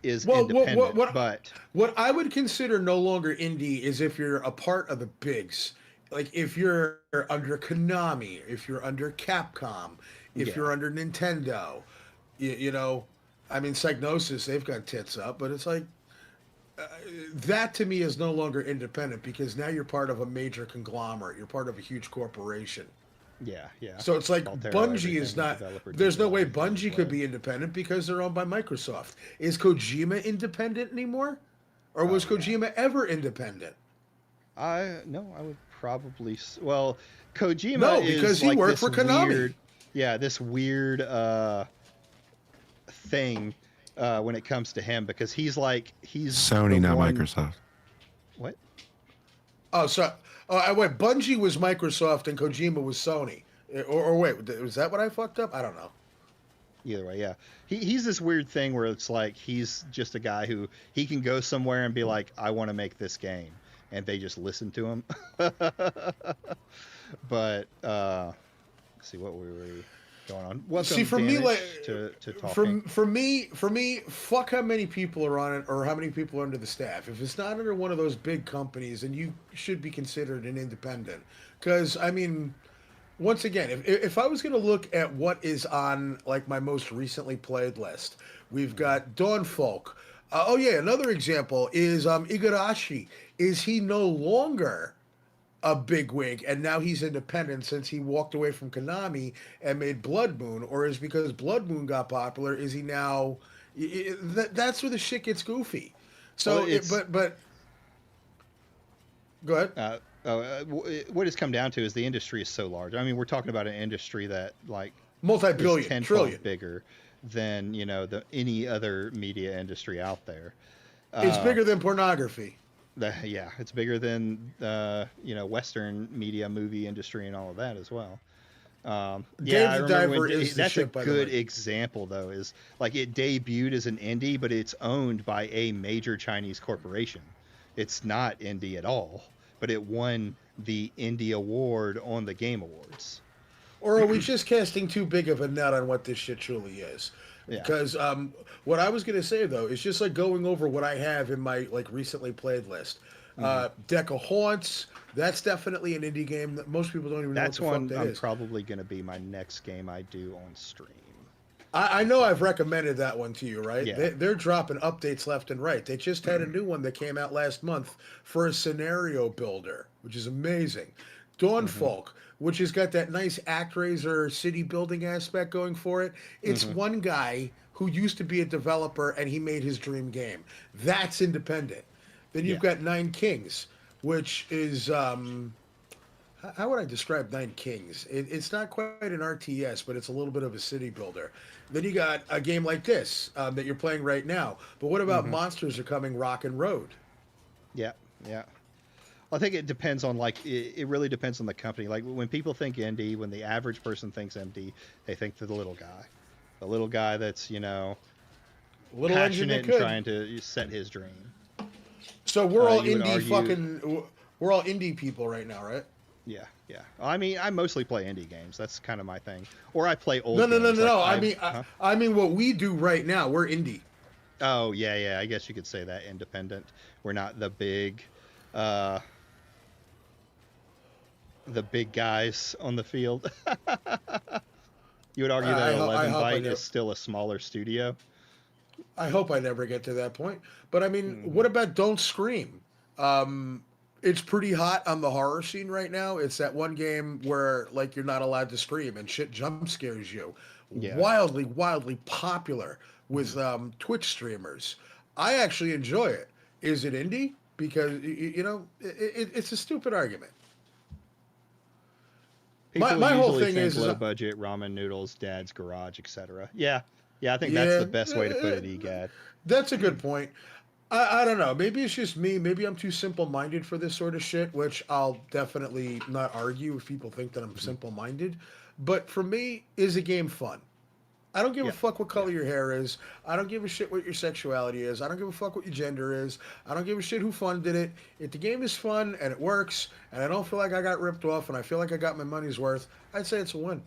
is Well, independent. But what I would consider no longer indie is if you're a part of the bigs. Like if you're under Konami, if you're under Capcom, if yeah, you're under Nintendo, I mean Psygnosis, they've got tits up, but it's like that to me is no longer independent because now you're part of a major conglomerate. You're part of a huge corporation. yeah. So it's like Altero, Bungie is everything not. developer There's no way detail is Bungie could way. be independent because they're owned by Microsoft. Is Kojima independent anymore, or was Oh yeah. Kojima ever independent? I would probably well, Kojima No, because is he like worked this for Konami. weird, yeah, this weird thing when it comes to him, because he's the Sony, not one. Microsoft. What? Oh, so I went. Bungie was Microsoft and Kojima was Sony. Or wait, was that what I fucked up? I don't know. Either way, yeah. He's this weird thing where it's like he's just a guy who he can go somewhere and be like, I want to make this game, and they just listen to him. But welcome See, for me, Damage like, to talking. for me, fuck how many people are on it or how many people are under the staff. If it's not under one of those big companies, then you should be considered an independent. Because I mean, once again, if I was going to look at what is on like my most recently played list, we've got Dawnfolk. Oh yeah, another example is Igarashi. Is he no longer a bigwig and now he's independent since he walked away from Konami and made Blood Moon, or is because Blood Moon got popular? Is he now? That's where the shit gets goofy. Well, So, it's but go ahead. what it's come down to is the industry is so large. I mean, we're talking about an industry that like is Multi-billion, tenfold trillion. bigger than any other media industry out there. It's Uh, bigger than pornography. yeah, it's bigger than Western media, movie industry, and all of that as well. Yeah, Dave I the remember Diver when is the that's a shit, by the good way. example though. Is like it debuted as an indie, but it's owned by a major Chinese corporation. It's not indie at all, but it won the indie award on the Game Awards. Or are we just casting too big of a net on what this shit truly is? Yeah. Because what I was gonna say though is just like going over what I have in my like recently played list. Deck of Haunts. That's definitely an indie game that most people don't even know That's what the one fuck that I'm is. probably going to be my next game I do on stream. I know I've recommended that one to you, right? Yeah. They're dropping updates left and right. They just had a new one that came out last month for a scenario builder, which is amazing. Dawnfolk, which has got that nice ActRaiser city building aspect going for it. It's one guy who used to be a developer and he made his dream game. That's independent. Then you've Yeah. got Nine Kings, which is how would I describe Nine Kings? It's not quite an RTS, but it's a little bit of a city builder. Then you got a game like this that you're playing right now. But what about Monsters Are Coming Rock and Road? Yeah. Yeah. I think it depends on it really depends on the company. Like when people think indie, when the average person thinks indie, they think the little guy. The little guy that's, Little engine that passionate and could. trying to set his dream. So we're all You would indie argue- we're all indie people right now, right? Yeah, yeah. I mean, I mostly play indie games. That's kind of my thing. Or I play old No, no, no, games. no, no. Like I mean what we do right now. We're indie. Oh, yeah, yeah. I guess you could say that independent. We're not the big guys on the field. You would argue that I 11 hope I Byte do. is still a smaller studio. I hope I never get to that point. But I mean, Mm-hmm. what about Don't Scream? It's pretty hot on the horror scene right now. It's that one game where like you're not allowed to scream and shit jump scares you. Yeah. Wildly, wildly popular with Twitch streamers. I actually enjoy it. Is it indie? Because it's a stupid argument. People My whole usually thing think is low budget, ramen noodles, dad's garage, etc. Yeah, yeah. I think that's Yeah, the best way to put it, EGAD. that's a good point. I don't know. Maybe it's just me. Maybe I'm too simple minded for this sort of shit, which I'll definitely not argue if people think that I'm simple minded. But for me, is a game fun? I don't give Yeah. a fuck what color your hair is. I don't give a shit what your sexuality is. I don't give a fuck what your gender is. I don't give a shit who funded it. If the game is fun and it works, and I don't feel like I got ripped off and I feel like I got my money's worth, I'd say it's a win.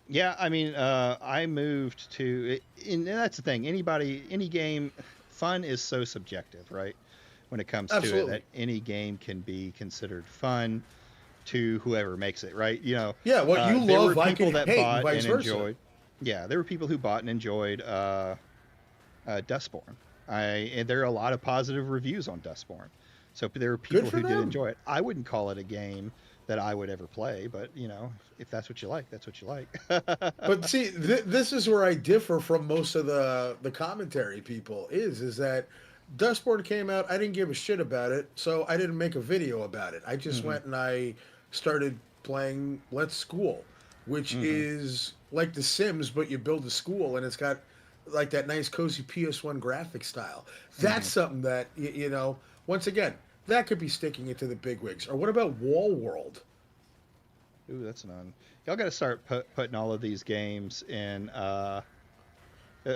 Yeah, I mean, I moved to, and that's the thing. Any game, fun is so subjective, right? When it comes to it, Absolutely. that any game can be considered fun to whoever makes it, right? Yeah, what you there love, were I people can that hate, and bought vice and versa. enjoyed. Yeah, there were people who bought and enjoyed Dustborn. And there are a lot of positive reviews on Dustborn. So there were people for who did them. enjoy it. I wouldn't call it a game that I would ever play, but if that's what you like, that's what you like. But see, this is where I differ from most of the commentary people. Is that Dustborn came out, I didn't give a shit about it, so I didn't make a video about it. I just went and I started playing Let's School, which is like The Sims, but you build a school and it's got like that nice cozy PS1 graphic style. That's something that once again, that could be sticking it to the bigwigs. Or what about Wall World? Ooh, that's none. Y'all got to start putting all of these games in.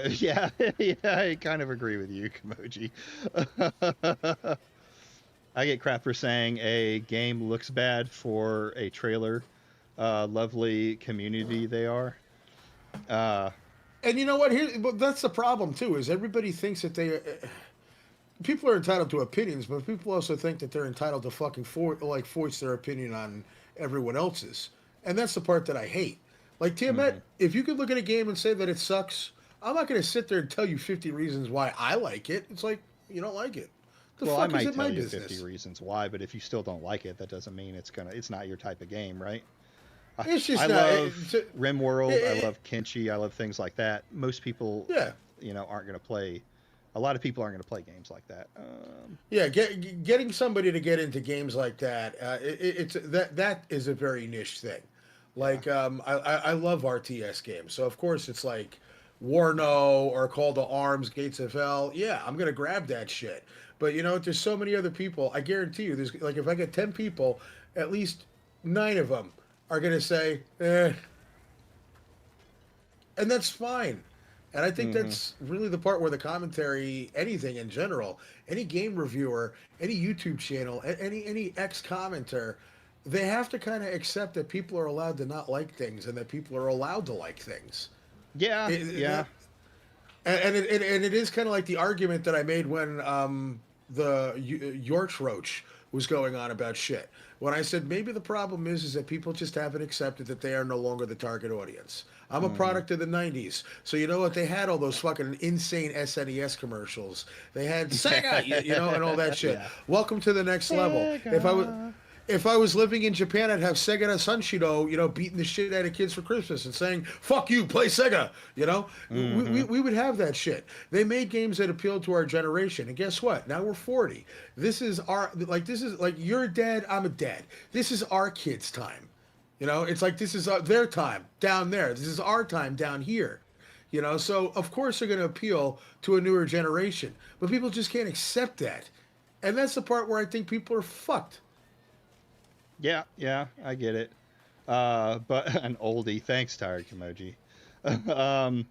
Yeah, yeah, I kind of agree with you, Kimoji. I get crap for saying a game looks bad for a trailer lovely community they are. Uh, And you know what? Here, but that's the problem too. Is everybody thinks that they people are entitled to opinions, but people also think that they're entitled to fucking voice their opinion on everyone else's, and that's the part that I hate. Like Tiamat, mhm. if you could look at a game and say that it sucks, I'm not going to sit there and tell you 50 reasons why I like it. It's like you don't like it. The Well, I fuck is might it my tell you 50 business? reasons why, but if you still don't like it, that doesn't mean it's not your type of game, right? I, It's I just not. love RimWorld. I It, love Kenshi. I love things like that. Most people, yeah, aren't going to play. A lot of people aren't going to play games like that. yeah. Getting somebody to get into games like that, it's that is a very niche thing. Yeah. Like, I love RTS games, so of course it's like Warno or Call to Arms, Gates of Hell. Yeah, I'm gonna grab that shit. But you know, there's so many other people. I guarantee you, there's like if I get 10 people, at least 9 of them are gonna say, eh, and that's fine. And I think Hmm. that's really the part where the commentary, anything in general, any game reviewer, any YouTube channel, any ex commenter, they have to kind of accept that people are allowed to not like things and that people are allowed to like things. Yeah. Yeah. That, and it is kind of like the argument that I made when the Yorch Roach was going on about shit. When I said maybe the problem is that people just haven't accepted that they are no longer the target audience. I'm a Hmm. product of the '90s, so you know what? They had all those fucking insane SNES commercials. They had Sega, you know, and all that shit. Yeah. Welcome to the next level. If I was living in Japan, I'd have Sega no Sanshido, you know, beating the shit out of kids for Christmas and saying, fuck you, play Sega, you know? Hmm. We would have that shit. They made games that appealed to our generation. And guess what? Now we're 40. This is like, you're dead, I'm a dead. This is our kids' time. You know, it's like this is their time down there. This is our time down here. You know, so of course they're going to appeal to a newer generation. But people just can't accept that. And that's the part where I think people are fucked. Yeah. Yeah. I get it. But an oldie. Thanks, Tired Kimoji. um,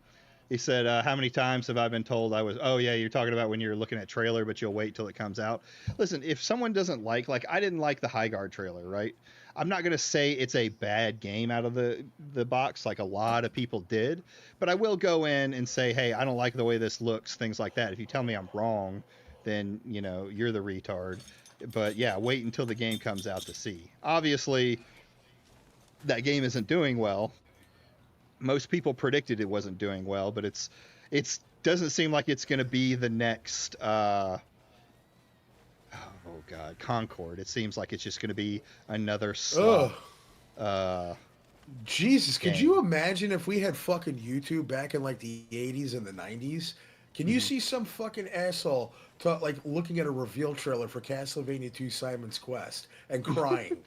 he said, "How many times have I been told I was? Oh yeah, you're talking about when you're looking at trailer, but you'll wait till it comes out. Listen, if someone doesn't like I didn't like the High Guard trailer, right? I'm not gonna say it's a bad game out of the box, like a lot of people did, but I will go in and say, hey, I don't like the way this looks, things like that. If you tell me I'm wrong, then you're the retard. But yeah, wait until the game comes out to see. Obviously, that game isn't doing well. Most people predicted it wasn't doing well, but it's doesn't seem like it's going to be the next oh god, Concord. It seems like it's just going to be another Ugh. slop uh Jesus, could you game. imagine if we had fucking YouTube back in like the 80s and the 90s? Can you Mhm. see some fucking asshole like looking at a reveal trailer for Castlevania 2 Simon's Quest and crying?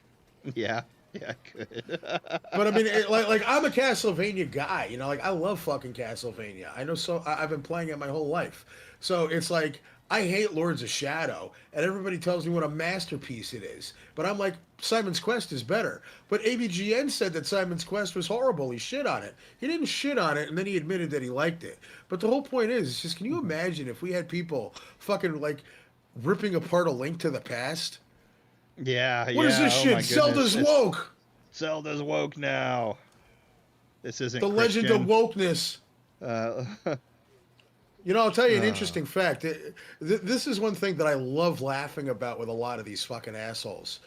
Yeah, yeah, good. But I mean, like I'm a Castlevania guy, you know, like I love fucking Castlevania. I know, so I've been playing it my whole life. So it's like I hate Lords of Shadow, and everybody tells me what a masterpiece it is. But I'm like, Simon's Quest is better. But ABGN said that Simon's Quest was horrible. He shit on it. He didn't shit on it, and then he admitted that he liked it. But the whole point is, it's just, can you Mhm. imagine if we had people fucking like ripping apart A Link to the Past? Yeah, What is yeah. this Oh my shit? goodness. Zelda's woke. Zelda's woke now. This isn't The legend of Christian. wokeness. Uh, You know, I'll tell you an uh, interesting fact. This is one thing that I love laughing about with a lot of these fucking assholes.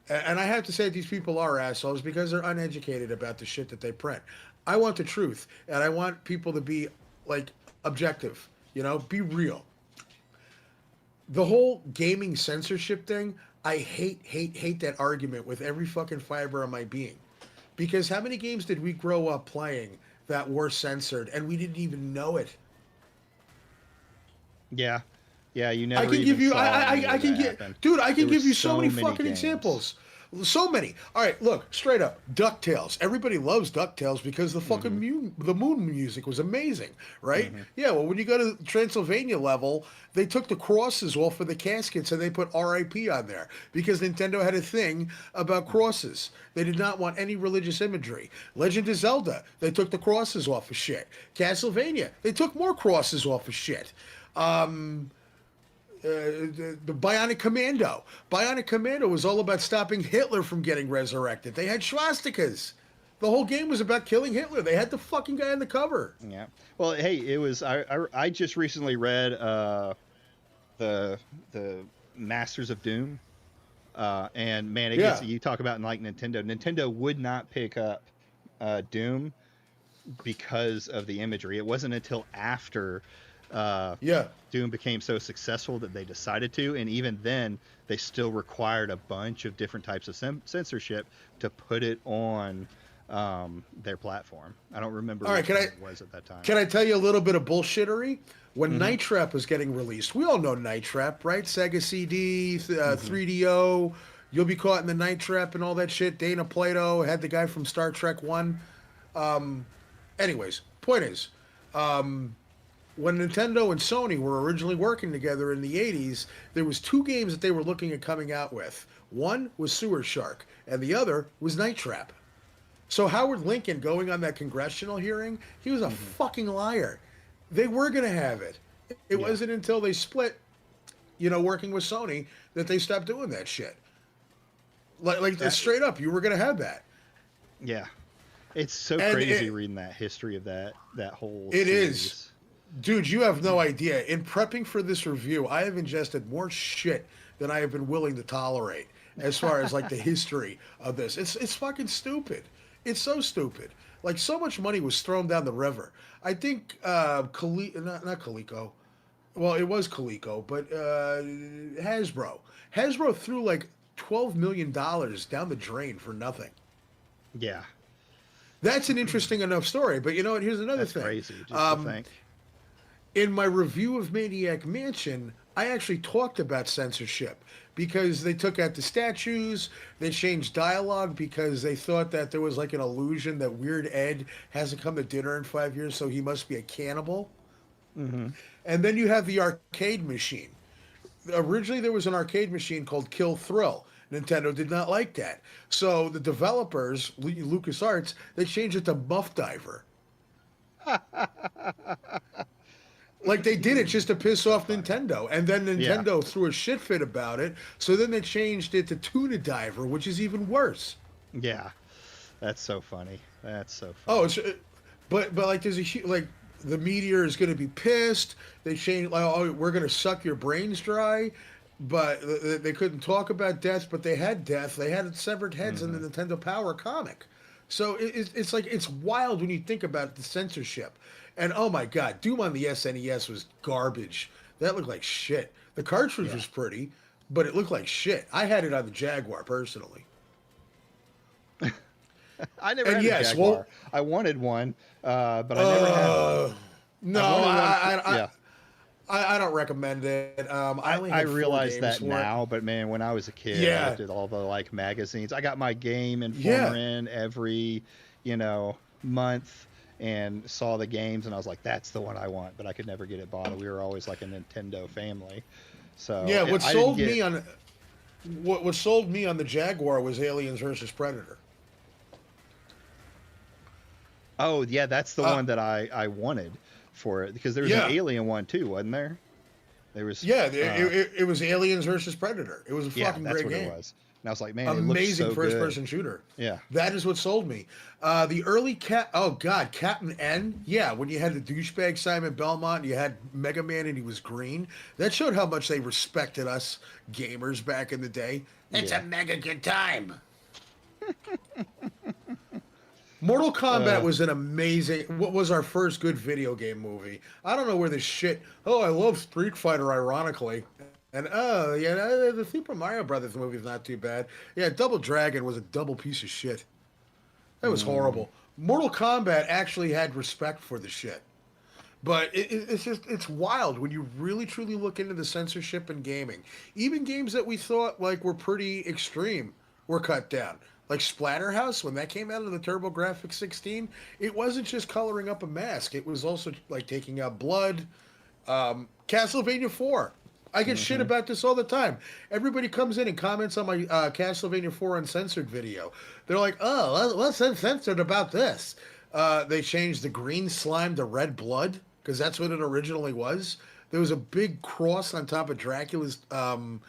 And I have to say that these people are assholes because they're uneducated about the shit that they print. I want the truth, and I want people to be, like, objective. You know, be real. The whole gaming censorship thing, I hate that argument with every fucking fiber of my being. Because how many games did we grow up playing that were censored and we didn't even know it? yeah, yeah. You I never can even give you. saw any I of can that get, happen. dude. I There can were give you so so many many fucking games. examples. So many. All right, look straight up. Ducktales. Everybody loves Ducktales because the fucking Hmm. the moon music was amazing, right? Hmm. Yeah. Well, when you go to Transylvania level, they took the crosses off of the caskets and they put R.I.P. on there because Nintendo had a thing about crosses. They did not want any religious imagery. Legend of Zelda. They took the crosses off of shit. Castlevania. They took more crosses off of shit. The Bionic Commando. Bionic Commando was all about stopping Hitler from getting resurrected. They had swastikas. The whole game was about killing Hitler. They had the fucking guy on the cover. Yeah. Well, hey, it was. I just recently read the Masters of Doom, and man, it gets you talk about like Nintendo. Nintendo would not pick up Doom because of the imagery. It wasn't until after Doom became so successful that they decided to, and even then they still required a bunch of different types of censorship to put it on their platform. I don't remember what it was at that time. Can I tell you a little bit of bullshittery? When Night Trap was getting released, we all know Night Trap, right? Sega CD, 3DO, You'll Be Caught in the Night Trap and all that shit. Dana Plato had the guy from Star Trek 1. Anyways, point is, when Nintendo and Sony were originally working together in the 80s, there was 2 games that they were looking at coming out with. One was Sewer Shark, and the other was Night Trap. So Howard Lincoln going on that congressional hearing, he was a fucking liar. They were going to have it. It wasn't until they split, working with Sony, that they stopped doing that shit. Like straight up, you were going to have that. Yeah. It's so crazy reading that history of that whole It series. is. Dude, you have no idea. In prepping for this review, I have ingested more shit than I have been willing to tolerate as far as like the history of this. It's fucking stupid. It's so stupid. Like, so much money was thrown down the river. I think not Coleco. Well, it was Coleco, but Hasbro. Hasbro threw like $12 million down the drain for nothing. Yeah. That's an interesting enough story. But you know what? Here's another thing. That's crazy. Just to think. In my review of Maniac Mansion, I actually talked about censorship because they took out the statues, they changed dialogue because they thought that there was like an illusion that Weird Ed hasn't come to dinner in 5 years, so he must be a cannibal. And then you have the arcade machine. Originally, there was an arcade machine called Kill Thrill. Nintendo did not like that. So the developers, LucasArts, they changed it to Muff Diver. Like, they did it just to piss off Nintendo. And then Nintendo threw a shit fit about it. So then they changed it to Tuna Diver, which is even worse. Yeah. That's so funny. Oh, but like, there's like, the meteor is going to be pissed. They changed, like, oh, we're going to suck your brains dry. But they couldn't talk about death, but they had death. They had severed heads in the Nintendo Power comic. So it's like, it's wild when you think about the censorship. And oh my God, Doom on the SNES was garbage. That looked like shit. The cartridge was pretty, but it looked like shit. I had it on the Jaguar personally. I never had a Jaguar. Well, I wanted one, but I never had one. No, I don't recommend it. I realize that now, but man, when I was a kid, I looked at all the like magazines. I got my Game Informer in every, month and saw the games, and I was like, that's the one I want, but I could never get it bought. We were always like a Nintendo family. So yeah, what sold me on the Jaguar was Aliens versus Predator. Oh yeah, that's the one that I wanted for it, because there was an Alien one too, wasn't there? There was. Yeah, it was Aliens versus Predator. It was a fucking great game. It was. And I was like, man, amazing it looks so first-person shooter. Yeah, that is what sold me. The early Captain N. Yeah, when you had the douchebag Simon Belmont, and you had Mega Man, and he was green. That showed how much they respected us gamers back in the day. It's a mega good time. Mortal Kombat was an amazing. What was our first good video game movie? I don't know where this shit. Oh, I love Street Fighter, ironically. And the Super Mario Brothers movie is not too bad. Yeah, Double Dragon was a double piece of shit. That was horrible. Mortal Kombat actually had respect for the shit. But it's wild when you really truly look into the censorship in gaming. Even games that we thought like were pretty extreme were cut down. Like Splatterhouse, when that came out of the TurboGrafx 16, it wasn't just coloring up a mask. It was also like taking out blood. Castlevania 4. I get shit about this all the time. Everybody comes in and comments on my Castlevania 4 Uncensored video. They're like, oh, what's uncensored about this? They changed the green slime to red blood, because that's what it originally was. There was a big cross on top of Dracula's the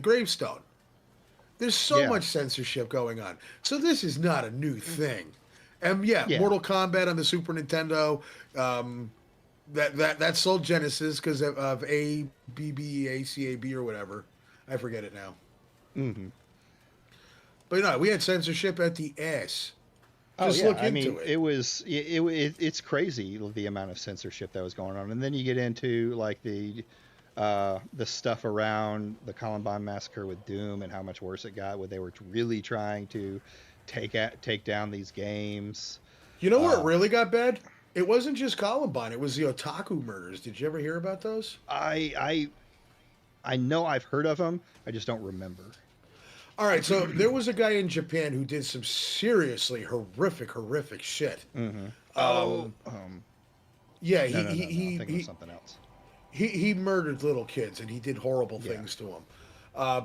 gravestone. There's so Yeah. much censorship going on. So this is not a new thing. And yeah, Yeah. Mortal Kombat on the Super Nintendo, that sold Genesis because of ABBACAB or whatever. I forget it now. Hmm. But no, we had censorship at the ass. Oh Just yeah, look I into mean, it. it was it's crazy the amount of censorship that was going on, and then you get into like the stuff around the Columbine massacre with Doom and how much worse it got, where they were really trying to take down these games. You know where it Uh, really got bad? It wasn't just Columbine. It was the otaku murders. Did you ever hear about those? I know I've heard of them, I just don't remember. All right, so there was a guy in Japan who did some seriously horrific shit. Hmm. Oh, Um, yeah, no, no, no, no, I'm thinking of something else. he murdered little kids and he did horrible Yeah. things to them.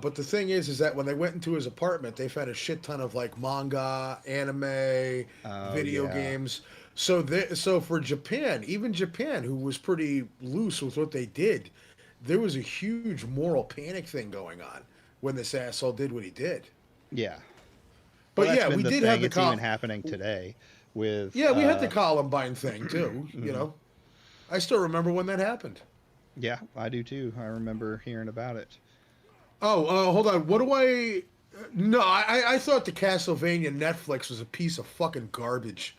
But the thing is that when they went into his apartment, they found a shit ton of like manga, anime, Oh video yeah, games. So for Japan, even Japan, who was pretty loose with what they did, there was a huge moral panic thing going on when this asshole did what he did. yeah. Well, But that's yeah, been we the did thing. have the It's even happening today with yeah, we had the Columbine thing too. You mhm. know, I still remember when that happened. Yeah, I do too. I remember hearing about it. Oh, hold on. What do I? No, I thought the Castlevania Netflix was a piece of fucking garbage.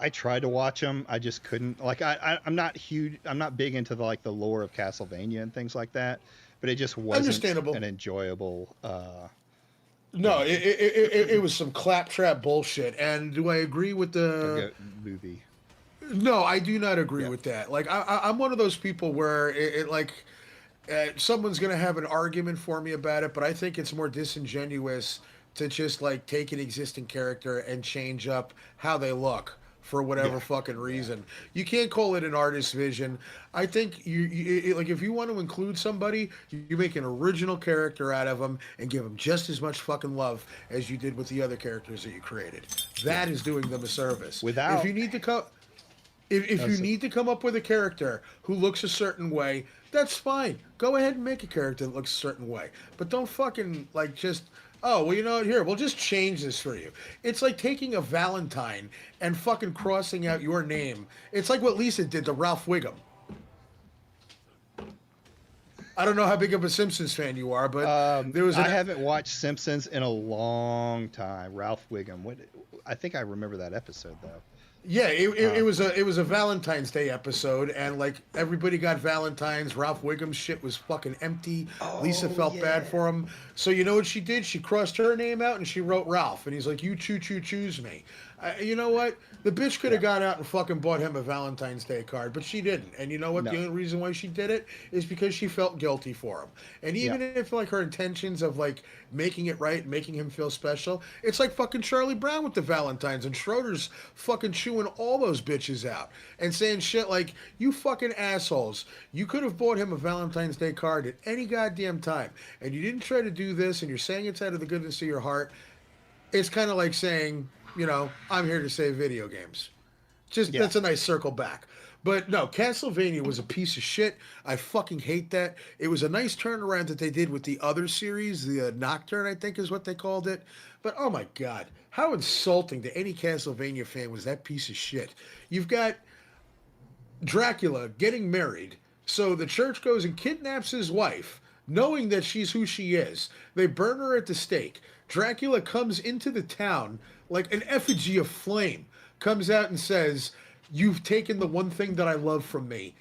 I tried to watch them. I just couldn't. Like, I'm not huge. I'm not big into the lore of Castlevania and things like that. But it just wasn't Understandable. an enjoyable No, game it was some claptrap bullshit. And do I agree with the? movie. No, I do not agree Yeah. with that. Like, I'm one of those people where someone's gonna have an argument for me about it, but I think it's more disingenuous to just like take an existing character and change up how they look for whatever Yeah. fucking reason. You can't call it an artist's vision. I think like if you want to include somebody, you make an original character out of them and give them just as much fucking love as you did with the other characters that you created. That is doing them a service. Without- if you need to come if you That's- need to come up with a character who looks a certain way, that's fine. Go ahead and make a character that looks a certain way. But don't fucking like just, oh, well, you know what, here, we'll just change this for you. It's like taking a Valentine and fucking crossing out your name. It's like what Lisa did to Ralph Wiggum. I don't know how big of a Simpsons fan you are, but there was I haven't watched Simpsons in a long time. Ralph Wiggum. What? I think I remember that episode though. yeah, it was a Valentine's Day episode, and like everybody got Valentines. Ralph Wiggum's shit was fucking empty. Lisa felt bad for him, so you know what she did? She crossed her name out and she wrote Ralph, and he's like, "You choose me." You know what? The bitch could have gone out and fucking bought him a Valentine's Day card, but she didn't. And you know what? No. The only reason why she did it is because she felt guilty for him. And even if like her intentions of like making it right, making him feel special, it's like fucking Charlie Brown with the Valentines, and Schroeder's fucking chewing all those bitches out and saying shit like, "You fucking assholes! You could have bought him a Valentine's Day card at any goddamn time, and you didn't try to do this, and you're saying it's out of the goodness of your heart." It's kind of like saying, you know, I'm here to save video games. Just that's a nice circle back. But no, Castlevania was a piece of shit. I fucking hate that. It was a nice turnaround that they did with the other series, the Nocturne, I think is what they called it. But oh my god, how insulting to any Castlevania fan was that piece of shit. You've got Dracula getting married, so the church goes and kidnaps his wife, knowing that she's who she is. They burn her at the stake. Dracula comes into the town like an effigy of flame, comes out and says, "You've taken the one thing that I love from me.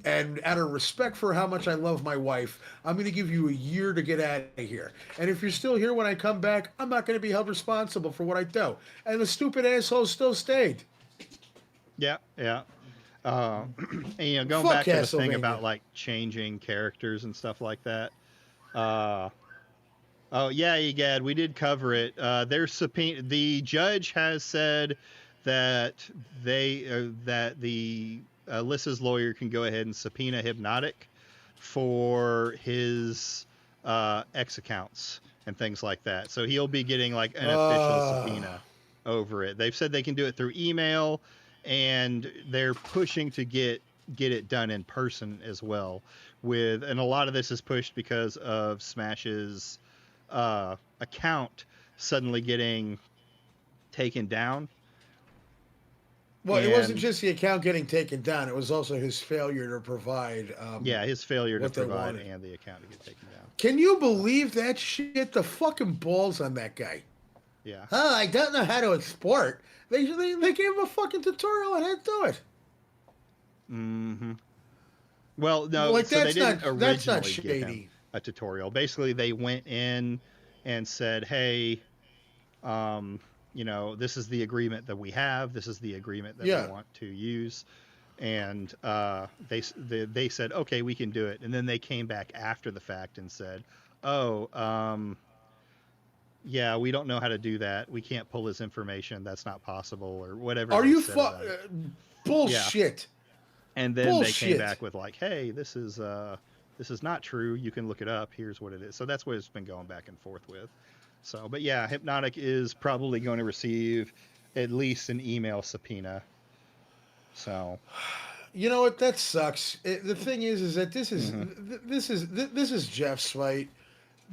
And out of respect for how much I love my wife, I'm going to give you a year to get out of here. And if you're still here when I come back, I'm not going to be held responsible for what I do." And the stupid asshole still stayed. Yeah. And you know, going Fuck back to the thing Castlevania. about like changing characters and stuff like that. Oh yeah, Egad, we did cover it. There's subpoena. The judge has said that the Alyssa's lawyer can go ahead and subpoena Hypnotic for his X accounts and things like that. So he'll be getting like an official subpoena over it. They've said they can do it through email, and they're pushing to get it done in person as well. And a lot of this is pushed because of Smash's account suddenly getting taken down. Well, it wasn't And just the account getting taken down; it was also his failure to provide yeah, his failure to what they provide wanted. and the account to get taken down. Can you believe that shit? The fucking balls on that guy. Yeah. Oh, I don't know how to export. They gave him a fucking tutorial on how to do it. Mm-hmm. Well, no, Like so they didn't that's not originally give him shady. a tutorial. Basically, they went in and said, "Hey, you know, this is the agreement that we have. This is the agreement that we Yeah. want to use." And they said, "Okay, we can do it." And then they came back after the fact and said, "Oh, yeah, we don't know how to do that. We can't pull this information. That's not possible," or whatever Are they you said about it. bullshit? And then they came Bullshit. back with like, "Hey, this is not true. You can look it up. Here's what it is." So that's what it's been going back and forth with. So, but yeah, Hypnotic is probably going to receive at least an email subpoena. So, You know what? That sucks. The thing is that this is Mhm. this is Jeff's fight.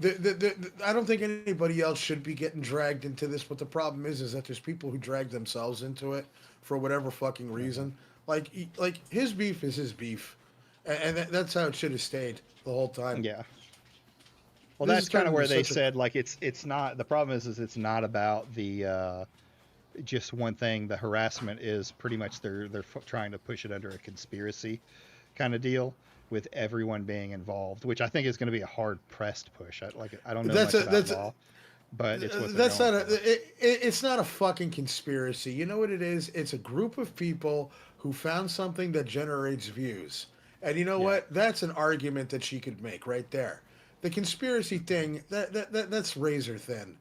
I don't think anybody else should be getting dragged into this. But the problem is that there's people who drag themselves into it for whatever fucking reason. Like his beef is his beef, and that's how it should have stayed the whole time. yeah. Well, This that's is kind of turning where into they such a- said like it's not, the problem is it's not about the just one thing. The harassment is pretty much they're trying to push it under a conspiracy kind of deal with everyone being involved, which I think is going to be a hard pressed push. I don't know That's much a about that's law, but it's what they're that's going not for. it's not a fucking conspiracy. You know what it is? It's a group of people who found something that generates views. And you know Yeah. what? That's an argument that she could make right there. The conspiracy thing, that's razor thin.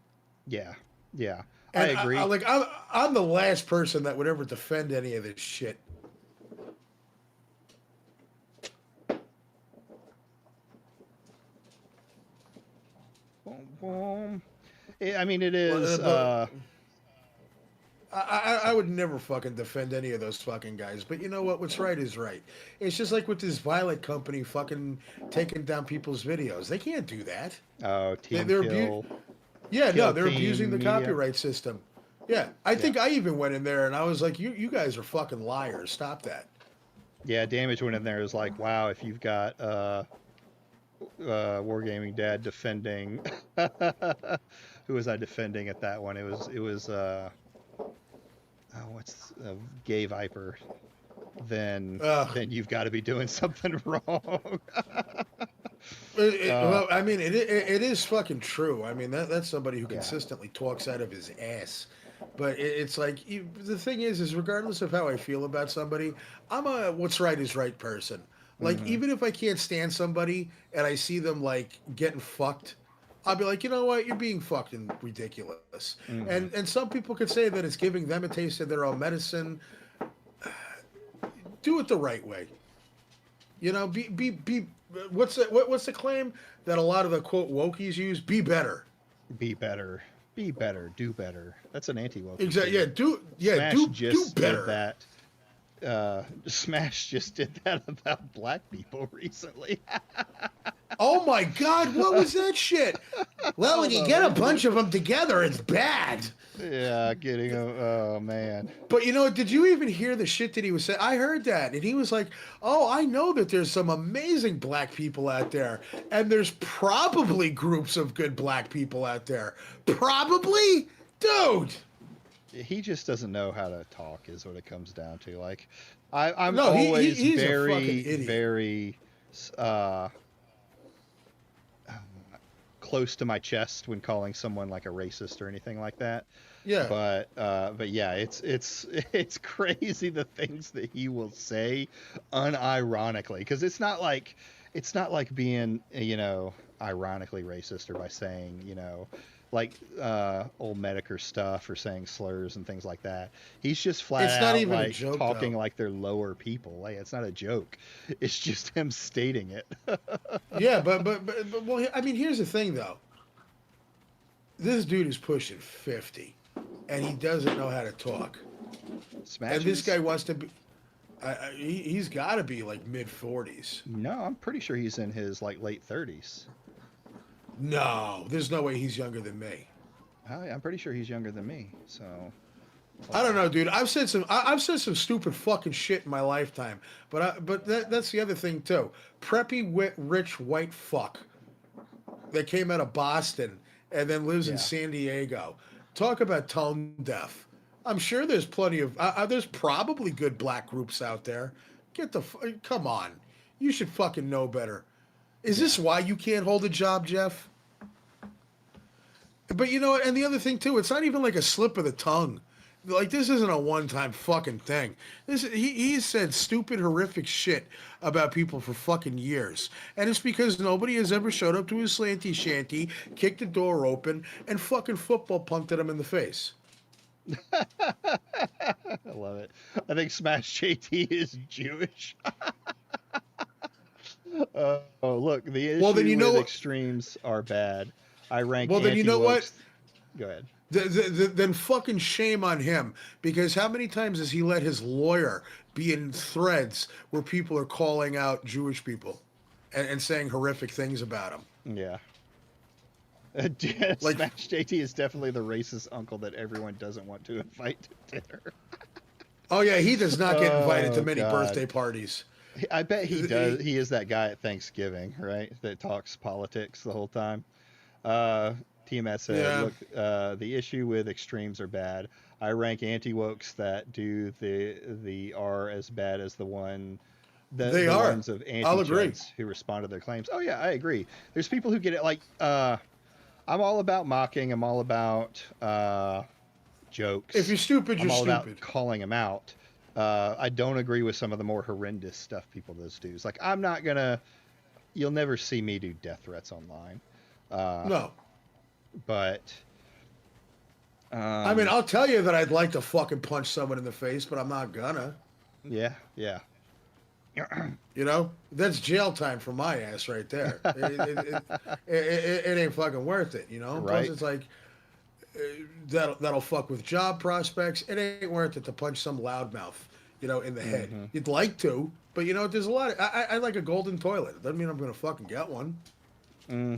Yeah, yeah, I And agree. I'm the last person that would ever defend any of this shit. Boom, boom. I mean, it is. Well, but I would never fucking defend any of those fucking guys. But you know what? What's right is right. It's just like with this Violet company fucking taking down people's videos. They can't do that. Oh, Team They're Kill. Yeah, no, Kill they're abusing Team the Media. copyright system. Yeah, I Yeah. think I even went in there and I was like, you guys are fucking liars. Stop that. Yeah, Damage went in there. Is like, wow, if you've got Wargaming Dad defending, who was I defending at that one? It was what's Gay Viper. Then Ugh. you've got to be doing something wrong. Well, I mean, it is fucking true. I mean, that's somebody who Yeah. consistently talks out of his ass. But it's like the thing is regardless of how I feel about somebody, I'm a what's right is right person. Like Mhm. even if I can't stand somebody and I see them like getting fucked, I'll be like, you know what, you're being fucking ridiculous. Mhm. And some people could say that it's giving them a taste of their own medicine. Do it the right way. You know, be what's the claim that a lot of the quote wokies use? Be better. Be better. Be better. Do better. That's an anti-woke. Exactly. Smash Do just better. did that. Smash just did that about black people recently. Oh my God, what was that shit? Well, when you get a bunch of them together, it's bad. Yeah, getting a, oh man. But you know, did you even hear the shit that he was saying? I heard that, and he was like, "Oh, I know that there's some amazing black people out there, and there's probably groups of good black people out there. Probably, dude." He just doesn't know how to talk, is what it comes down to. Like, I'm No, always he's a very, fucking idiot. very close to my chest when calling someone like a racist or anything like that. Yeah. But yeah, it's crazy the things that he will say unironically, because it's not like being, you know, ironically racist, or by saying, you know, like old Medicare stuff, or saying slurs and things like that. He's just flat It's out not even a like joke, talking though. like they're lower people. Like, it's not a joke. It's just him stating it. Yeah, but well, I mean, here's the thing though. This dude is pushing 50, and he doesn't know how to talk. Smash. And this guy wants to be. He's got to be like mid 40s. No, I'm pretty sure he's in his like late 30s. No, there's no way he's younger than me. I'm pretty sure he's younger than me. So I don't know, dude. I've said some stupid fucking shit in my lifetime, but that's the other thing too. Preppy, rich white fuck that came out of Boston and then lives in San Diego. Talk about tone deaf. I'm sure there's plenty of there's probably good black groups out there. Come on, you should fucking know better. Is this why you can't hold a job, Jeff? But you know what? And the other thing too, it's not even like a slip of the tongue. Like, this isn't a one-time fucking thing. He's said stupid, horrific shit about people for fucking years. And it's because nobody has ever showed up to his slanty shanty, kicked the door open, and fucking football punked at him in the face. I love it. I think SmashJT is Jewish. Oh, look, the issue with extremes are bad. I rank. Well, then you know what? Go ahead. Then fucking shame on him, because how many times has he let his lawyer be in threads where people are calling out Jewish people and saying horrific things about him? Yeah. Like, SmashJT is definitely the racist uncle that everyone doesn't want to invite to dinner. Oh yeah, he does not get invited to many birthday parties. I bet he does. He is that guy at Thanksgiving, right? That talks politics the whole time. TMS said, look, the issue with extremes are bad. I rank anti-wokes that do the are as bad as the ones of anti-chuds who respond to their claims. Oh yeah, I agree. There's people who get it like, I'm all about mocking. I'm all about jokes. If you're stupid, you're stupid. About calling them out. I don't agree with some of the more horrendous stuff people do. It's like, you'll never see me do death threats online. No. But I mean, I'll tell you that I'd like to fucking punch someone in the face, but I'm not gonna. Yeah. You know, that's jail time for my ass right there. It ain't fucking worth it, you know? Right. Plus it's like, that'll fuck with job prospects. It ain't worth it to punch some loudmouth, you know, in the head. You'd like to, but you know, there's a lot of, I like a golden toilet. Doesn't mean I'm gonna fucking get one.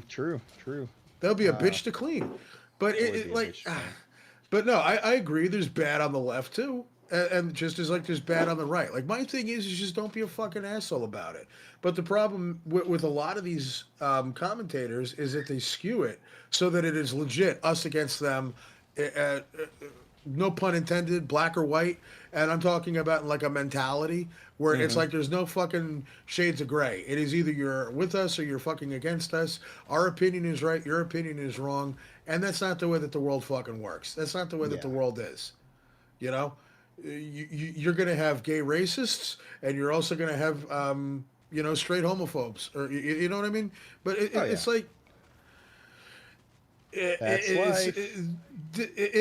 True. They'll be a bitch to clean. But but no, I agree. There's bad on the left too. And just as like there's bad on the right. Like, my thing is just don't be a fucking asshole about it. But the problem with a lot of these commentators is that they skew it so that it is legit us against them. No pun intended, black or white. And I'm talking about like a mentality where it's like there's no fucking shades of gray. It is either you're with us or you're fucking against us. Our opinion is right, your opinion is wrong. And that's not the way that the world fucking works. That's not the way that the world is. You know? You're going to have gay racists, and you're also going to have, you know, straight homophobes. Or you know what I mean? But it's like... It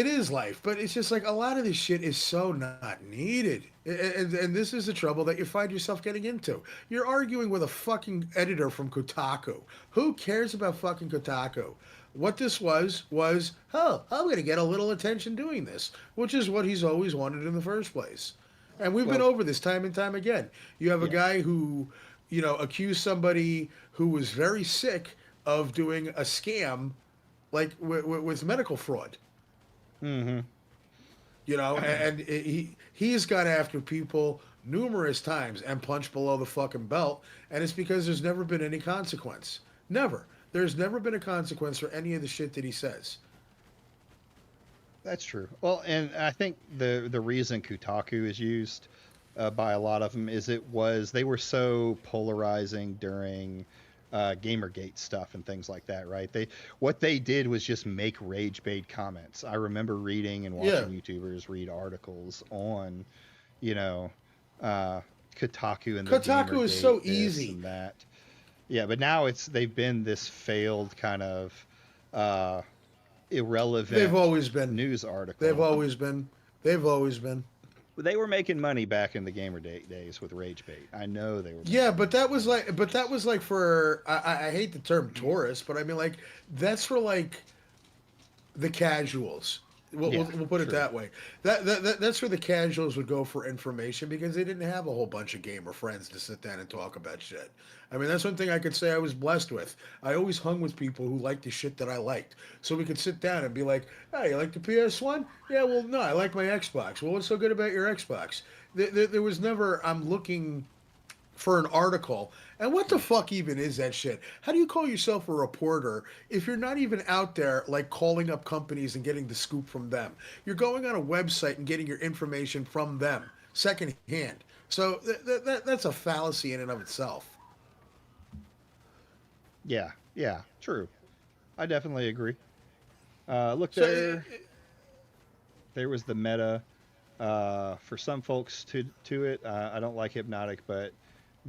is life, but it's just like a lot of this shit is so not needed, and this is the trouble that you find yourself getting into. You're arguing with a fucking editor from Kotaku. Who cares about fucking Kotaku? What this was, oh, I'm going to get a little attention doing this, which is what he's always wanted in the first place. And we've been over this time and time again. You have a guy who, you know, accused somebody who was very sick of doing a scam, like with medical fraud. You know, and he's gone after people numerous times and punched below the fucking belt, and it's because there's never been any consequence. Never. There's never been a consequence for any of the shit that he says. That's true. Well, and I think the reason Kotaku is used by a lot of them is they were so polarizing during Gamergate stuff and things like that, right? What they did was just make rage bait comments. I remember reading and watching YouTubers read articles on, you know, Kotaku and Kotaku is so easy. And that. Yeah, but now they've been this failed kind of irrelevant. They've always been news article. They've always been. They were making money back in the Gamergate days with rage bait. I know they were. Yeah, but that was like for I hate the term tourists, but I mean like that's for like the casuals. Yeah, we'll put it true. that way. That's where the casuals would go for information because they didn't have a whole bunch of gamer friends to sit down and talk about shit. I mean, that's one thing I could say I was blessed with. I always hung with people who liked the shit that I liked, so we could sit down and be like, "Hey, you like the PS1? Yeah, well, no, I like my Xbox. Well, what's so good about your Xbox?" There was never I'm looking for an article. And what the fuck even is that shit? How do you call yourself a reporter if you're not even out there like calling up companies and getting the scoop from them? You're going on a website and getting your information from them secondhand. So that's a fallacy in and of itself. Yeah, yeah, true. I definitely agree. Look So there. There was the meta. For some folks to it, I don't like Hypnotic, but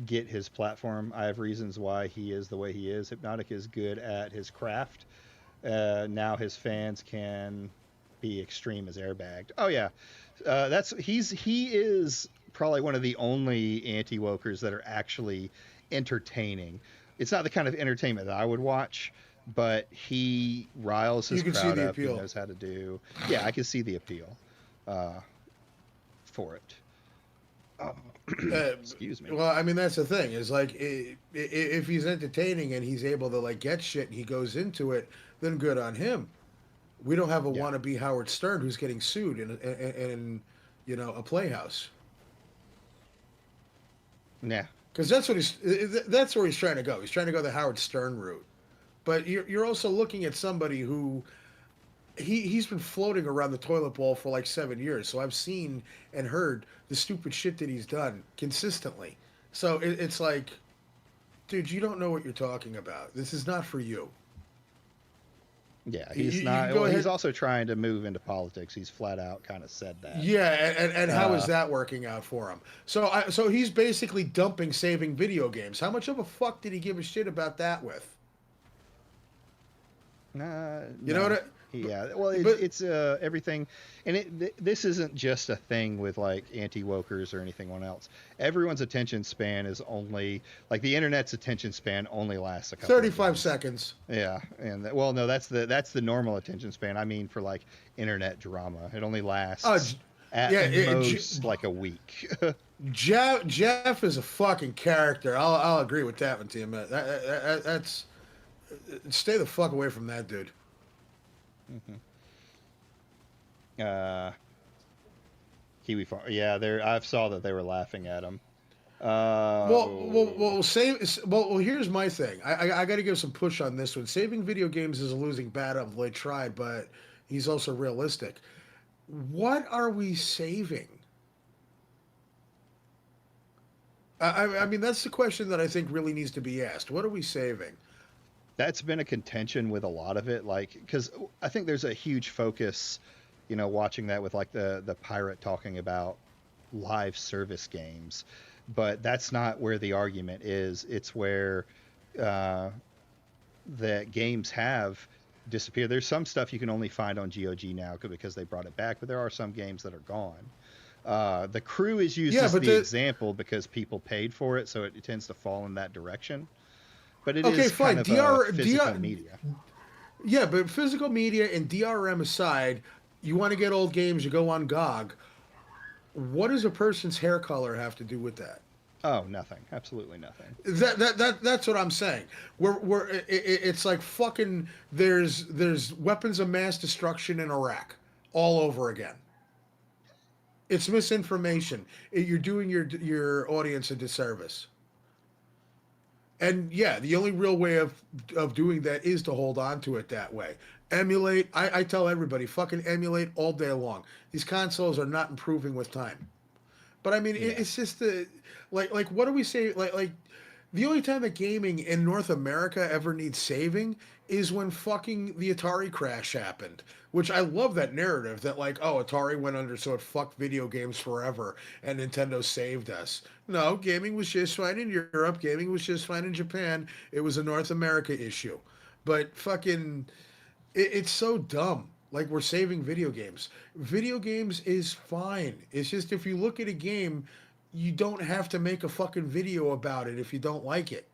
get his platform. I have reasons why he is the way he is. Hypnotic is good at his craft. Now his fans can be extreme as airbagged. Oh yeah, he is probably one of the only anti-wokers that are actually entertaining. It's not the kind of entertainment that I would watch, but he riles his you can see crowd the up. He appeal. knows how to do. Yeah, I can see the appeal uh, for it. Oh, Uh, excuse me. well, I mean that's the thing is like if he's entertaining and he's able to like get shit and he goes into it, then good on him. We don't have a Yeah. wannabe Howard Stern who's getting sued in a playhouse Yeah. because that's where he's trying to go. He's trying to go the Howard Stern route. But you're also looking at somebody who he's been floating around the toilet bowl for like 7 years. So I've seen and heard the stupid shit that he's done consistently. So it's like, dude, you don't know what you're talking about. This is not for you. Yeah, You he's can not. go Well, he's ahead. also trying to move into politics. He's flat out kind of said that. Yeah, and how is Uh, that working out for him? So he's basically dumping saving video games. How much of a fuck did he give a shit about that with? You know what? no. Yeah. Well, But it's everything, and this isn't just a thing with like anti-wokers or anything else. Everyone's attention span is only like the internet's attention span only lasts a couple of 35 days. seconds. Yeah, and well, no, that's the normal attention span. I mean, for like internet drama, it only Uh, lasts J- at yeah, most like a week. Jeff is a fucking character. I'll agree with that one, Tim. That's stay the fuck away from that dude. uh, Kiwi Farm. Yeah, I saw that they were laughing at him. Here's my thing. I got to give some push on this one. Saving video games is a losing battle. They tried, but he's also realistic. What are we saving? I mean, that's the question that I think really needs to be asked. What are we saving? That's been a contention with a lot of it, like because I think there's a huge focus, watching that with like the pirate talking about live service games, but that's not where the argument is. It's where uh, that games have disappeared. There's some stuff you can only find on GOG now because they brought it back, but there are some games that are gone. The crew is used Yeah, as but the example because people paid for it, so it tends to fall in that direction. But it okay, is kind fine. of a physical media. Yeah, but physical media and DRM aside, you want to get old games, you go on GOG. What does a person's hair color have to do with that? Oh, nothing. Absolutely nothing. That's what I'm saying. It's like fucking. There's weapons of mass destruction in Iraq all over again. It's misinformation. You're doing your audience a disservice. And yeah, the only real way of doing that is to hold on to it that way. Emulate. I tell everybody, fucking emulate all day long. These consoles are not improving with time. But I mean, Yeah. it's just the like what do we say? Like the only time that gaming in North America ever needs saving is when fucking the Atari crash happened. Which I love that narrative that like, oh, Atari went under, so it fucked video games forever, and Nintendo saved us. No, gaming was just fine in Europe. Gaming was just fine in Japan. It was a North America issue. But fucking, it's so dumb. Like we're saving video games. Video games is fine. It's just if you look at a game, you don't have to make a fucking video about it if you don't like it.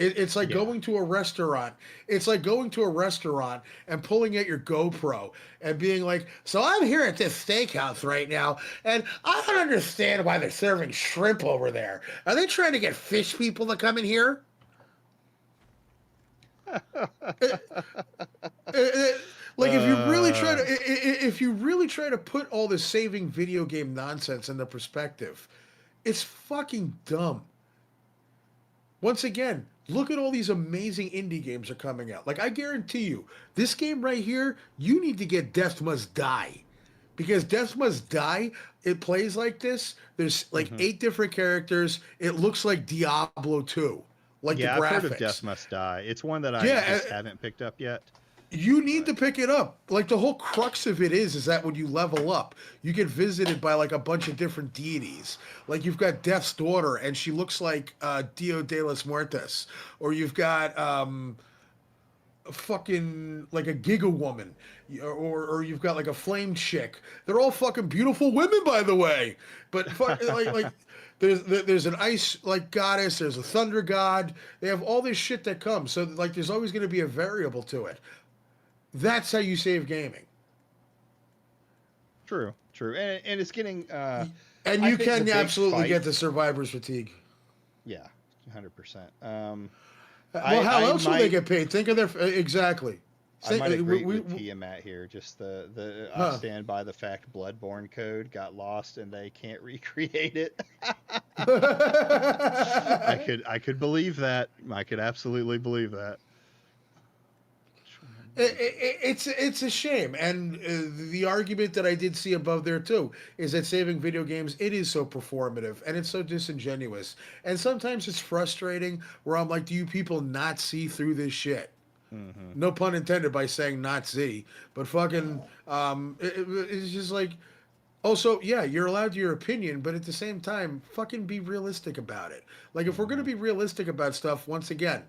It's like Yeah. going to a restaurant. It's like going to a restaurant and pulling out your GoPro and being like, "So I'm here at this steakhouse right now, and I don't understand why they're serving shrimp over there. Are they trying to get fish people to come in here?" Like if you really try to put all this saving video game nonsense into perspective, it's fucking dumb. Once again, look at all these amazing indie games are coming out. Like I guarantee you, this game right here, you need to get Death Must Die. Because Death Must Die, it plays like this. There's like 8 different characters. It looks like Diablo 2. Like Yeah, the I've graphics. heard of Death Must Die. It's one that I Yeah, just haven't picked up yet. you need to pick it up. Like the whole crux of it is that when you level up, you get visited by like a bunch of different deities. Like you've got Death's daughter, and she looks like Dio de los Muertos, or you've got fucking like a Giga Woman, or you've got like a flame chick. They're all fucking beautiful women, by the way. But like there's an ice like goddess. There's a thunder god. They have all this shit that comes. So like there's always going to be a variable to it. That's how you save gaming. True, and it's getting. And I you think the can big absolutely fight- get the survivor's fatigue. Yeah, 100%. Well, how else will might- they get paid? Think of their exactly. I might agree we- with Tiamat here. Just the Huh. I stand by the fact Bloodborne code got lost and they can't recreate it. I could believe that. I could absolutely believe that. It's a shame, and the argument that I did see above there too is that saving video games, it is so performative and it's so disingenuous, and sometimes it's frustrating. Where I'm like, do you people not see through this shit? No pun intended by saying not see, but fucking, it's just like, also, yeah, you're allowed your opinion, but at the same time, fucking be realistic about it. Like if we're gonna be realistic about stuff, once again.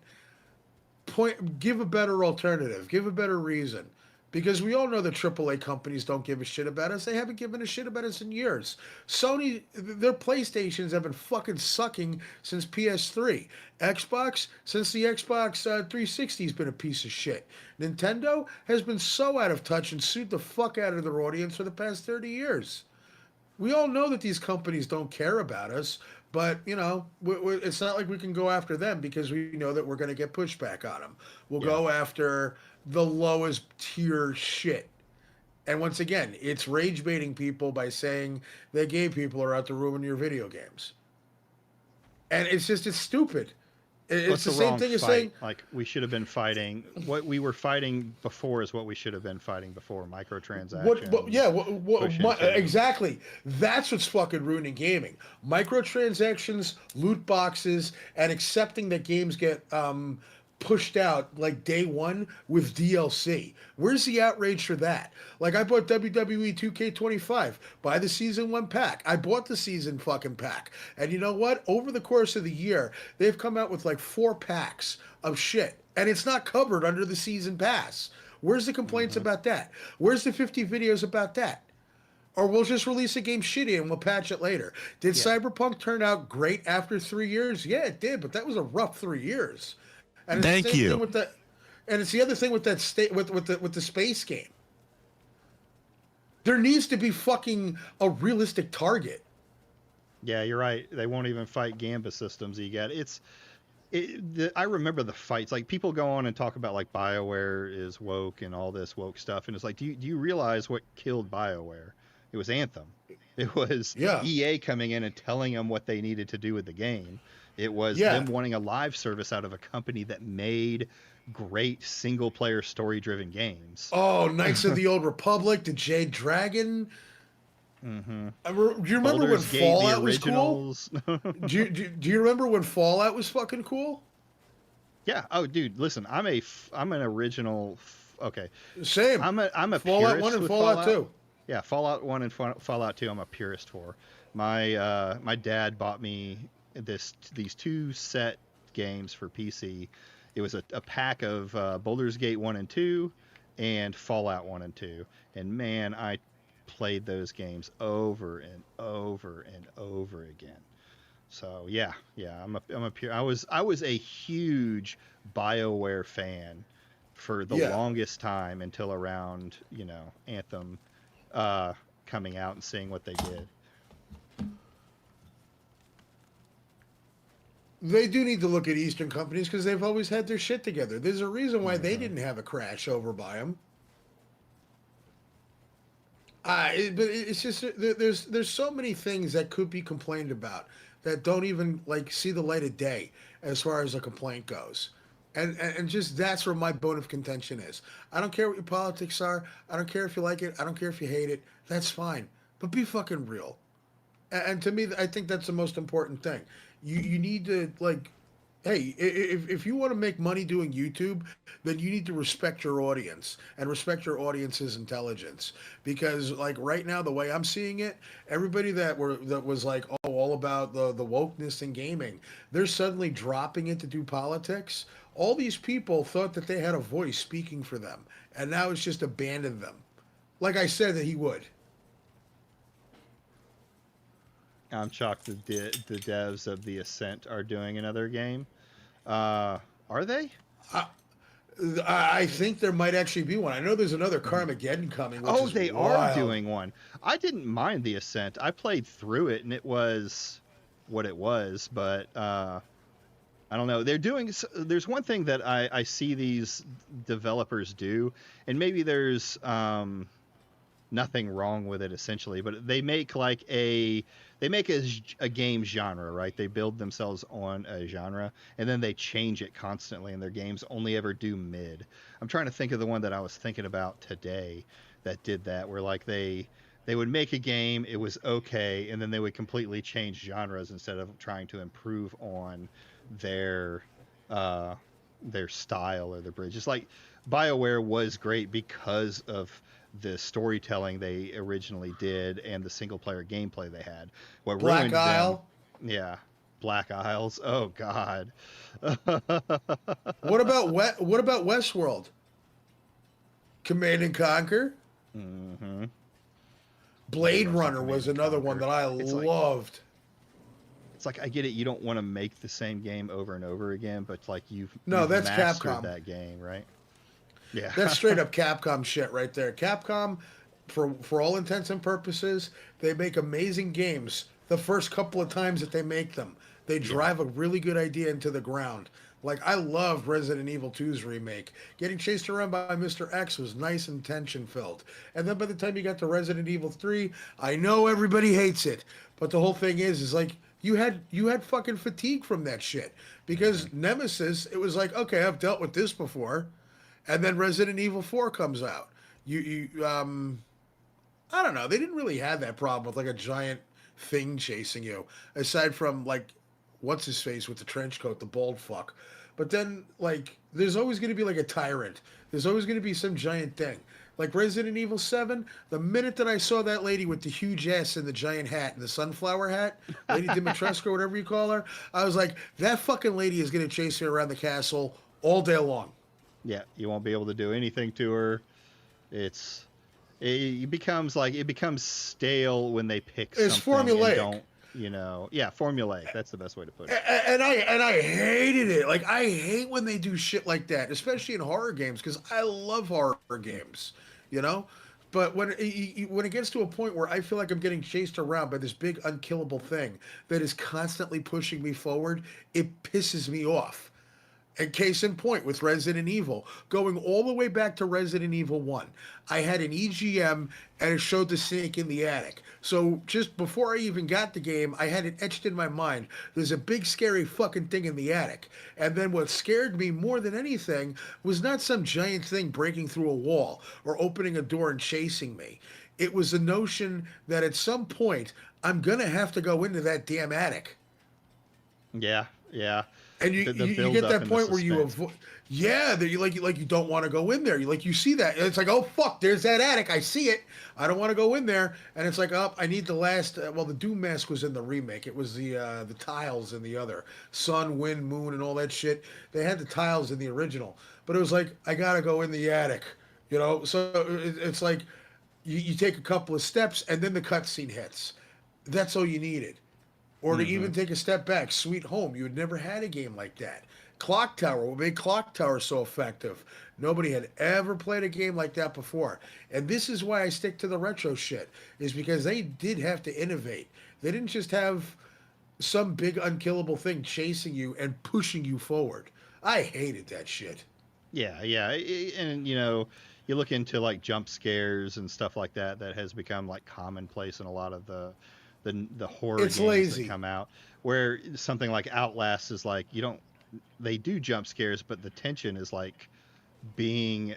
Give a better alternative, give a better reason, because we all know that AAA companies don't give a shit about us. They haven't given a shit about us in years. Sony, their PlayStations have been fucking sucking since PS3. Xbox, since the Xbox 360 has been a piece of shit. Nintendo has been so out of touch and sued the fuck out of their audience for the past 30 years. We all know that these companies don't care about us, but, you know, it's not like we can go after them because we know that we're going to get pushback on them. We'll go after the lowest tier shit. And once again, it's rage baiting people by saying that gay people are out to ruin your video games. And it's stupid. It's the same thing as saying, like we should have been fighting. What we were fighting before is what we should have been fighting before. Microtransactions. Exactly. That's what's fucking ruining gaming. Microtransactions, loot boxes, and accepting that games get pushed out like day one with DLC. Where's the outrage for that? Like I bought WWE 2K25, buy the season 1 pack. I bought the season fucking pack. And you know what? Over the course of the year, they've come out with like 4 packs of shit. And it's not covered under the season pass. Where's the complaints about that? Where's the 50 videos about that? Or we'll just release a game shitty and we'll patch it later. Did Cyberpunk turn out great after 3 years? Yeah, it did, but that was a rough 3 years. And it's Thank the same you. thing with the, and it's the other thing with that with the space game. There needs to be fucking a realistic target. Yeah, you're right. They won't even fight Gamba systems. I remember the fights. Like people go on and talk about like BioWare is woke and all this woke stuff, and it's like, do you realize what killed BioWare? It was Anthem. It was EA coming in and telling them what they needed to do with the game. It was them wanting a live service out of a company that made great single-player story-driven games. Oh, Knights of the Old Republic, the Jade Dragon. Mm-hmm. Do you remember when Fallout was cool? do you remember when Fallout was fucking cool? Yeah. Oh, dude, listen, I'm an original. Okay. Same. I'm a Fallout purist 1 and with Fallout 2. Yeah, Fallout 1 and Fallout 2 I'm a purist for. My dad bought me these 2 set games for PC. It was a pack of Baldur's Gate 1 and 2 and Fallout 1 and 2. And man, I played those games over and over and over again. So yeah, I'm a pure. I was a huge BioWare fan for the Yeah. longest time until around Anthem uh, coming out and seeing what they did. They do need to look at Eastern companies because they've always had their shit together. There's a reason why they Hmm. didn't have a crash over by them. But it's just there's so many things that could be complained about that don't even like see the light of day as far as a complaint goes, and just that's where my bone of contention is. I don't care what your politics are. I don't care if you like it. I don't care if you hate it. That's fine, but be fucking real. And to me, I think that's the most important thing. You need to like, hey, if you want to make money doing YouTube, then you need to respect your audience and respect your audience's intelligence. Because like right now, the way I'm seeing it, everybody that was like, oh, all about the wokeness in gaming, they're suddenly dropping it to do politics. All these people thought that they had a voice speaking for them, and now it's just abandoned them. Like I said that he would. I'm shocked the devs of the Ascent are doing another game. Are they? I think there might actually be one. I know there's another Carmageddon coming, which Oh, is they are wild. doing one. I didn't mind the Ascent. I played through it and it was what it was, but I don't know. There's one thing that I see these developers do, and maybe there's nothing wrong with it essentially, but they make a game genre, right? They build themselves on a genre and then they change it constantly, and their games only ever do mid. I'm trying to think of the one that I was thinking about today that did that, where like they would make a game, it was okay, and then they would completely change genres instead of trying to improve on their uh their style or their bridge. It's like BioWare was great because of the storytelling they originally did and the single player gameplay they had. What Black ruined them, Isle. yeah, Black Isles. Oh God. What about Westworld? Command and Conquer. Hmm. I Blade love some Runner Command was and another one Conquer. that I It's like loved. I get it. You don't want to make the same game over and over again, but like No, you've that's mastered Capcom. that game, right? Yeah. That's straight up Capcom shit right there. Capcom, for all intents and purposes, they make amazing games. The first couple of times that they make them, they Yeah. drive a really good idea into the ground. Like I loved Resident Evil 2's remake. Getting chased around by Mr. X was nice and tension filled. And then by the time you got to Resident Evil 3, I know everybody hates it, but the whole thing is like you had fucking fatigue from that shit. Hmm. Because Nemesis, it was like, okay, I've dealt with this before. And then Resident Evil 4 comes out. You I don't know. They didn't really have that problem with like a giant thing chasing you, aside from like what's his face with the trench coat, the bald fuck. But then like there's always going to be like a tyrant. There's always going to be some giant thing. Like Resident Evil 7, the minute that I saw that lady with the huge ass and the giant hat and the sunflower hat, Lady Dimitrescu, whatever you call her, I was like, that fucking lady is going to chase me around the castle all day long. Yeah. You won't be able to do anything to her. It's it becomes stale when they pick It's something and formulaic. don't, yeah, formulaic. That's the best way to put it. And I hated it. Like I hate when they do shit like that, especially in horror games, because I love horror games, you know. But when it gets to a point where I feel like I'm getting chased around by this big unkillable thing that is constantly pushing me forward, it pisses me off. And case in point with Resident Evil, going all the way back to Resident Evil 1, I had an EGM and it showed the snake in the attic. So just before I even got the game, I had it etched in my mind. There's a big scary fucking thing in the attic. And then what scared me more than anything was not some giant thing breaking through a wall or opening a door and chasing me. It was the notion that at some point I'm going to have to go into that damn attic. Yeah, yeah. And The you build get up that and the point where you suspense. avoid, yeah, that you don't want to go in there. You see that, and it's like, oh fuck, there's that attic. I see it. I don't want to go in there, and it's like, oh, I need the last. Well, the Doom mask was in the remake. It was the tiles in the other sun, wind, moon, and all that shit. They had the tiles in the original, but it was like I gotta go in the attic, you know. So it's like you take a couple of steps, and then the cutscene hits. That's all you needed. Or to even take a step back, Sweet Home, you had never had a game like that. Clock Tower, what made Clock Tower so effective? Nobody had ever played a game like that before. And this is why I stick to the retro shit, is because they did have to innovate. They didn't just have some big unkillable thing chasing you and pushing you forward. I hated that shit. Yeah, yeah, and you look into like jump scares and stuff like that. That has become like commonplace in a lot of the horror It's games lazy. that come out. Where something like Outlast is like they do jump scares, but the tension is like being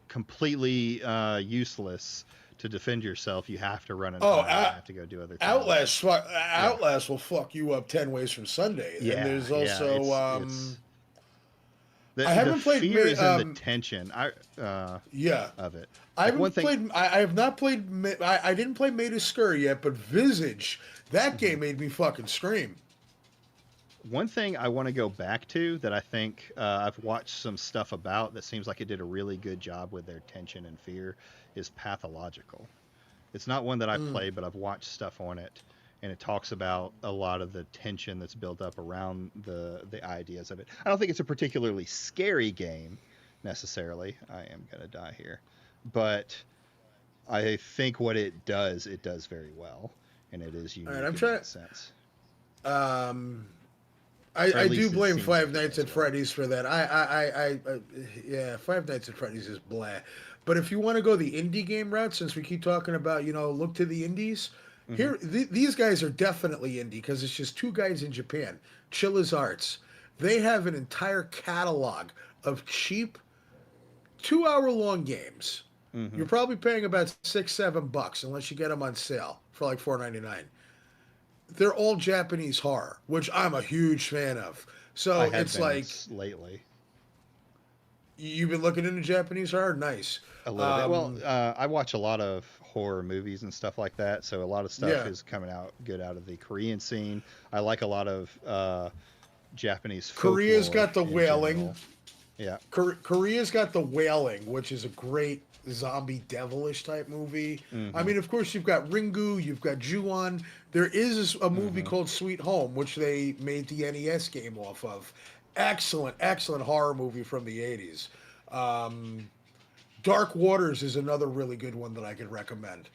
completely useless to defend yourself. You have to run and Oh, hide. You have to go do other things. Outlast will fuck you up 10 ways from Sunday. Yeah, And there's yeah, also it's I haven't the played fears and the tension yeah. of it. I Like, haven't one thing, played. I have not played. I didn't play Maid of Sker yet, but Visage, that game made me fucking scream. One thing I want to go back to that I think I've watched some stuff about that seems like it did a really good job with their tension and fear is Pathological. It's not one that I played, but I've watched stuff on it, and it talks about a lot of the tension that's built up around the ideas of it. I don't think it's a particularly scary game necessarily. I am gonna die here, but I think what it does very well, and it is unique in that sense. I do least it blame seems Five like it Nights does at well. Freddy's for that. Yeah, Five Nights at Freddy's is blah. But if you want to go the indie game route, since we keep talking about, look to the indies, these guys are definitely indie because it's just two guys in Japan, Chilla's Arts. They have an entire catalog of cheap 2 hour long games. You're probably paying about $6-7 unless you get them on sale for like $4.99. They're all Japanese horror, which I'm a huge fan of. So I have it's been like lately you've been looking into Japanese horror. Nice. a little bit. Well, I watch a lot of horror movies and stuff like that, so a lot of stuff is coming out good out of the Korean scene. I like a lot of Japanese folklore Korea's got the in Wailing. general. Yeah. Korea's got the Wailing, which is a great zombie devilish type movie. I mean, of course, you've got Ringu, you've got Ju-on. There is a movie called Sweet Home, which they made the NES game off of. Excellent, excellent horror movie from the 80s. Dark Waters is another really good one that I could recommend.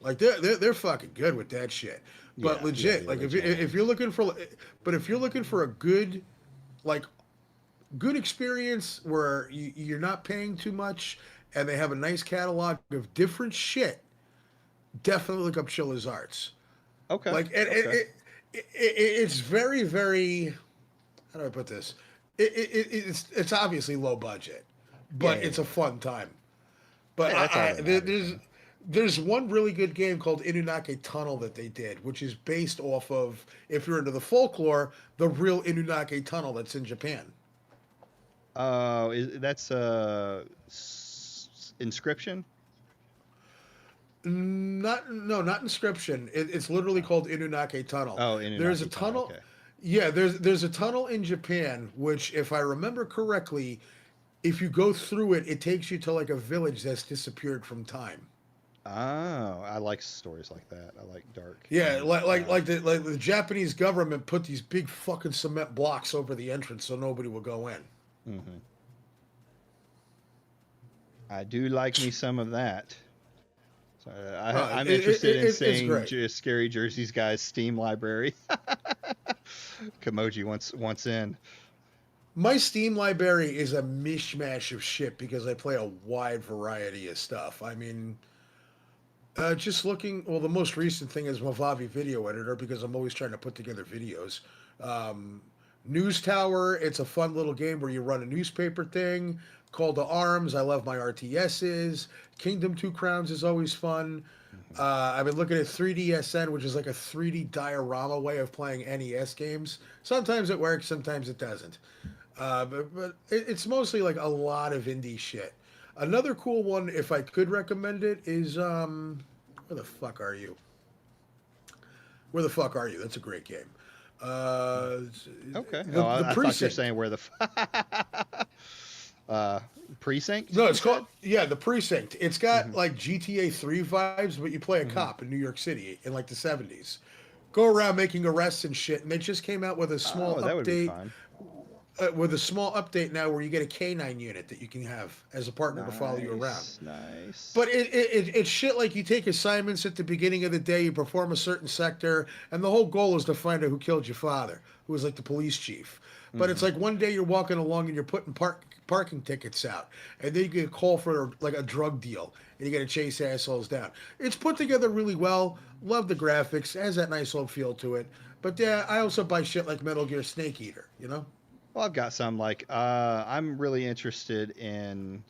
Like they're fucking good with that shit. But legit, the like if original you're looking for, but if you're looking for a good, like good experience where you're not paying too much and they have a nice catalog of different shit, definitely look up Chilla's Arts. Okay. Like it's very, very, how do I put this? It's obviously low budget, but it's a fun time. But there's one really good game called Inunake Tunnel that they did, which is based off of, if you're into the folklore, the real Inunake Tunnel that's in Japan. That's Inscription? Not Inscription. It's literally called Inunake Tunnel. Oh, Inunake There's a tunnel. Okay. Yeah, there's a tunnel in Japan, which, if I remember correctly, if you go through it, it takes you to like a village that's disappeared from time. Oh, I like stories like that. I like dark. Yeah, like the Japanese government put these big fucking cement blocks over the entrance so nobody will go in. Mm-hmm. I do like me some of that. So I'm interested in seeing Scary Jersey's guy's Steam library. Kamoji wants in. My Steam library is a mishmash of shit because I play a wide variety of stuff. I mean, just looking, well, the most recent thing is Movavi Video Editor because I'm always trying to put together videos. News Tower, it's a fun little game where you run a newspaper thing. Call to Arms, I love my RTSs. Kingdom Two Crowns is always fun. I've been looking at 3DSN, which is like a 3D diorama way of playing NES games. Sometimes it works, sometimes it doesn't. But it's mostly like a lot of indie shit. Another cool one, if I could recommend it, is where the fuck are you? Where the fuck are you? That's a great game. Okay. The I thought you were saying where the Precinct? No, it's called The Precinct. It's got like GTA 3 vibes, but you play a cop in New York City in like the 70s. go around making arrests and shit. And they just came out with a small Oh, that would be update. fun. With a small update now where you get a canine unit that you can have as a partner to follow you around. Nice. But it's shit like you take assignments at the beginning of the day, you perform a certain sector, and the whole goal is to find out who killed your father, who was like the police chief. But it's like one day you're walking along and you're putting parking tickets out, and then you get a call for like a drug deal, and you got to chase assholes down. It's put together really well. Love the graphics. It has that nice old feel to it. But yeah, I also buy shit like Metal Gear Snake Eater, you know? Well, I've got some like I'm really interested in.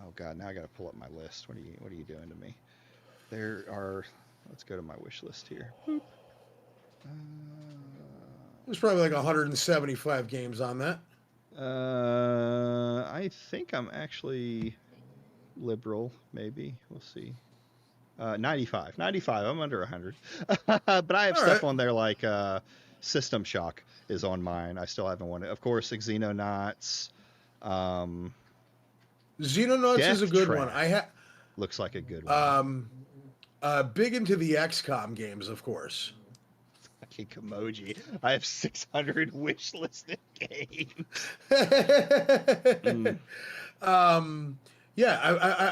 Oh God, now I got to pull up my list. What are you doing to me? There are. Let's go to my wish list here. Boop. There's probably like 175 games on that. I think I'm actually liberal. Maybe we'll see. 95. I'm under 100. But I have All stuff right. on there like System Shock is on mine. I still haven't won it. Of course, Xenonauts. Xenonauts Death is a good Trap. one. I Looks like a good one. big into the XCOM games, of course. Fucking Kimoji. I have 600 wish listed games. Yeah,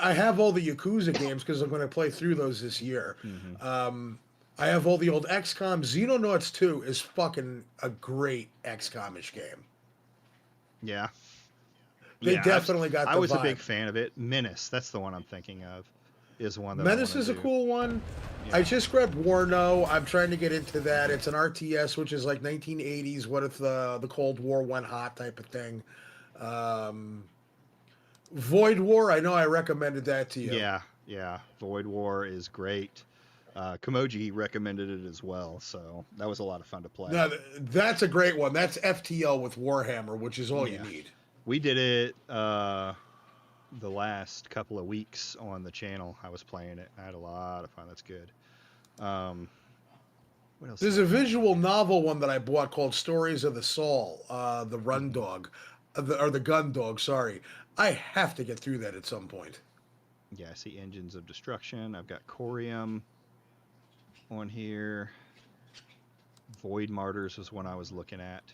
I have all the Yakuza games because I'm going to play through those this year. I have all the old XCOM. Xenonauts 2 is fucking a great XCOM-ish game. Yeah. They Yeah, definitely got the I was a vibe. big fan of it. Menace, that's the one I'm thinking of. Is one that Menace I wanna is a do. cool one. Yeah. I just grabbed Warno. I'm trying to get into that. It's an RTS, which is like 1980s. What if the Cold War went hot type of thing. Void War. I know I recommended that to you. Yeah. Void War is great. Kimoji recommended it as well, so that was a lot of fun to play. No, that's a great one. That's FTL with Warhammer, which is all you need. We did it the last couple of weeks on the channel. I was playing it. I had a lot of fun. That's good. What else? There's a visual novel one that I bought called Stories of the Soul, the Run Dog, or the Gun Dog. Sorry, I have to get through that at some point. Yeah, I see Engines of Destruction. I've got Corium on here. Void Martyrs was one I was looking at.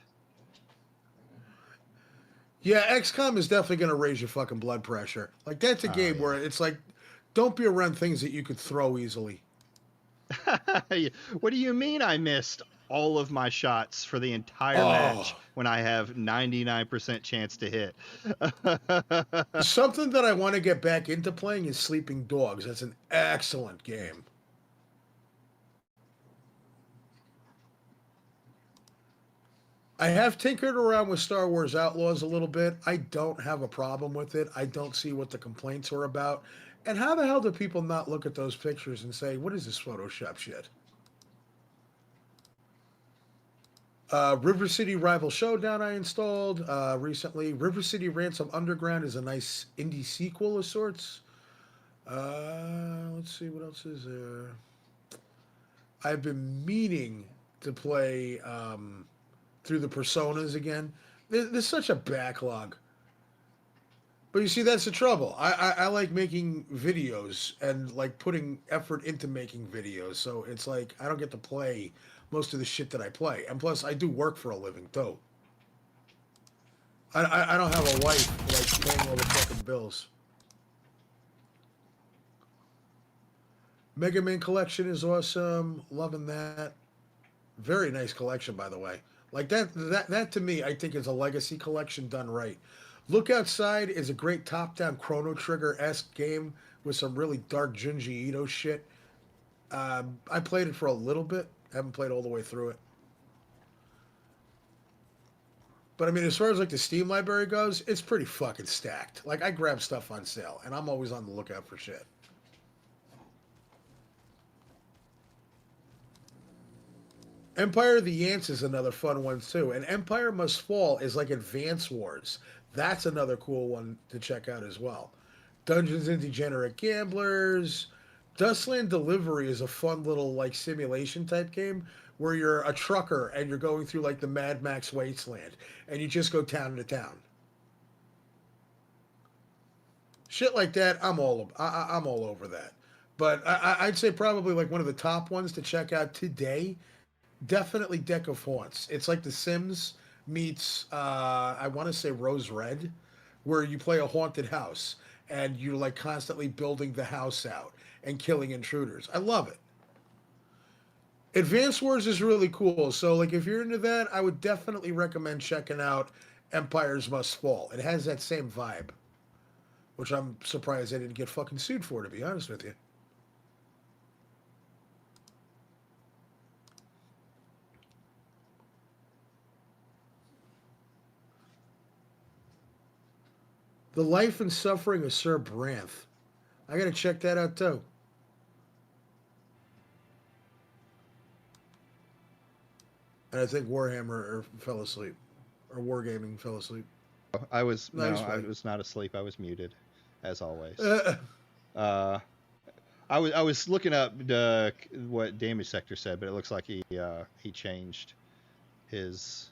Yeah, XCOM is definitely going to raise your fucking blood pressure. Like, that's a game where it's like, don't be around things that you could throw easily. What do you mean I missed all of my shots for the entire match when I have 99% chance to hit? Something that I want to get back into playing is Sleeping Dogs. That's an excellent game. I have tinkered around with Star Wars Outlaws a little bit. I don't have a problem with it. I don't see what the complaints are about. And how the hell do people not look at those pictures and say, what is this Photoshop shit? River City Rival Showdown I installed recently. River City Ransom Underground is a nice indie sequel of sorts. Let's see, what else is there? I've been meaning to play through the Personas again. There's such a backlog. But you see, that's the trouble. I like making videos and like putting effort into making videos. So it's like I don't get to play most of the shit that I play. And plus, I do work for a living, too. I don't have a wife like paying all the fucking bills. Mega Man Collection is awesome. Loving that. Very nice collection, by the way. Like that to me, I think is a legacy collection done right. Look Outside is a great top-down Chrono Trigger-esque game with some really dark Junji Ito shit. I played it for a little bit. Haven't played all the way through it. But I mean, as far as like the Steam library goes, it's pretty fucking stacked. Like I grab stuff on sale, and I'm always on the lookout for shit. Empire of the Ants is another fun one too, and Empire Must Fall is like Advance Wars. That's another cool one to check out as well. Dungeons and Degenerate Gamblers. Dustland Delivery is a fun little like simulation type game where you're a trucker and you're going through like the Mad Max wasteland and you just go town to town. Shit like that, I'm all over that. But I'd say probably like one of the top ones to check out today Definitely Deck of Haunts. It's like The Sims meets I want to say Rose Red, where you play a haunted house and you're like constantly building the house out and killing intruders. I love it. Advance Wars is really cool. So like if you're into that, I would definitely recommend checking out Empires Must Fall. It has that same vibe, which I'm surprised I didn't get fucking sued for, to be honest with you. The Life and Suffering of Sir Branth. I gotta check that out too. And I think Warhammer fell asleep, or Wargaming fell asleep. I was Nice I one. was not asleep. I was muted, as always. Uh, Uh, I was looking up what Damage Sector said, but it looks like he changed his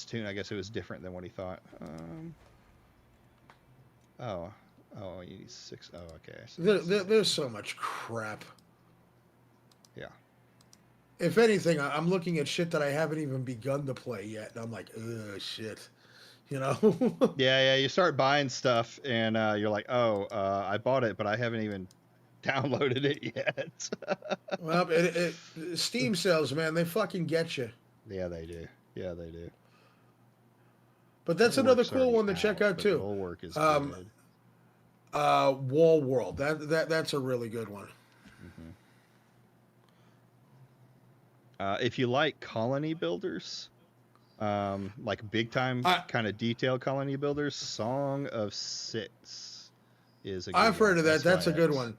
tune. I guess it was different than what he thought. Oh, you need 6. Oh, okay. I see. there's so much crap. Yeah. If anything, I'm looking at shit that I haven't even begun to play yet, and I'm like, ugh, shit. You know? Yeah. You start buying stuff, and you're like, oh, I bought it, but I haven't even downloaded it yet. Well, Steam sales, man, they fucking get you. Yeah, they do. Yeah, they do. But that's another Bulwark's cool already one to check out but too. Bulwark is Um, good. Wall World. That's a really good one. Mm-hmm. If you like colony builders, like big time kind of detailed colony builders, Song of Six is a good I've heard of that. That's a good SYX. one.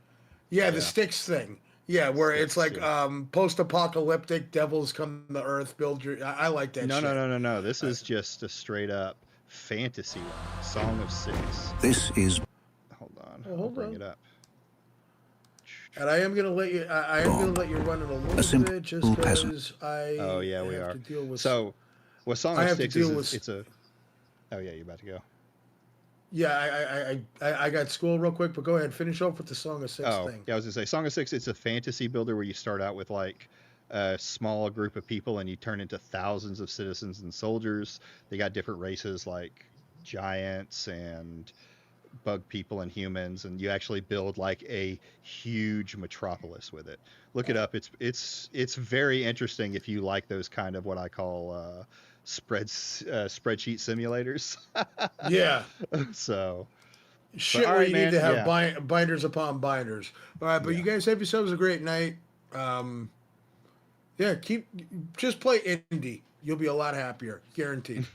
Yeah, the Yeah. Sticks thing. Yeah, where it's Sticks, like yeah. post-apocalyptic, devils come to Earth, build your. I like that shit. No. This is just a straight up fantasy one. Song of Six. This is. Hold on. Oh, I'll hold bring on. it up. And I am gonna let you. I am gonna let you run it a little simple bit just peasant. because I. Oh yeah, we have are. to deal with. So, what Song I of have to Six deal is? with. It's a. Oh yeah, you're about to go. Yeah, I got school real quick, but go ahead, finish off with the Song of Six thing. Yeah, I was gonna say Song of Six. It's a fantasy builder where you start out with like a small group of people and you turn into thousands of citizens and soldiers. They got different races like giants and bug people and humans, and you actually build like a huge metropolis with it. Look it up. It's very interesting if you like those kind of what I call spreadsheet simulators. Yeah. So Shit all where right, you man. need to have Yeah. binders upon binders. All right, but Yeah. you guys have yourselves a great night. Yeah, just play indie. You'll be a lot happier, guaranteed.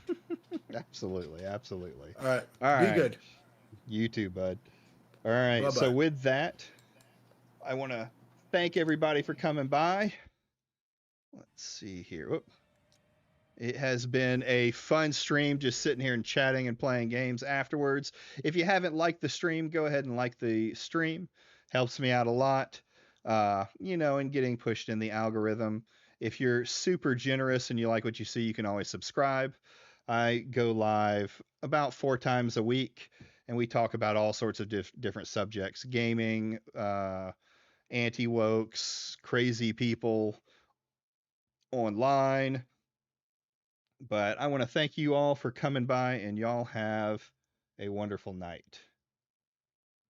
Absolutely. All right, All right. be good. You too, bud. All right. Bye-bye. So with that, I want to thank everybody for coming by. Let's see here. Whoop. It has been a fun stream just sitting here and chatting and playing games afterwards. If you haven't liked the stream, go ahead and like the stream. Helps me out a lot, in getting pushed in the algorithm. If you're super generous and you like what you see, you can always subscribe. I go live about 4 times a week, and we talk about all sorts of different subjects: gaming, anti-wokes, crazy people online. But I want to thank you all for coming by, and y'all have a wonderful night.